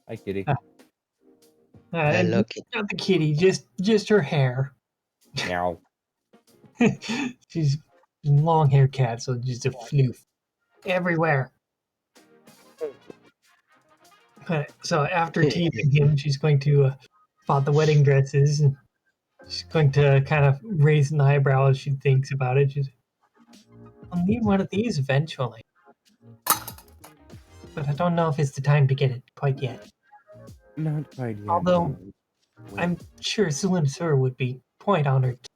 Hi, kitty. Hello, kid. Not the kitty, just her hair. Meow. She's a long hair cat, so just a floof everywhere. So after teasing him, she's going to spot the wedding dresses. And she's going to kind of raise an eyebrow as she thinks about it. I'll need one of these eventually, but I don't know if it's the time to get it quite yet. Not quite yet. Although, no. Wait. I'm sure Sulin Sur would be quite honored to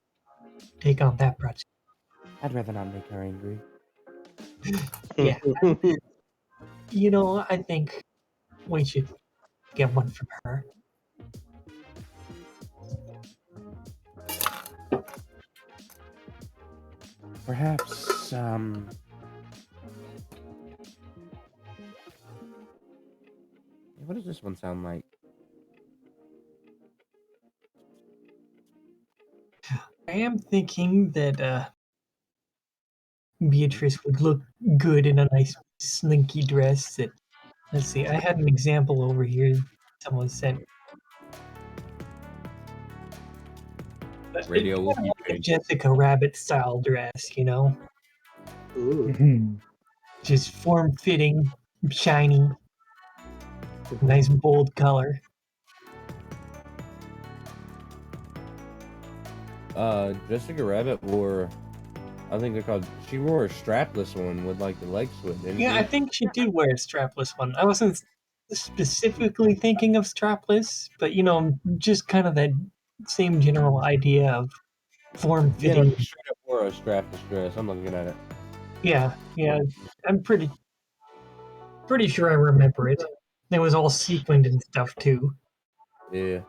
take on that project. I'd rather not make her angry. Yeah. I think we should get one from her. Perhaps, what does this one sound like? I am thinking that Beatrice would look good in a nice slinky dress. That, let's see, I had an example over here. Someone sent. Radio will It's keep like a changing. Jessica Rabbit style dress, Ooh. just form fitting, shiny, nice bold color. Jessica Rabbit wore, I think they're called, she wore a strapless one with like the leg slit, didn't Yeah, she? I think she did wear a strapless one. I wasn't specifically thinking of strapless, but just kind of that same general idea of form Yeah, fitting. straight up wore a strapless dress. I'm looking at it. Yeah, I'm pretty sure I remember it. It was all sequined and stuff too. Yeah.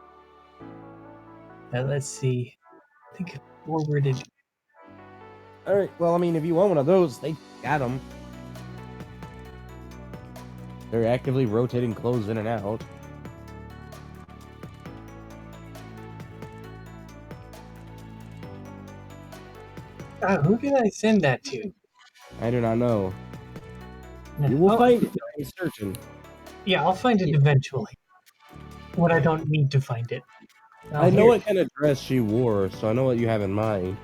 Let's see. I think I forwarded. All right. Well, I mean, if you want one of those, they got them. They're actively rotating clothes in and out. Who did I send that to? I do not know. No. You will Oh, find it. I'm searching. Yeah, I'll find it eventually. When I don't need to find it. I know Here. what kind of dress she wore, so I know what you have in mind.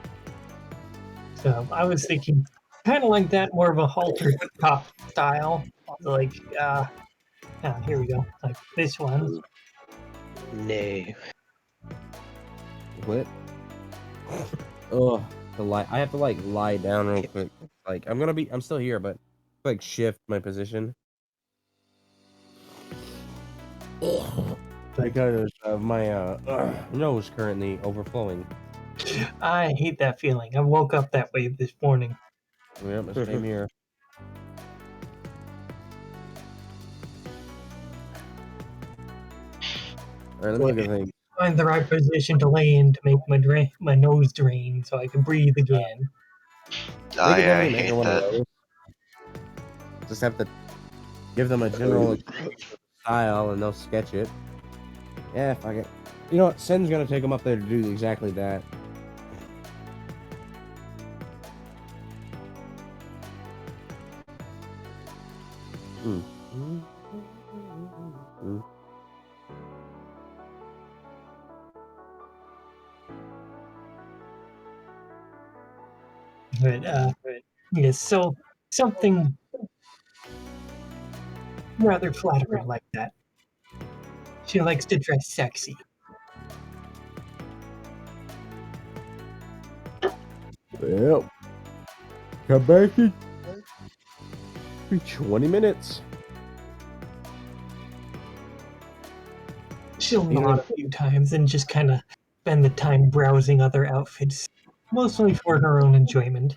So I was thinking kind of like that, more of a halter top style. Like, here we go. Like this one. No. What? Oh, I have to like lie down real quick. Like I'm still here, but like shift my position because of my nose currently overflowing. I hate that feeling. I woke up that way this morning. Yep, the same here. All right, let me look at things. Find the right position to lay in to make my nose drain so I can breathe again. They could I definitely make hate her one of that. those. Just have to give them a general style, and they'll sketch it. Yeah, fuck it. You know what? Sen's gonna take them up there to do exactly that. But yeah, so something rather flattering like that. She likes to dress sexy. Yep. Come back in 20 minutes. She'll nod a few times and just kind of spend the time browsing other outfits, mostly for her own enjoyment.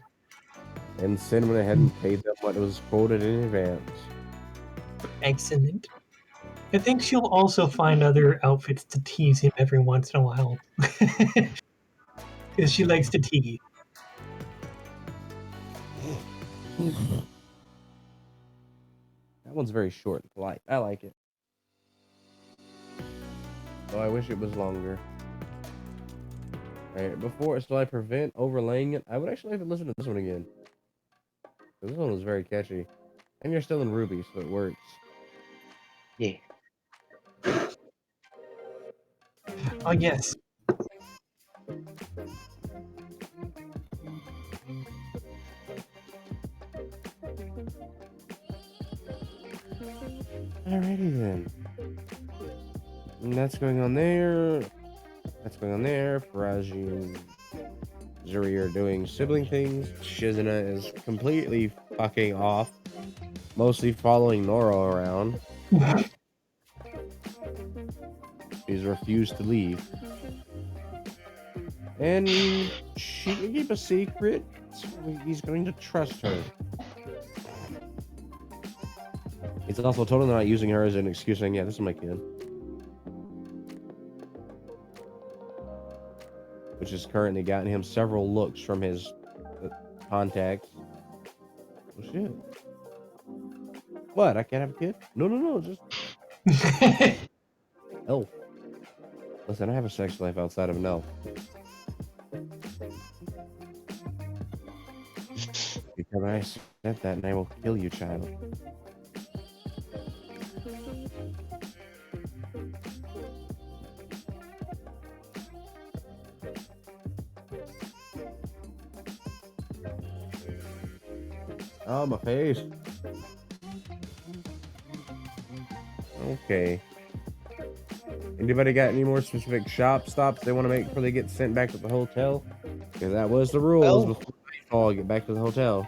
And Sin went ahead and paid them what was quoted in advance. Excellent. I think she'll also find other outfits to tease him every once in a while. Because she likes to tease. That one's very short and polite. I like it. Oh, I wish it was longer. Alright, so I prevent overlaying it, I would actually like to listen to this one again. This one was very catchy. And you're still in Ruby, so it works. Yeah. Oh, yes. Alrighty then. And that's going on there. That's going on there. Faraji and Zuri are doing sibling things. Shizuna is completely fucking off. Mostly following Noro around. He's refused to leave. And she can keep a secret. So he's going to trust her. He's also totally not using her as an excuse saying, yeah, this is my kid. Which has currently gotten him several looks from his contacts. Oh, shit. What? I can't have a kid? No, just... Elf. Listen, I have a sex life outside of an elf. Because I said that and I will kill you, child. Oh, my face. Okay. Anybody got any more specific shop stops they want to make before they get sent back to the hotel? Because that was the rules Well, before nightfall, get back to the hotel.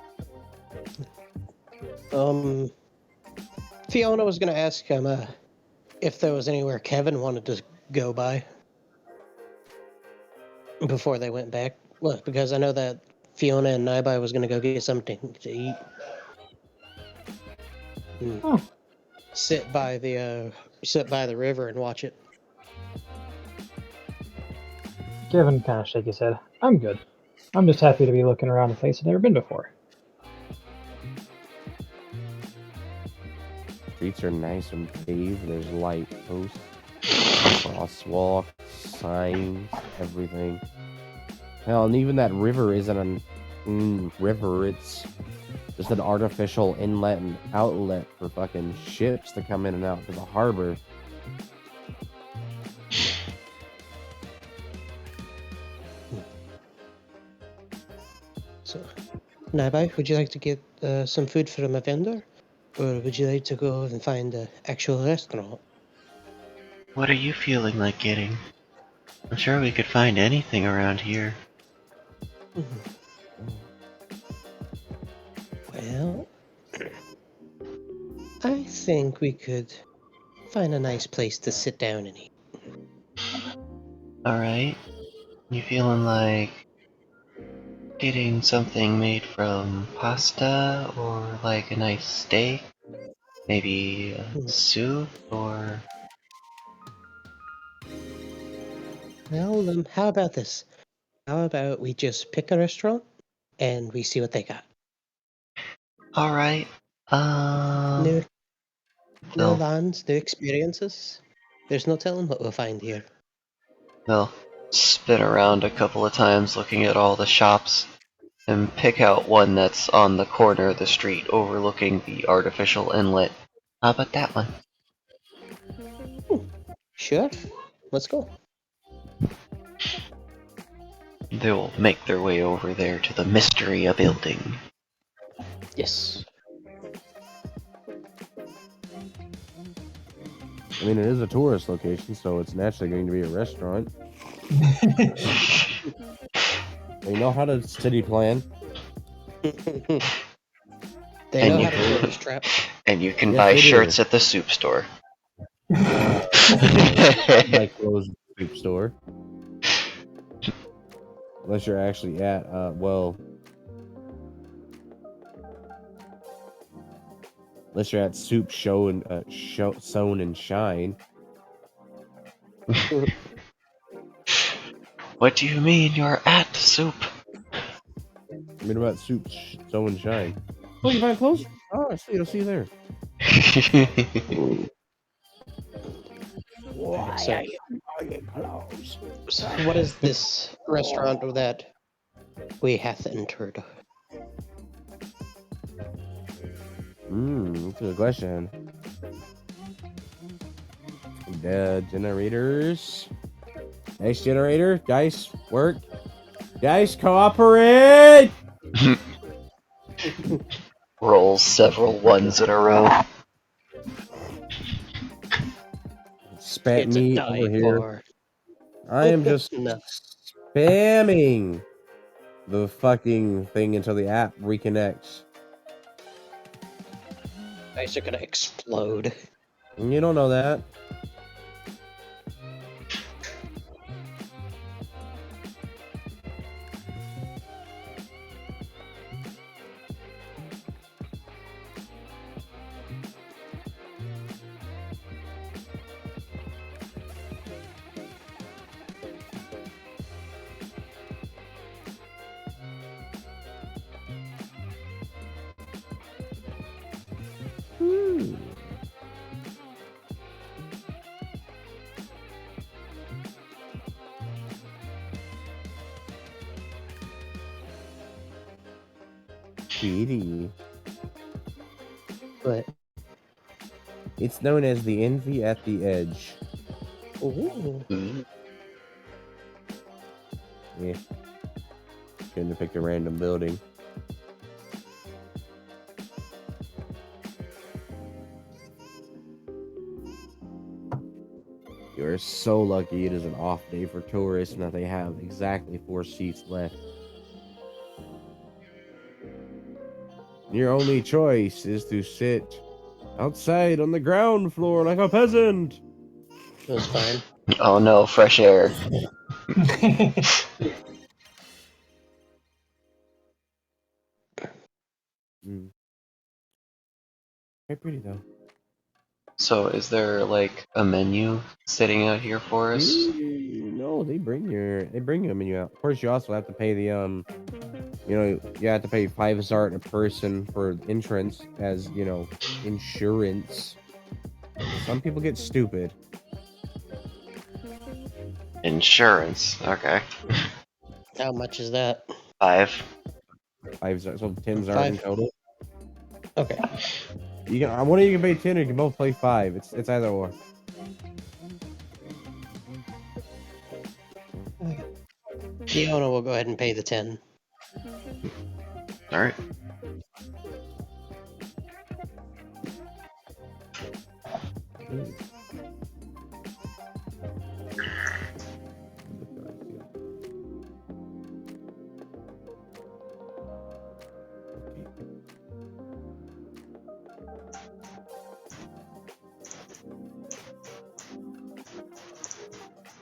Fiona was going to ask him if there was anywhere Kevin wanted to go by before they went back. Look, because I know that Fiona and Nibai was going to go get something to eat. Oh. Sit by the river and watch it. Kevin kind of shake his head. I'm good. I'm just happy to be looking around a place I've never been before. Streets are nice and paved. There's light posts, crosswalks, signs, everything. Hell, and even that river isn't a river. It's just an artificial inlet and outlet for fucking ships to come in and out to the harbor. So, Nibai, would you like to get some food from a vendor? Or would you like to go and find an actual restaurant? What are you feeling like getting? I'm sure we could find anything around here. Well, I think we could find a nice place to sit down and eat. Alright. You feeling like getting something made from pasta or like a nice steak? Maybe soup or... Well, how about this? How about we just pick a restaurant and we see what they got? Alright. New They'll, lands, new experiences. There's no telling what we'll find here. they'll spin around a couple of times looking at all the shops and pick out one that's on the corner of the street overlooking the artificial inlet. How about that one? Sure, let's go. They'll make their way over there to the Mysteria building. Yes. I mean, it is a tourist location, so it's naturally going to be a restaurant. They know how to city plan. They And know you how to can- tourist trap. And you can Yes, buy they do. shirts at the soup store. Like closed soup store. Unless you're actually at, unless you're at Soup Show and Sewn and Shine. What do you mean you're at soup? I mean about Soup Sew and Shine. Oh, you buying clothes? Oh, I see. I'll see you there. Why So- are you buying clothes? So what is this restaurant that we hath entered? That's a good question. Generators. Nice generator. Dice work. Dice cooperate. Rolls several ones in a row. Spat It's a me die over here. for. I am just No. spamming the fucking thing until the app reconnects. Dice are gonna explode. You don't know that. Sweetie. But It's known as the envy at the edge. ooh, Yeah. Couldn't have picked a random building. You are so lucky it is an off day for tourists and that they have exactly 4 seats left. Your only choice is to sit Outside on the ground floor like a peasant. It was fine. Oh no, fresh air. Mm. Very pretty though. So, is there like a menu sitting out here for us? No, they bring you a menu out. Of course, you also have to pay the you have to pay 5 a person for entrance as insurance. Some people get stupid. Insurance. Okay. How much is that? 5. 5 so 10 zart in 5. total. Okay. You can one of you can pay 10, or you can both play 5. It's either or. Fiona will go ahead and pay the 10. Alright.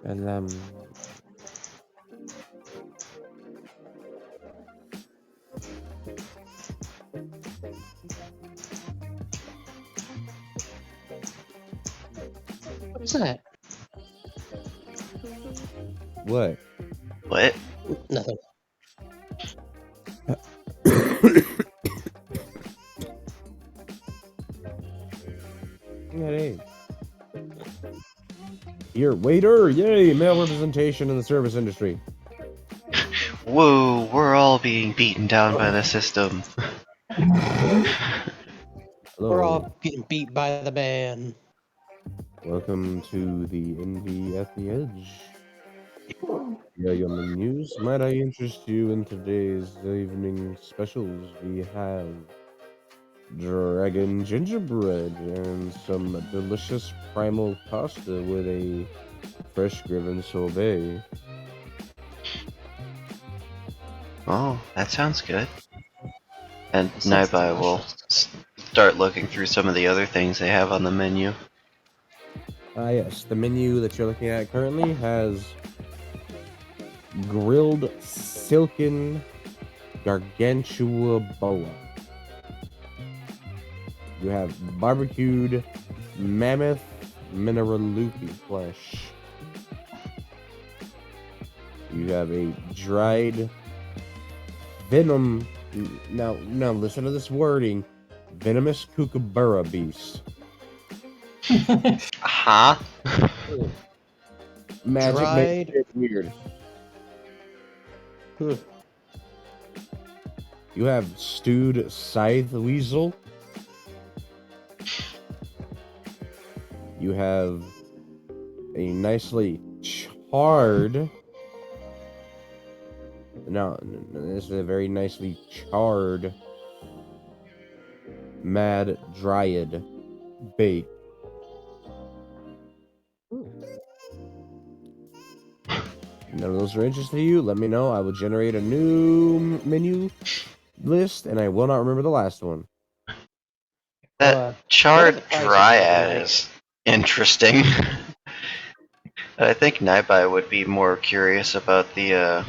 And What's that? what? What? Nothing. Hey. Here, waiter! Yay! Male representation in the service industry. Whoa, we're all being beaten down by the system. Hello. We're all getting beat by the man. Welcome to the Envy at the Edge. Yeah, on the news. Might I interest you in today's evening specials? We have dragon gingerbread and some delicious primal pasta with a fresh griven sorbet. Oh, that sounds good. And That sounds Naibai will delicious. start looking through some of the other things they have on the menu. Yes, the menu that you're looking at currently has grilled silken gargantua boa. You have barbecued mammoth mineralupi flesh. You have a dried venom. Now listen to this wording: venomous kookaburra beast. Huh? Magic Dried- makes it weird. Hmm. You have stewed scythe weasel. You have a nicely charred. No, this is a very nicely charred mad dryad bait. None of those are interesting to you? Let me know. I will generate a new menu list, and I will not remember the last one. That What are charred the prices dryad looking like? is interesting. I think Naibai would be more curious about the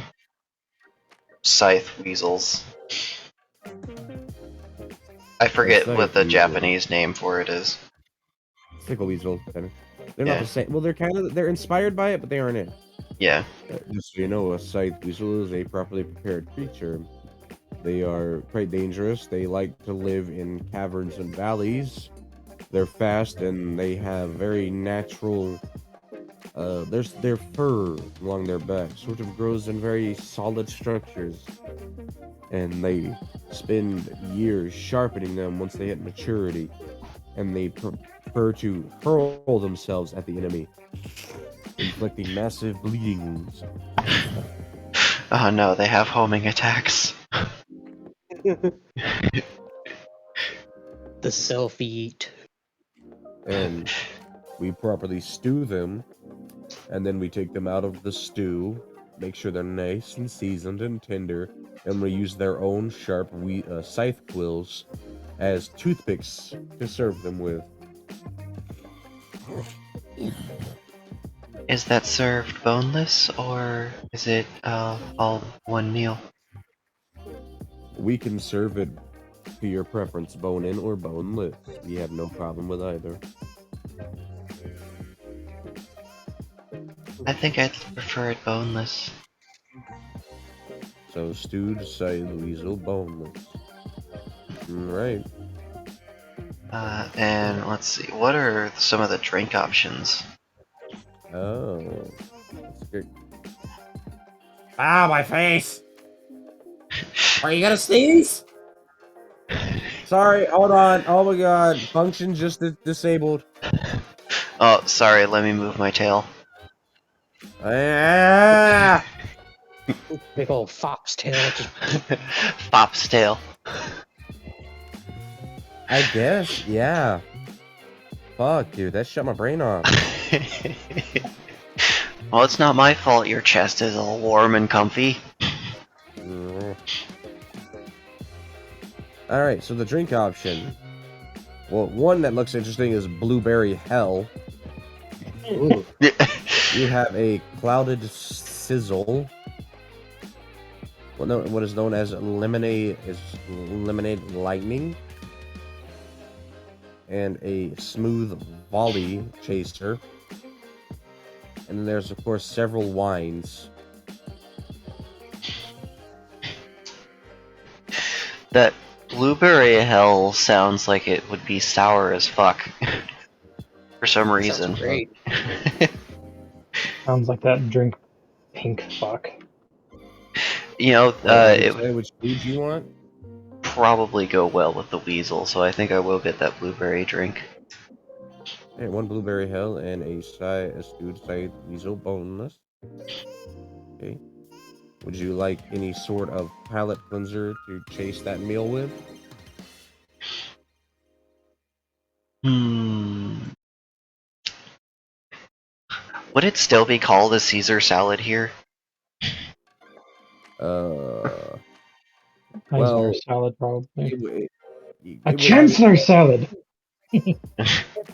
scythe weasels. I forget scythe what the weasel. Japanese name for it is. Sickle weasel. They're not Yeah. the same. Well, they're inspired by it, but they aren't it. Yeah. Just so you know, a scythe weasel is a properly prepared creature. They are quite dangerous. They like to live in caverns and valleys. They're fast and they have very natural. Their fur along their back sort of grows in very solid structures, and they spend years sharpening them once they hit maturity, and they prefer to hurl themselves at the enemy, inflicting massive bleeding wounds. Oh no, they have homing attacks. The self-eat. And we properly stew them, and then we take them out of the stew, make sure they're nice and seasoned and tender, and we use their own sharp scythe quills as toothpicks to serve them with. Is that served boneless, or is it all one meal? We can serve it to your preference, bone in or boneless. We have no problem with either. I think I'd prefer it boneless. So stewed side weasel boneless. Right. And let's see, what are some of the drink options? Oh. That's good. Ah, my face! Are you gonna sneeze? Sorry, hold on. Oh my god. Function just disabled. Oh, sorry, let me move my tail. Ah! Big old foxtail. Just Fop's tail. I guess, yeah. Fuck, dude, that shut my brain off. Well, it's not my fault your chest is all warm and comfy. Alright, so the drink option. Well, one that looks interesting is Blueberry Hell. ooh, You have a Clouded Sizzle. What is known as Lemonade Lightning. And a Smooth Volley Chaser. And then there's, of course, several wines. That blueberry hell sounds like it would be sour as fuck. For some reason. sounds great. Sounds like that drink pink fuck. You know, it would which food you want? probably go well with the weasel, so I think I will get that blueberry drink. Hey, one Blueberry Hell and a stewed side weasel boneless. Okay. Would you like any sort of palate cleanser to chase that meal with? Would it still be called a Caesar salad here? Well, Eisner salad, probably. A it would have Chancellor salad!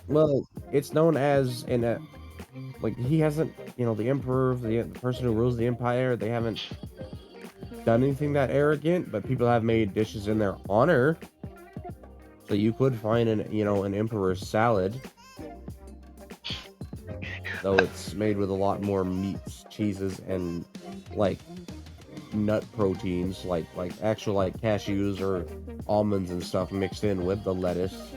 well, it's known as like he hasn't, the emperor, the person who rules the empire, they haven't done anything that arrogant, but people have made dishes in their honor. So you could find an emperor's salad, though it's made with a lot more meats, cheeses, and like nut proteins, like actual cashews or almonds and stuff mixed in with the lettuce.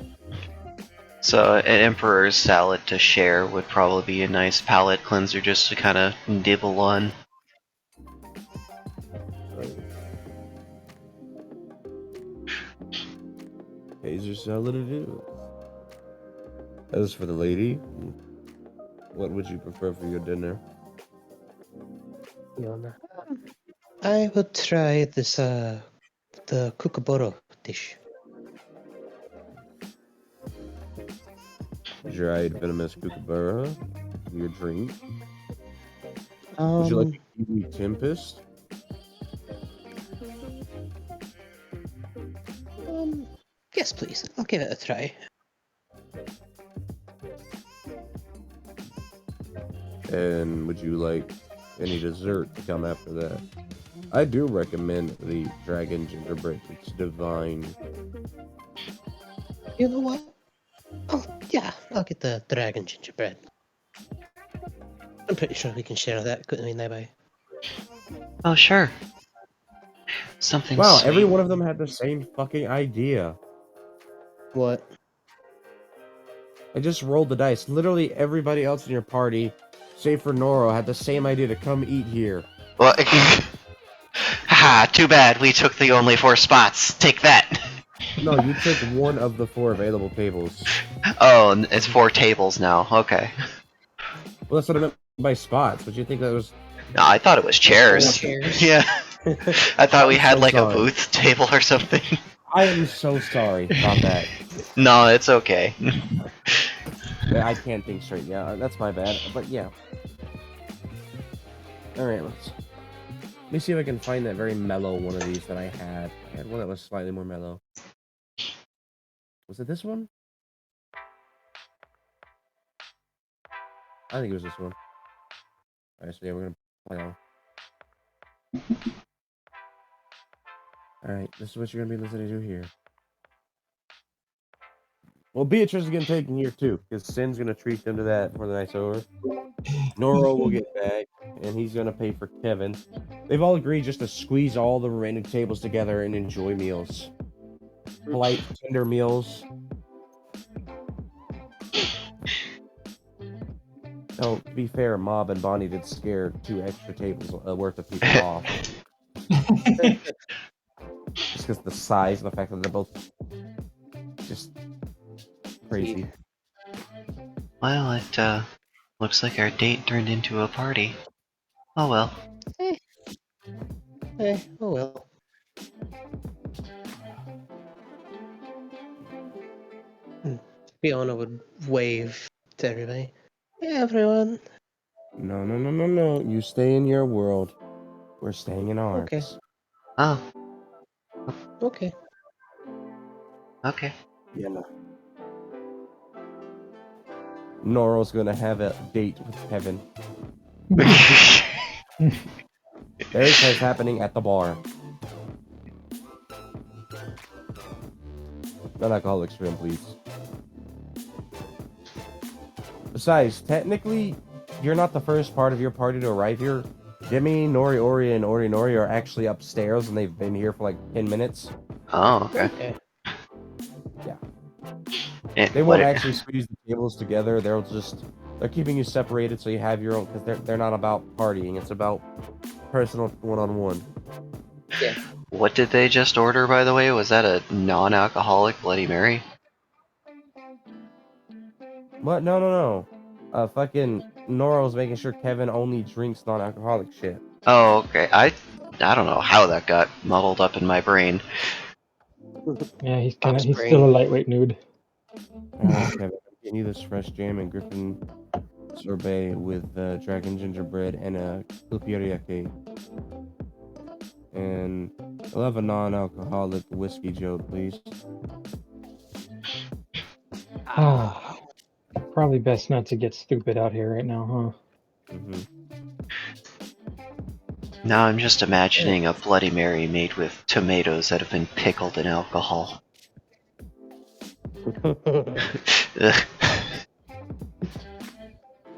So an emperor's salad to share would probably be a nice palate cleanser just to kind of dibble on. Caesar salad it is. As for the lady, what would you prefer for your dinner? Fiona. I will try this the kookaburra dish. Dried venomous kookaburra, your drink. Would you like a kiwi tempest? Yes, please. I'll give it a try. And would you like any dessert to come after that? I do recommend the dragon gingerbread. It's divine. You know what? Oh, yeah, I'll get the dragon gingerbread. I'm pretty sure we can share that, couldn't we, Nebai? Oh, sure. Something Wow, sweet. every one of them had the same fucking idea. What? I just rolled the dice. Literally everybody else in your party, save for Noro, had the same idea to come eat here. Well, haha, too bad. We took the only 4 spots. Take that. No, you took one of the 4 available tables. Oh, it's 4 tables now. Okay. Well, that's what I meant by spots. Would you think that was... No, I thought it was chairs. Chairs. Yeah. I thought we I'm had so like sorry. a booth table or something. I am so sorry about that. No, it's okay. I can't think straight. Yeah, that's my bad. But yeah. Alright, let me see if I can find that very mellow one of these that I had. I had one that was slightly more mellow. Was it this one? I think it was this one. Alright, so yeah, we're gonna play on. Alright, this is what you're gonna be listening to here. Well, Beatrice is getting taken here too, because Sin's gonna treat them to that for the night's over. Noro will get back, and he's gonna pay for Kevin. They've all agreed just to squeeze all the remaining tables together and enjoy meals. Polite, tender meals. Oh, to be fair, Mob and Bonnie did scare 2 extra tables worth of people off. Just because the size and the fact that they're both just crazy. Well, it looks like our date turned into a party. Oh well. Oh well. Fiona would wave to everybody. Hey, everyone. No, no, no, no, no. You stay in your world. We're staying in ours. Okay. Oh, Okay. okay. Yeah, no. Noro's gonna have a date with Kevin. Everything's happening at the bar. Non-alcoholic shrimp, please. Besides, technically, you're not the first part of your party to arrive here. Jimmy, Nori Ori, and Ori Nori are actually upstairs, and they've been here for like 10 minutes. Oh, okay. Okay. They won't actually squeeze the tables together. They're keeping you separated so you have your own, because they're not about partying. It's about personal one-on-one. Yeah. What did they just order, by the way? Was that a non-alcoholic Bloody Mary? What? No, no, no. Fucking Noro's making sure Kevin only drinks non-alcoholic shit. Oh, okay. I don't know how that got muddled up in my brain. Yeah, he's Fox still a brain. lightweight nude. Alright, Kevin, I'm getting you this fresh jam and Griffin sorbet with dragon gingerbread and a clippiria cake. And I'll have a non-alcoholic whiskey joke, please. Ah, probably best not to get stupid out here right now, huh? Mm-hmm. Now I'm just imagining a Bloody Mary made with tomatoes that have been pickled in alcohol. Ugh.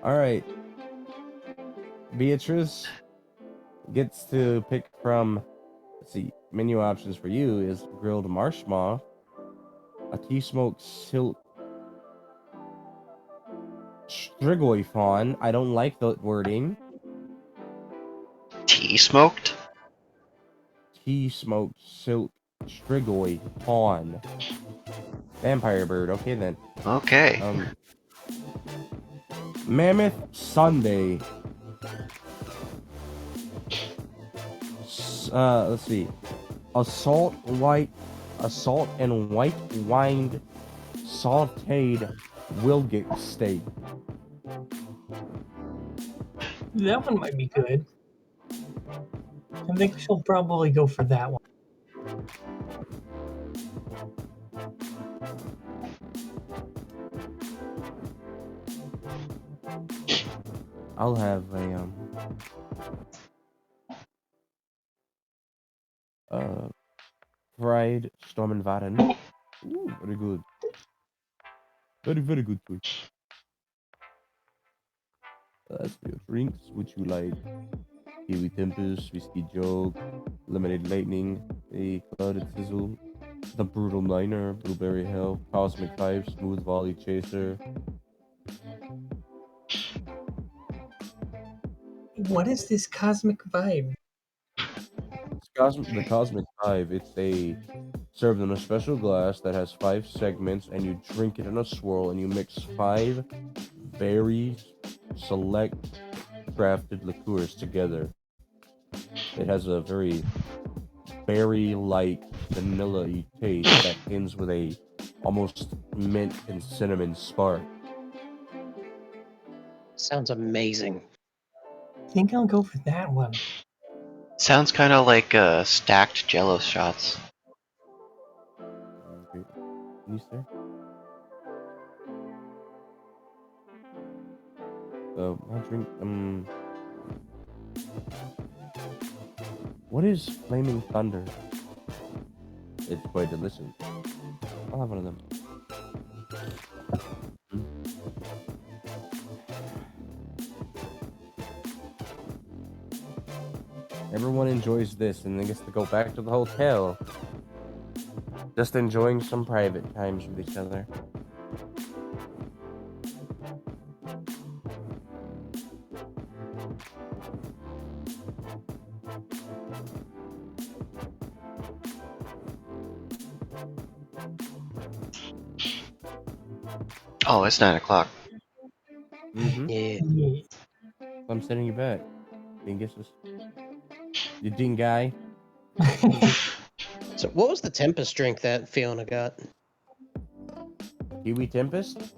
Alright. Beatrice gets to pick from, let's see, menu options for you is grilled marshmallow, a tea smoked silk strigoi fawn. I don't like the wording. Tea smoked? Tea smoked silk strigoi fawn. Vampire bird. Okay then. Okay. Mammoth Sunday. Let's see. Assault and white wined sauteed Wilgate steak. That one might be good. I think she'll probably go for that one. I'll have a fried Stormenwaden. Ooh, very good. Very, very good too. As for your drinks, would you like Kiwi Tempest, Whiskey Joke, Lemonade Lightning, a Clouded Sizzle, the Brutal Miner, Blueberry Hell, Cosmic Five, Smooth Volley Chaser? What is this cosmic vibe? The Cosmic Five, it's served in a special glass that has 5 segments, and you drink it in a swirl, and you mix 5 very select crafted liqueurs together. It has a very berry-like vanilla-y taste that ends with a almost mint and cinnamon spark. Sounds amazing. I think I'll go for that one. Sounds kind of like stacked Jello shots. Okay. Can you say? I'll drink. What is Flaming Thunder? It's quite delicious. I'll have one of them. Everyone enjoys this and then gets to go back to the hotel. Just enjoying some private times with each other. Oh, it's 9 o'clock. Mm-hmm. Yeah. Yeah. I'm sending you back. Dinguses. You ding guy. So, what was the Tempest drink that Fiona got? Kiwi Tempest?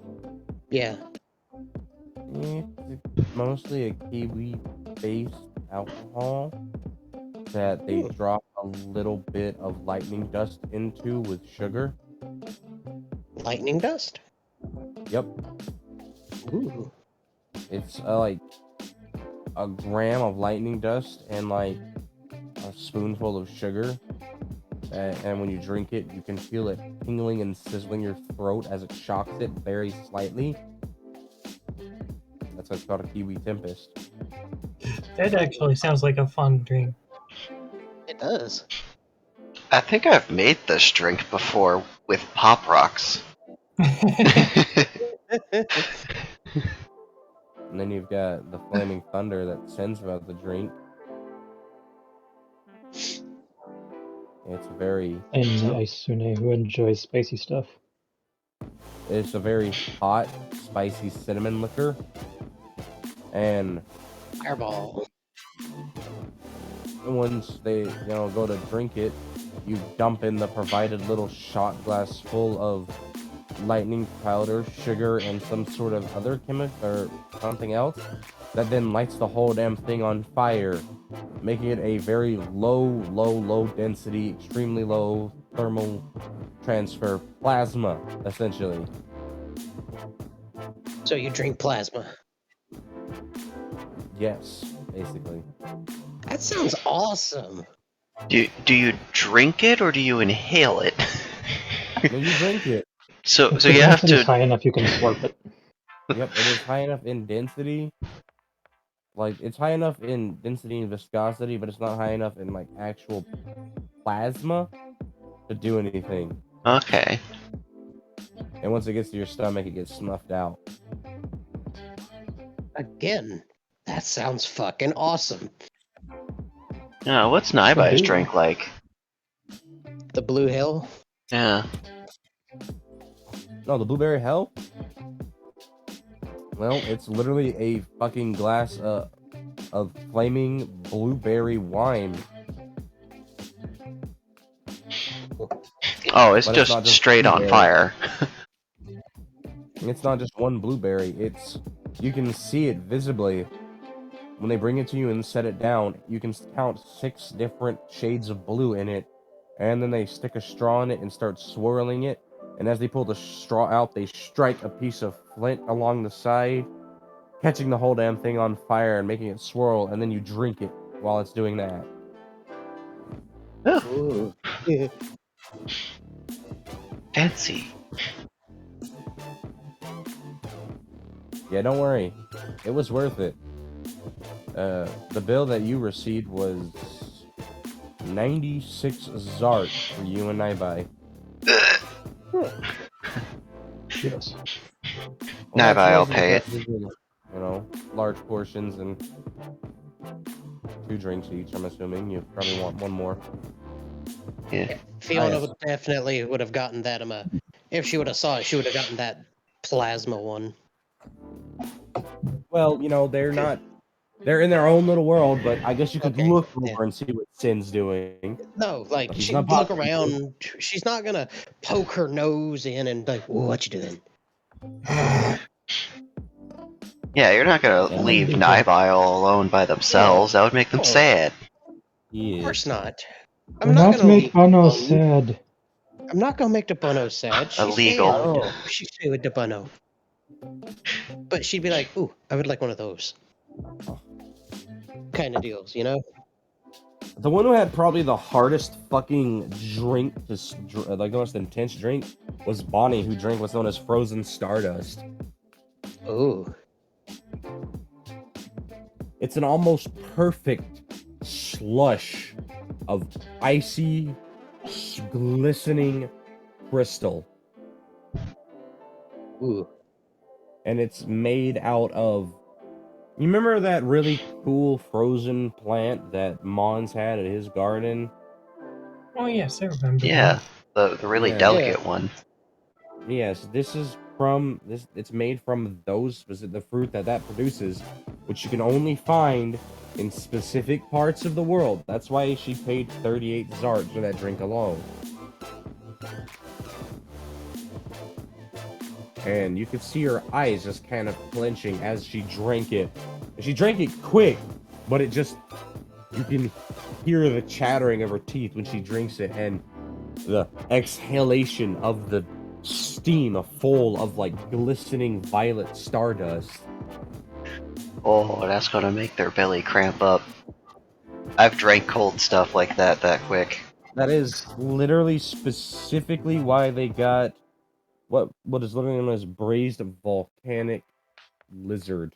Yeah. It's mostly a kiwi-based alcohol that they drop a little bit of lightning dust into with sugar. Lightning dust? Yep. Ooh. It's like a gram of lightning dust and like a spoonful of sugar. And when you drink it, you can feel it tingling and sizzling your throat as it shocks it very slightly. That's why it's called a Kiwi Tempest. That actually sounds like a fun drink. It does. I think I've made this drink before with Pop Rocks. And then you've got the Flaming Thunder that sends about the drink. It's very... And Aisune, who enjoys spicy stuff. It's a very hot, spicy cinnamon liquor. And Fireball. once they, go to drink it, you dump in the provided little shot glass full of lightning powder, sugar, and some sort of other chemical or something else that then lights the whole damn thing on fire, making it a very low density, extremely low thermal transfer plasma, essentially. So you drink plasma. Yes, basically. That sounds awesome. Do you drink it or do you inhale it? No, you drink it. So If you the have density is to. high enough, you can slurp it. Yep, it is high enough in density. Like, it's high enough in density and viscosity, but it's not high enough in, like, actual plasma to do anything. Okay. And once it gets to your stomach, it gets snuffed out. Again, that sounds fucking awesome. Yeah, what's Naibai do. drink like? The Blue Hill? Yeah. No, the Blueberry Hell? Well, it's literally a fucking glass of flaming blueberry wine. Oh, it's But it's just not just straight on blueberry. fire. And it's not just one blueberry. You can see it visibly. When they bring it to you and set it down, you can count 6 different shades of blue in it. And then they stick a straw in it and start swirling it. And as they pull the straw out, they strike a piece of flint along the side, catching the whole damn thing on fire and making it swirl. And then you drink it while it's doing that. Ooh. Yeah. Fancy. Yeah, don't worry. It was worth it. The bill that you received was 96 Zart for you and Naibai. Yes. Naibai, I'll that's amazing pay it. that you know, large portions and 2 drinks each. I'm assuming you probably want one more. Yeah. Fiona Nice. would have gotten that. If she would have saw it, she would have gotten that plasma one. Well, they're in their own little world, but I guess you could Okay, look yeah. over and see what Sin's doing. No, like She's she not look bothering around. She's not gonna poke her nose in and like, "What you doing?" Yeah, you're not gonna Yeah. leave Naibai all alone by themselves. That would make them Oh. sad. Of Yeah. course not. Do I'm not not gonna make leave Bono Bono. sad. I'm not gonna make the Bono sad. She's Illegal. Oh. She stay with the Bono. But she'd be like, "Ooh, I would like one of those." Kind of deals, you know? The one who had probably the hardest fucking drink, like the most intense drink, was Bonnie, who drank what's known as frozen stardust. Ooh. It's an almost perfect slush of icy, glistening crystal. Ooh. And it's made out of... You remember that really cool frozen plant that Mons had at his garden? Oh yes, I remember. Yeah, the really Yeah. delicate one. Yes, this is from this. It's made from those the fruit that produces, which you can only find in specific parts of the world. That's why she paid 38 zards for that drink alone. And you could see her eyes just kind of clenching as she drank it. And she drank it quick, but it just... You can hear the chattering of her teeth when she drinks it, and the exhalation of the steam full of like glistening violet stardust. Oh, that's gonna make their belly cramp up. I've drank cold stuff like that quick. That is literally specifically why they got what is literally known as braised volcanic lizard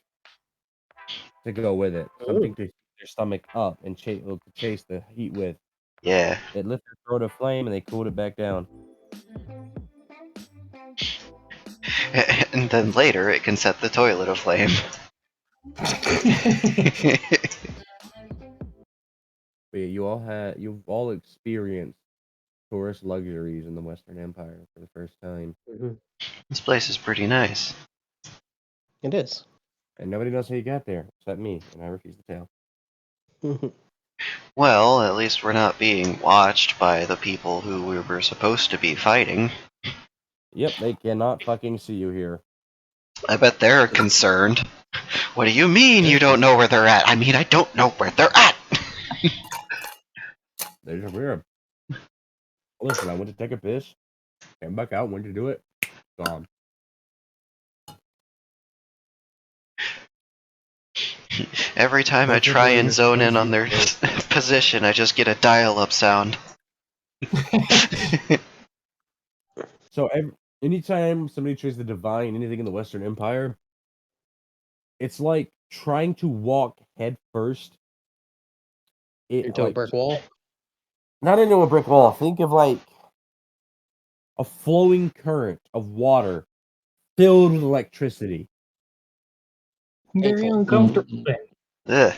to go with it. Something to heat their stomach up and chase the heat with. Yeah. It lit their throat aflame and they cooled it back down. And then later it can set the toilet aflame. But yeah, you've all experienced tourist luxuries in the Western Empire for the first time. Mm-hmm. This place is pretty nice. It is. And nobody knows how you got there, except me, and I refuse to tell. Well, at least we're not being watched by the people who we were supposed to be fighting. Yep, they cannot fucking see you here. I bet they're concerned. What do you mean you don't know where they're at? I mean, I don't know where they're at! They're just weird. Listen, I went to take a piss, came back out, went to do it, gone. Every time I try and zone in on their position, I just get a dial-up sound. So anytime somebody tries to divine anything in the Western Empire, it's like trying to walk head first Into a brick wall? Not into a brick wall. Think of like a flowing current of water filled with electricity. Very Painful. uncomfortable. Ugh.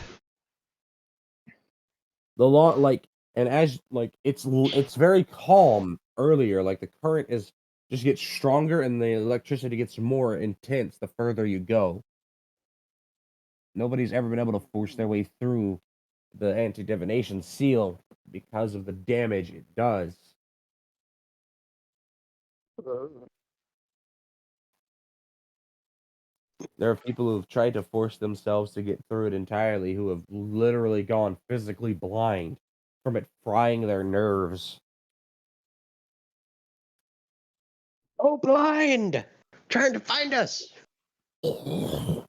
The law, like, and as like it's very calm earlier. Like the current is just gets stronger, and the electricity gets more intense the further you go. Nobody's ever been able to force their way through the anti-divination seal because of the damage it does. There are people who have tried to force themselves to get through it entirely who have literally gone physically blind from it frying their nerves. Oh, blind! Trying to find us! You're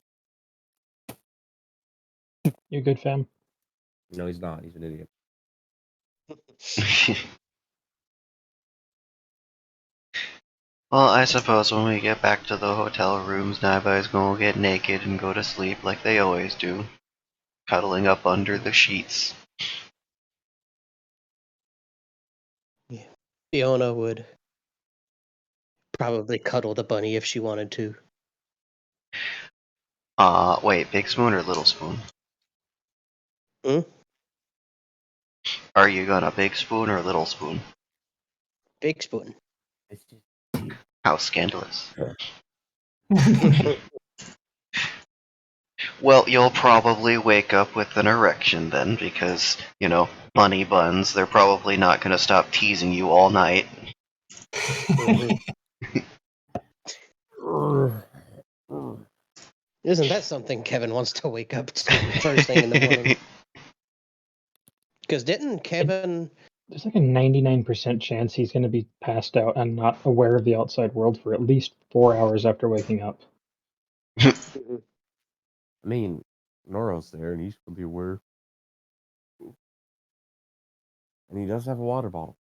good, fam. No, he's not. He's an idiot. Well, I suppose when we get back to the hotel rooms, Naiba's gonna get naked and go to sleep like they always do, cuddling up under the sheets. Yeah. Fiona would probably cuddle the bunny if she wanted to. Wait, big spoon or little spoon? Hmm? Are you gonna big spoon or little spoon? Big spoon. How scandalous. Well, you'll probably wake up with an erection then, because, you know, bunny buns, they're probably not gonna stop teasing you all night. Isn't that something Kevin wants to wake up to first thing in the morning? Because didn't Kevin... There's like a 99% chance he's going to be passed out and not aware of the outside world for at least 4 hours after waking up. I mean, Noro's there, and he should be aware. And he does have a water bottle.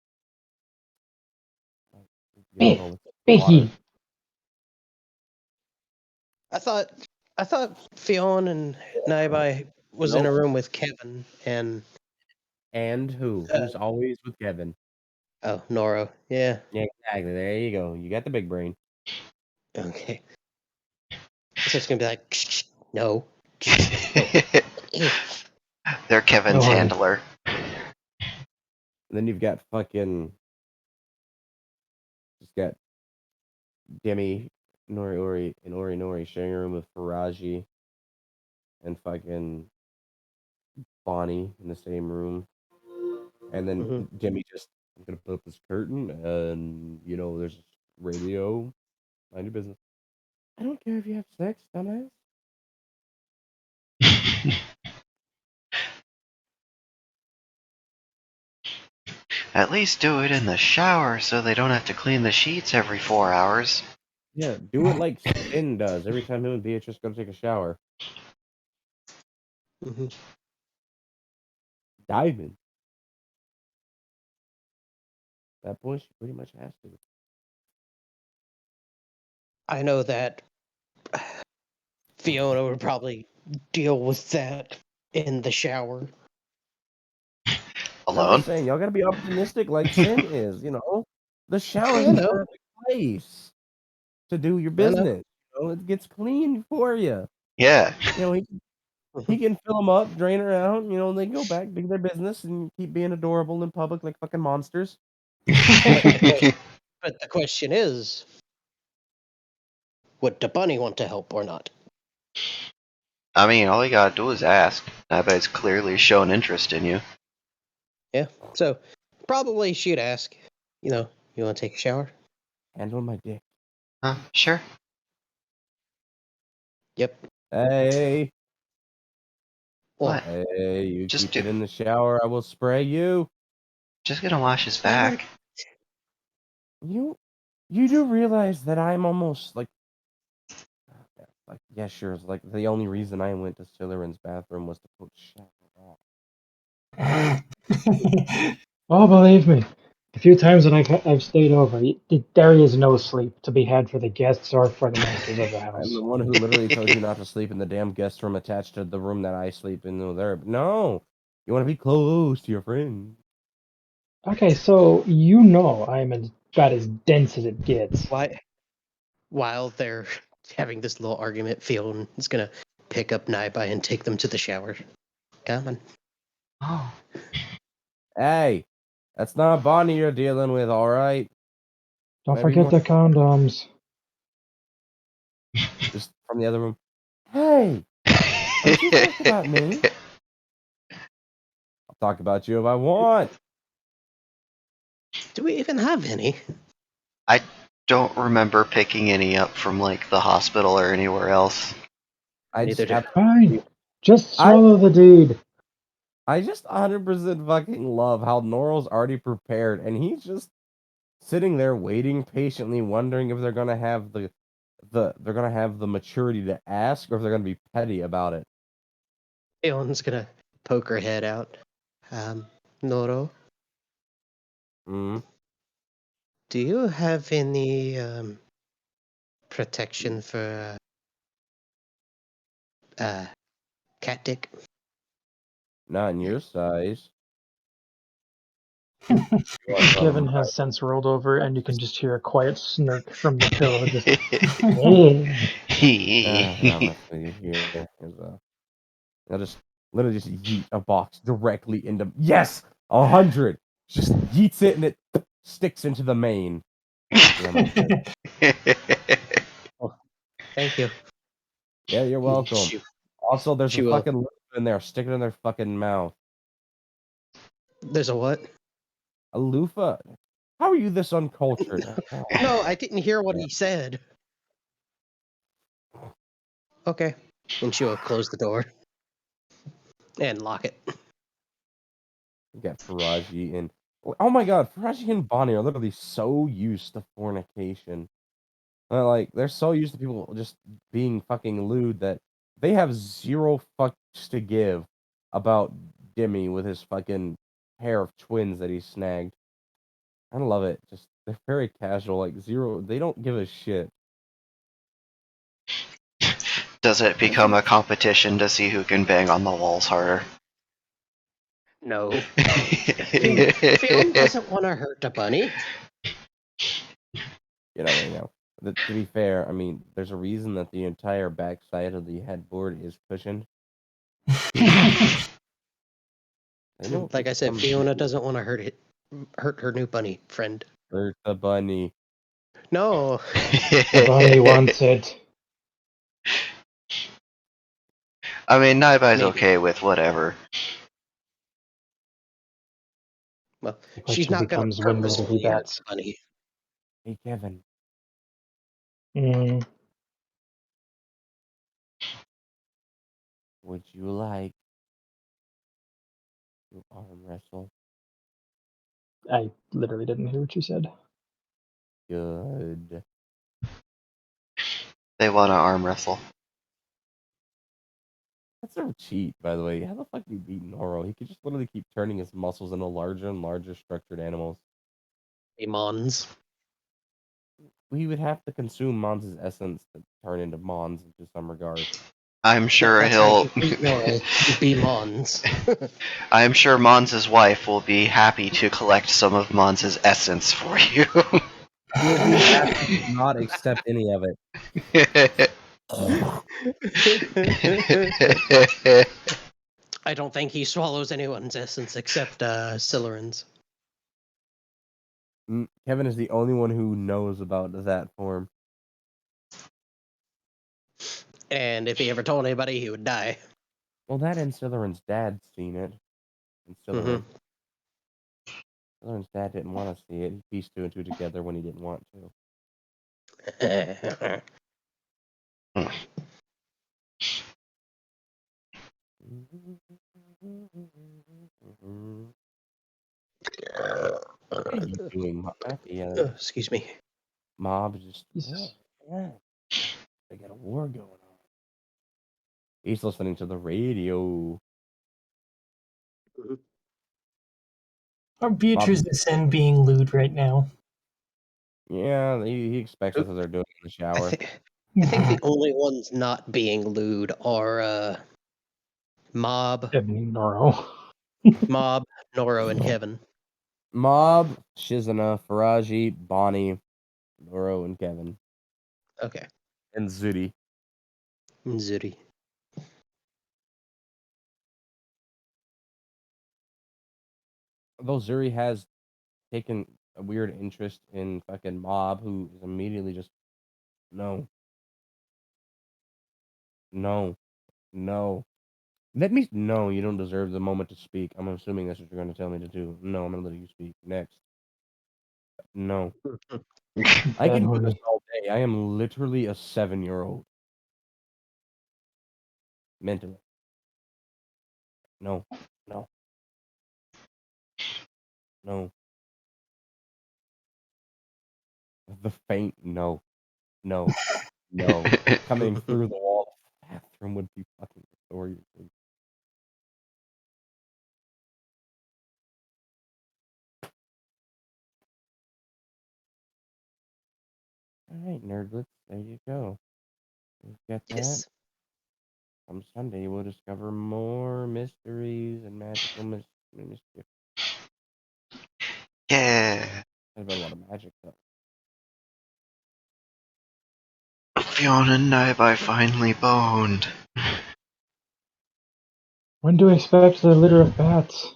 Big, Noro with big water. heat. I thought Fionn and Naibai was in a Nope. room with Kevin and And who? Who's always with Kevin? Noro. Yeah. Yeah, exactly. There you go. You got the big brain. Okay. So it's gonna be like, no. They're Kevin's No. handler. And then you've got fucking just got Demi, Nori, and Nori sharing a room with Faraji and fucking Bonnie in the same room. And then Mhm. Demi just, I'm gonna put up this curtain and there's radio. Mind your business. I don't care if you have sex, dumbass. At least do it in the shower so they don't have to clean the sheets every 4 hours. Yeah, do it like Sin does every time him and Beatrice go to take a shower. Mhm. Diamond. That point, she pretty much has to. I know that Fiona would probably deal with that in the shower. I'm Alone? just saying, y'all gotta be opportunistic like Sin is, The shower's I the know. perfect place to do your I know. business. It gets clean for you. Yeah. He can fill them up, drain her out, they go back, do their business, and keep being adorable in public like fucking monsters. But the question is, would the bunny want to help or not? I mean, all you gotta do is ask. I bet it's clearly shown interest in you. Yeah. So probably she'd ask, you want to take a shower? Handle my dick. Huh? Sure. Yep. Hey, Well, What? hey, you Just keep do. it in the shower, I will spray you. Just gonna wash his Well, back. You do realize that I'm almost yeah, sure. It's like the only reason I went to Slytherin's bathroom was to put shower off. Oh, believe me, the few times that I've stayed over, there is no sleep to be had for the guests or for the masters of the I'm house. the one who literally told you not to sleep in the damn guest room attached to the room that I sleep in over there. No, you want to be close to your friend. Okay, so I'm about as dense as it gets. why? While they're having this little argument, Fionn is gonna pick up Naibai and take them to the shower. Come on. Oh. Hey, that's not Bonnie you're dealing with, all right? Don't Whatever you forget want. the condoms. Just from the other room. Hey, don't you talk about me. I'll talk about you if I want. Do we even have any? I don't remember picking any up from like the hospital or anywhere else. I Neither just do. Fine, just I swallow the deed. I just 100% fucking love how Norrell's already prepared, and he's just sitting there waiting patiently, wondering if they're gonna have they're gonna have the maturity to ask, or if they're gonna be petty about it. Fionn's gonna poke her head out. Noro, Mm. do you have any protection for cat dick? Not in your size. You are Kevin from has since rolled over, and you can just hear a quiet snirk from the pillow. Just, yeah. I'll mess with you here. I'll just literally just yeet a box directly into 100. Just yeets it and it sticks into the main. Yeah, my friend. Oh, thank you. Yeah, you're welcome. She, Also, there's she a will. fucking loofah in there. Stick it in their fucking mouth. There's a what? A loofah? How are you this uncultured? No, I didn't hear what he said. Okay. And she will close the door and lock it. You got Faraji and oh my god, Faraji and Bonnie are literally so used to fornication. Like they're so used to people just being fucking lewd that they have zero fucks to give about Dimmy with his fucking pair of twins that he snagged. I love it. Just they're very casual, like zero. They don't give a shit. Does it become a competition to see who can bang on the walls harder? No. Fiona doesn't want to hurt a bunny. You know. To be fair, I mean, there's a reason that the entire backside of the headboard is cushioned. They don't Like I just said, come Fiona doesn't want to hurt her new bunny friend. hurt the bunny. No. The bunny wants it. I mean, Naibai's Maybe. okay with whatever. Well, The she's question not going to becomes when will there be purposefully hurt bats? the bunny. Hey Kevin, Mm, would you like to arm wrestle? I literally didn't hear what you said. Good. They want to arm wrestle. That's a cheat, by the way. How the fuck do you beat Noro? He could just literally keep turning his muscles into larger and larger structured animals. Hey, Mons. We would have to consume Mons' essence to turn into Mons into some regard. I'm sure That's how he'll. you beat Noro. You be Mons. I'm sure Mons' wife will be happy to collect some of Mons' essence for you. Not accept any of it. I don't think he swallows anyone's essence except Silurin's. Kevin is the only one who knows about that form. And if he ever told anybody, he would die. Well, that and Silurin's dad's seen it. And Silurin's dad didn't want to see it. He pieced two and two together when he didn't want to. What are you doing, Excuse me. Mob just Jesus. they got a war going on. He's listening to the radio. Our Beatrice is Sen being lewd right now. Yeah, he expects that's what they're doing in the shower. I think the only ones not being lewd are Mob, Noro. Noro, and Kevin. Mob, Shizana, Faraji, Bonnie, Noro, and Kevin. Okay. And Zudi. Zuri. Although Zuri has taken a weird interest in fucking Mob, who is immediately just, no. No. No, you don't deserve the moment to speak. I'm assuming that's what you're going to tell me to do. No, I'm going to let you speak. Next. No. I can do this all day. I am literally a 7-year-old. Mentally. No. The faint no. Coming through the wall of the bathroom would be fucking story. Alright, nerdlets, there you go. We've got that. Yes. On Sunday, we'll discover more mysteries and magical mischief. Yeah. There's been a lot of magic, though. Fiona and Naibai finally boned. When do we expect the litter of bats?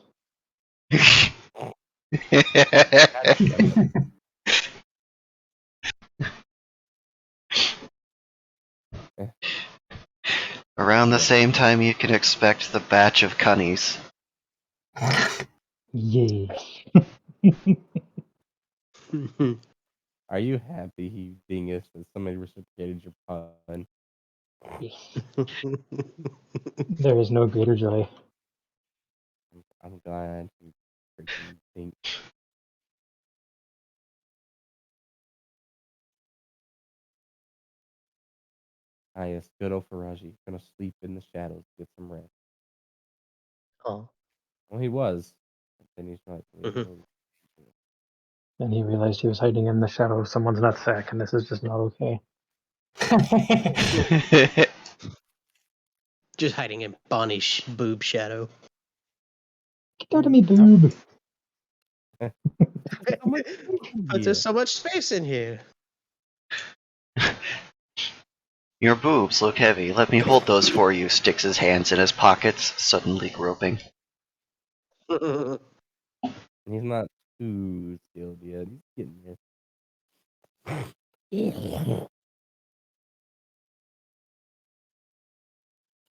Around the same time you can expect the batch of cunnies. Yay. Are you happy, he dingus, that somebody reciprocated your pun? Yes. There is no greater joy. I'm glad you freaking think. yes, good old Faraji. Gonna sleep in the shadows, get some rest. Oh. Well, he was. But then he's like, Mhm. And he realized he was hiding in the shadow of someone's nutsack, and this is just not okay. Just hiding in Bonnie's boob shadow. Get out of me, boob! so much space in But there's here. so much space in here. Your boobs look heavy. Let me hold those for you. Sticks his hands in his pockets, suddenly groping. And he's not too skilled yet. He's getting there.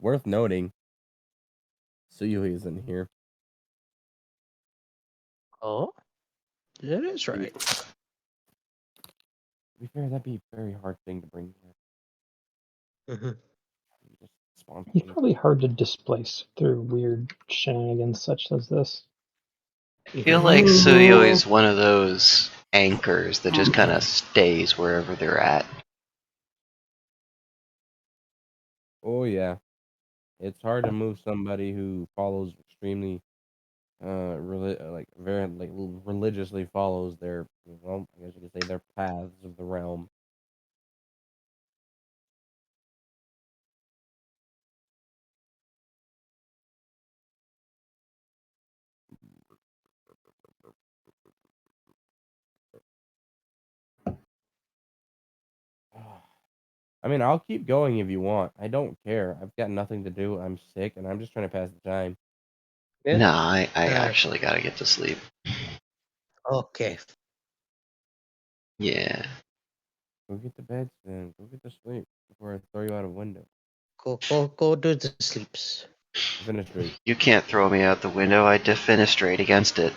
Worth noting, Suyui isn't here. Oh, that is right. To be fair, that'd be a very hard thing to bring here. Mhm. Just spawn He's things. probably hard to displace through weird shenanigans such as this. I feel like Suyo is one of those anchors that just kind of stays wherever they're at. Oh yeah, it's hard to move somebody who follows extremely, like very like religiously follows their, well, I guess you could say their paths of the realm. I mean, I'll keep going if you want. I don't care. I've got nothing to do. I'm sick, and I'm just trying to pass the time. Yeah. Nah, I Uh, actually gotta get to sleep. Okay. Yeah. Go get the beds, then. Go get to sleep before I throw you out a window. Go do the sleeps. Finish straight. You can't throw me out the window. I defenestrate against it.